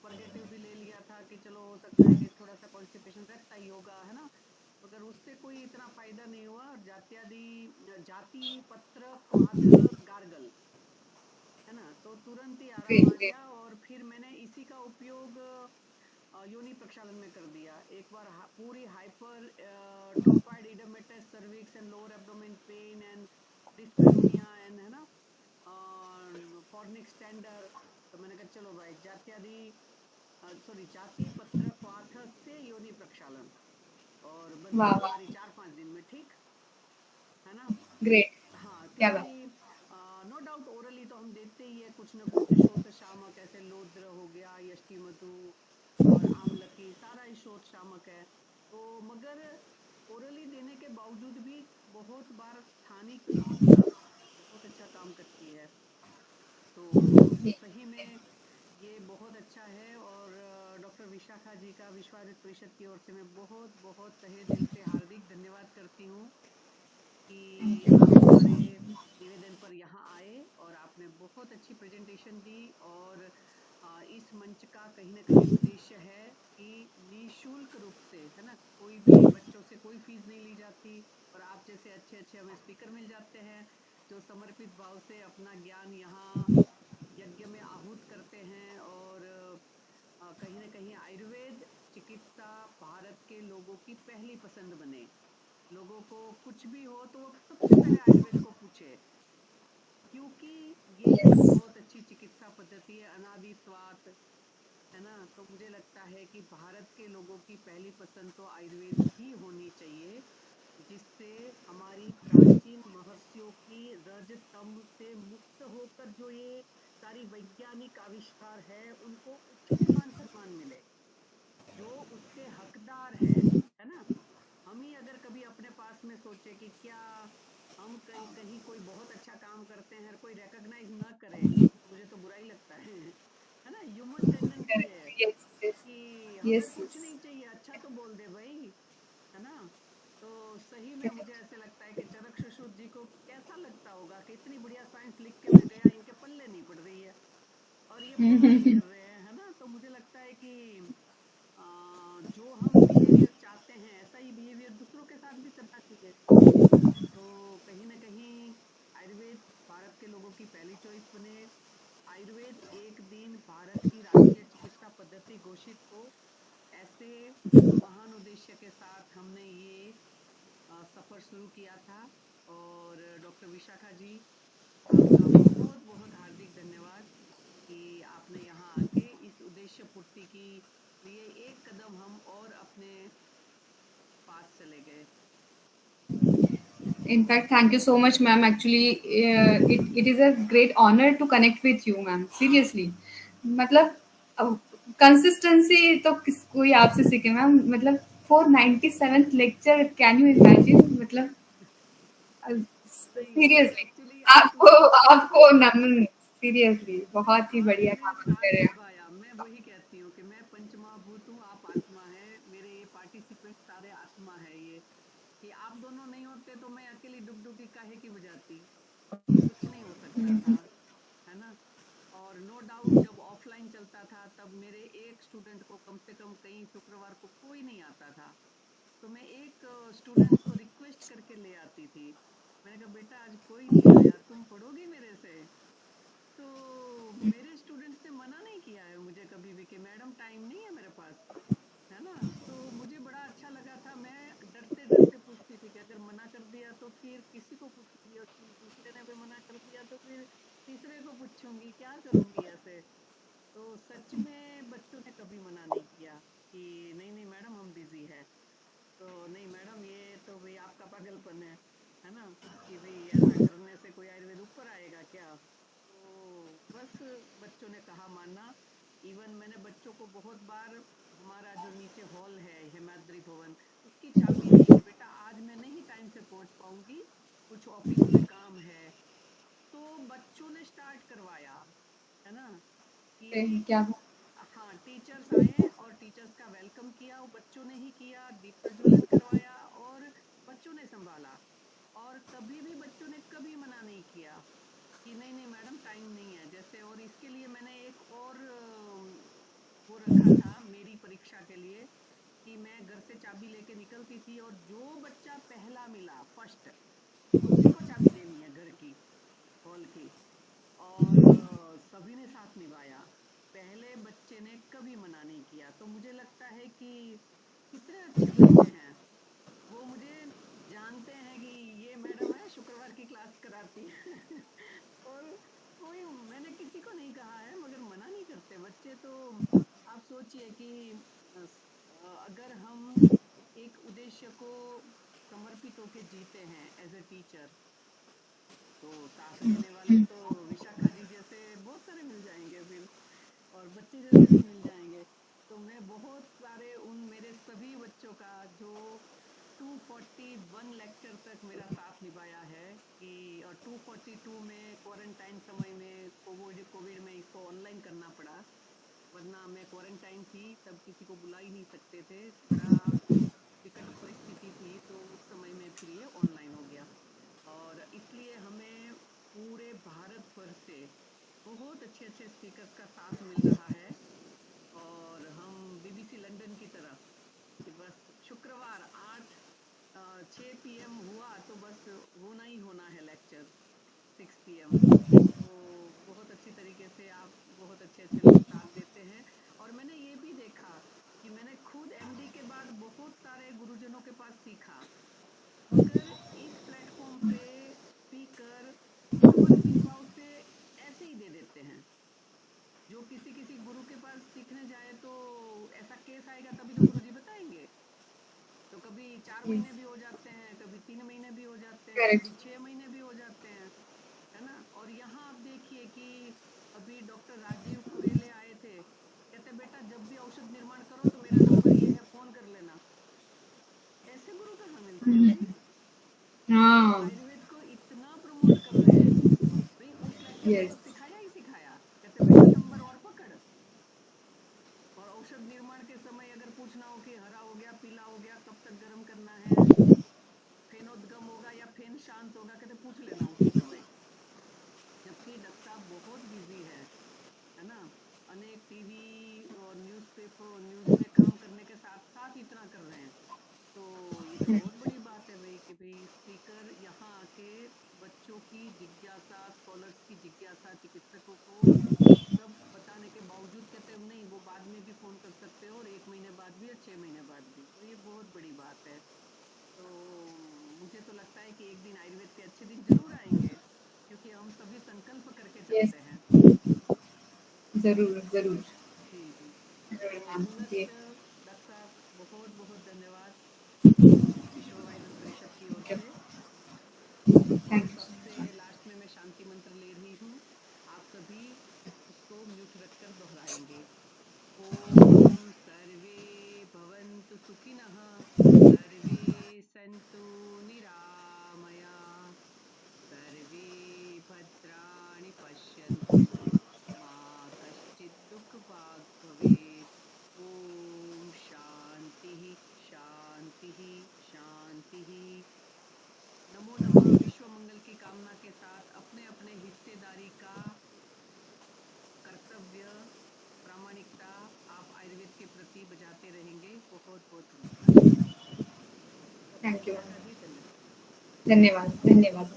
परगेटिव भी ले लिया था कि चलो हो सकता है कि थोड़ा सा कॉन्स्टिपेशन रहता ही होगा, है ना. मगर उससे कोई इतना फायदा नहीं हुआ। जाति पत्र क्वाथ गार्गल, है ना, तो तुरंत ही आराम Great, आ great. गया। और फिर मैंने इसी का उपयोग योनि प्रक्षालन में कर दिया। एक बार पूरी hypertrophied oedematous cervix and lower abdomen pain and dyspareunia and, है ना, फॉर्निक स्टैंडर। तो मैंने कहा चलो भाई जाति पत्र क्वाथ से योनि प्रक्षालन, और बन गई Wow, wow. बीमारी 4-5 दिन में ठीक, है ना। Great. हाँ, क्या बात. क्योंकि नो डाउट ओरली तो हम देते ही है कुछ न कुछ शोथ शामक, ऐसे लोद्र हो गया, यष्टि मधु और आमलकी, सारा ही शोथ शामक है। तो मगर ओरली देने के बावजूद भी बहुत बार स्थानिक चिकित्सा बहुत अच्छा काम करती है। तो सही में ये बहुत अच्छा है। और डॉक्टर विशाखा जी का विश्वामित्र परिषद की ओर से मैं बहुत बहुत तहे दिल से हार्दिक धन्यवाद करती हूँ कि आप हमारे निवेदन पर यहाँ आए और आपने बहुत अच्छी प्रेजेंटेशन दी। और इस मंच का कहीं ना कहीं उद्देश्य है कि निःशुल्क रूप से, है ना, कोई भी बच्चों से कोई फीस नहीं ली जाती, और आप जैसे अच्छे अच्छे हमें स्पीकर मिल जाते हैं जो समर्पित भाव से अपना ज्ञान यहाँ यज्ञ में आहूत करते हैं। और कहीं ना कहीं आयुर्वेद चिकित्सा भारत के लोगों की पहली पसंद बने। लोगों को कुछ भी हो तो वो सबसे पहले आयुर्वेद को पूछे, क्योंकि ये Yes. बहुत अच्छी चिकित्सा पद्धति है, अनादि स्वात, है ना। तो मुझे लगता है कि भारत के लोगों की पहली पसंद तो आयुर्वेद ही होनी चाहिए, जिससे हमारी प्राचीन महर्षियों की रज तम से मुक्त होकर जो ये सारी वैज्ञानिक आविष्कार है उनको उचित मान सम्मान मिले, जो उसके हकदार है ना। हम ही अगर कभी अपने पास में सोचे कि क्या हम कहीं कहीं कोई बहुत अच्छा काम करते हैं और कोई रिकॉग्नाइज ना करे, मुझे तो बुरा ही लगता है ना। Human tendency Correct. है Yes, yes. कि हमें Yes, कुछ yes. नहीं चाहिए, अच्छा तो बोल दे भाई, है ना। तो सही में मुझे Correct. ऐसे लगता है कि चरक सुश्रुत जी को कैसा लगता होगा कि इतनी बढ़िया साइंस लिख के मैं गया, इनके पल्ले नहीं पड़ रही है और ये फॉलो नहीं कर रहे हैं, है ना। तो मुझे लगता है कि जो हम बिहेवियर चाहते हैं ऐसा ही बिहेवियर दूसरों के साथ भी करना चाहिए। तो कहीं ना कहीं आयुर्वेद भारत के लोगों की पहली चॉइस बने। आयुर्वेद एक दिन भारत की राष्ट्रीय चिकित्सा पद्धति घोषित हो, ऐसे महान उद्देश्य के साथ हमने ये सफर शुरू किया था। और डॉक्टर विशाखा जी, आपका बहुत बहुत हार्दिक धन्यवाद कि आपने यहाँ आके इस उद्देश्य पूर्ति की लिए एक कदम हम और अपने पास चले गए। In fact, thank you so much, ma'am. Actually, it is a great honor to connect with you, ma'am. Seriously. मतलब कंसिस्टेंसी तो किस कोई आपसे सीखे मैम। मतलब 497th lecture, can you imagine? मतलब नहीं नहीं, सीरियसली एक्चुअली आपको आपने आपको नमन। सीरियसली नहीं, बहुत ही बढ़िया आपने काम कर साथ रहे हैं। निभाया। मैं वही कहती हूँ कि मैं पंचमहाभूत हूँ, आप आत्मा है, मेरे ये पार्टिसिपेंट सारे आत्मा है। ये कि आप दोनों नहीं होते तो मैं अकेली डुगडुगी काहे की बजाती, कुछ नहीं हो सकता था, है ना। और नो डाउट जब ऑफलाइन चलता था तब मेरे एक स्टूडेंट को कम से कम कई शुक्रवार को कोई नहीं आता था, तो मैं एक स्टूडेंट को रिक्वेस्ट करके ले आती थी। मैंने कहा बेटा आज कोई नहीं आया, तुम पढ़ोगे मेरे से। तो मेरे स्टूडेंट्स ने मना नहीं किया है मुझे कभी भी कि मैडम टाइम नहीं है मेरे पास, है ना। तो मुझे बड़ा अच्छा लगा था। मैं डरते डरते पूछती थी कि अगर मना कर दिया तो फिर किसी को पूछूंगी, और दूसरे ने भी मना कर दिया तो फिर तीसरे को पूछूंगी, क्या करूंगी ऐसे। तो सच में बच्चों ने कभी मना नहीं किया कि नहीं नहीं मैडम हम बिजी है। तो नहीं मैडम ये तो भाई आपका पागलपन है ना, कि भाई ऐसा करने से कोई आयुर्वेद ऊपर आएगा क्या। तो बस बच्चों ने कहा माना। इवन मैंने बच्चों को बहुत बार, हमारा जो नीचे हॉल है हेमाद्री भवन, उसकी चाबी दी कि बेटा आज मैं नहीं टाइम से पहुंच पाऊंगी, कुछ ऑफिस में काम है। तो बच्चों ने स्टार्ट करवाया, है ना, कि क्या हाँ टीचर्स आए और टीचर्स का वेलकम किया, वो बच्चों ने ही किया, दीप प्रज्वलन करवाया और बच्चों ने संभाला। और कभी भी बच्चों ने कभी मना नहीं किया कि नहीं नहीं मैडम टाइम नहीं है जैसे। और इसके लिए मैंने एक और वो रखा था मेरी परीक्षा के लिए कि मैं घर से चाबी लेके निकलती थी और जो बच्चा पहला मिला फर्स्ट उसी को चाबी देनी है घर की हॉल की। और सभी ने साथ निभाया, पहले बच्चे ने कभी मना नहीं किया। तो मुझे लगता है कि कितने अच्छे बच्चे हैं, वो मुझे जानते हैं कि ये मैडम है शुक्रवार की क्लास कराती है और कोई मैंने किसी को नहीं कहा है मगर मना नहीं करते बच्चे। तो आप सोचिए कि अगर हम एक उद्देश्य को समर्पित होके जीते हैं एज ए टीचर, तो साथ देने वाले तो विशाखा जी जैसे बहुत सारे मिल जाएंगे फिर, और बच्चे जैसे भी मिल जाएंगे। तो मैं बहुत सारे उन मेरे सभी बच्चों का जो 241 लेक्चर तक मेरा साथ निभाया है कि, और 242 में क्वारंटाइन समय में कोविड में इसको ऑनलाइन करना पड़ा, वरना मैं क्वारंटाइन थी तब किसी को बुला ही नहीं सकते थे, बड़ा विकट परिस्थिति थी। तो उस समय में फिर ये ऑनलाइन हो गया और इसलिए हमें पूरे भारत भर से बहुत अच्छे अच्छे स्पीकर्स का साथ मिल रहा है। और हम BBC लंदन की तरह कि बस शुक्रवार 6 PM हुआ तो बस होना ही होना है लेक्चर 6 PM। तो बहुत अच्छी तरीके से आप बहुत अच्छे अच्छे लोग साथ देते हैं। और मैंने ये भी देखा कि मैंने खुद MD के बाद बहुत सारे गुरुजनों के पास सीखा, मगर इस प्लेटफॉर्म पे स्पीकर समर्पित भाव से ऐसे ही दे देते हैं। जो किसी किसी गुरु के पास सीखने जाए तो ऐसा केस आएगा तभी तो गुरुजी बताएंगे। तो कभी 4 महीने भी हो जाते हैं, कभी 3 महीने भी हो जाते हैं, Correct. कभी 6 महीने भी हो जाते हैं, है ना। और यहाँ आप देखिए कि अभी डॉक्टर राजीव कुरेले आए थे, कहते बेटा जब भी औषध निर्माण करो तो मेरा नंबर ये है, फोन कर लेना। ऐसे गुरु कहाँ मिलते हैं भाई, हाँ, आयुर्वेद को इतना प्रमोट कर रहे हैं। भाई उस लेक्चर में yes. तो सिखाया ही सिखाया, कहते बेटा नंबर और पकड़, और औषध निर्माण के समय अगर पूछना हो कि हरा हो गया पीला हो गया कब तक गर्म करना है, फेनोद्गम होगा या फेन शांत होगा, कहते पूछ लेना उसी समय। जबकि डॉक्टर साहब बहुत बिजी है ना, अनेक टीवी और न्यूज़पेपर न्यूज़ में काम करने के साथ साथ इतना कर रहे हैं। तो ये तो बहुत बड़ी बात है भाई कि भाई स्पीकर यहाँ आके बच्चों की जिज्ञासा, स्कॉलर्स की जिज्ञासा, चिकित्सकों को सब बताने के बावजूद कहते हैं नहीं वो बाद में भी फ़ोन कर सकते हो और 1 महीने बाद भी और 6 महीने बाद भी। तो ये बहुत बड़ी बात है। तो मुझे तो लगता है कि एक दिन आयुर्वेद के अच्छे दिन जरूर आएंगे, क्योंकि हम सभी संकल्प करके Yes. चलते हैं। जरूर जरूर जी जी। जरूर तो मैम। जी, पुनश्च डॉक्टर साहब बहुत बहुत धन्यवाद विश्व वायरस परिषद की ओर से। और थैंक सबसे लास्ट में मैं शांति मंत्र ले रही हूँ, आप सभी उसको म्यूट रखकर दोहराएंगे। ओम सर्वे भवन्तु सुखिनः, सर्वे सन्तु निरामया, सर्वे भद्राणि पश्यन्तु, मा कश्चित् दुःखभाग् भवेत्। ओम शांति शांति शांति। नमो नमः। विश्व मंगल की कामना के साथ अपने अपने हिस्सेदारी का कर्तव्य, प्रामाणिकता आप आयुर्वेद के प्रति बजाते रहेंगे। बहुत बहुत धन्यवाद। यू। विशाखा जी धन्यवाद। धन्यवाद धन्यवाद।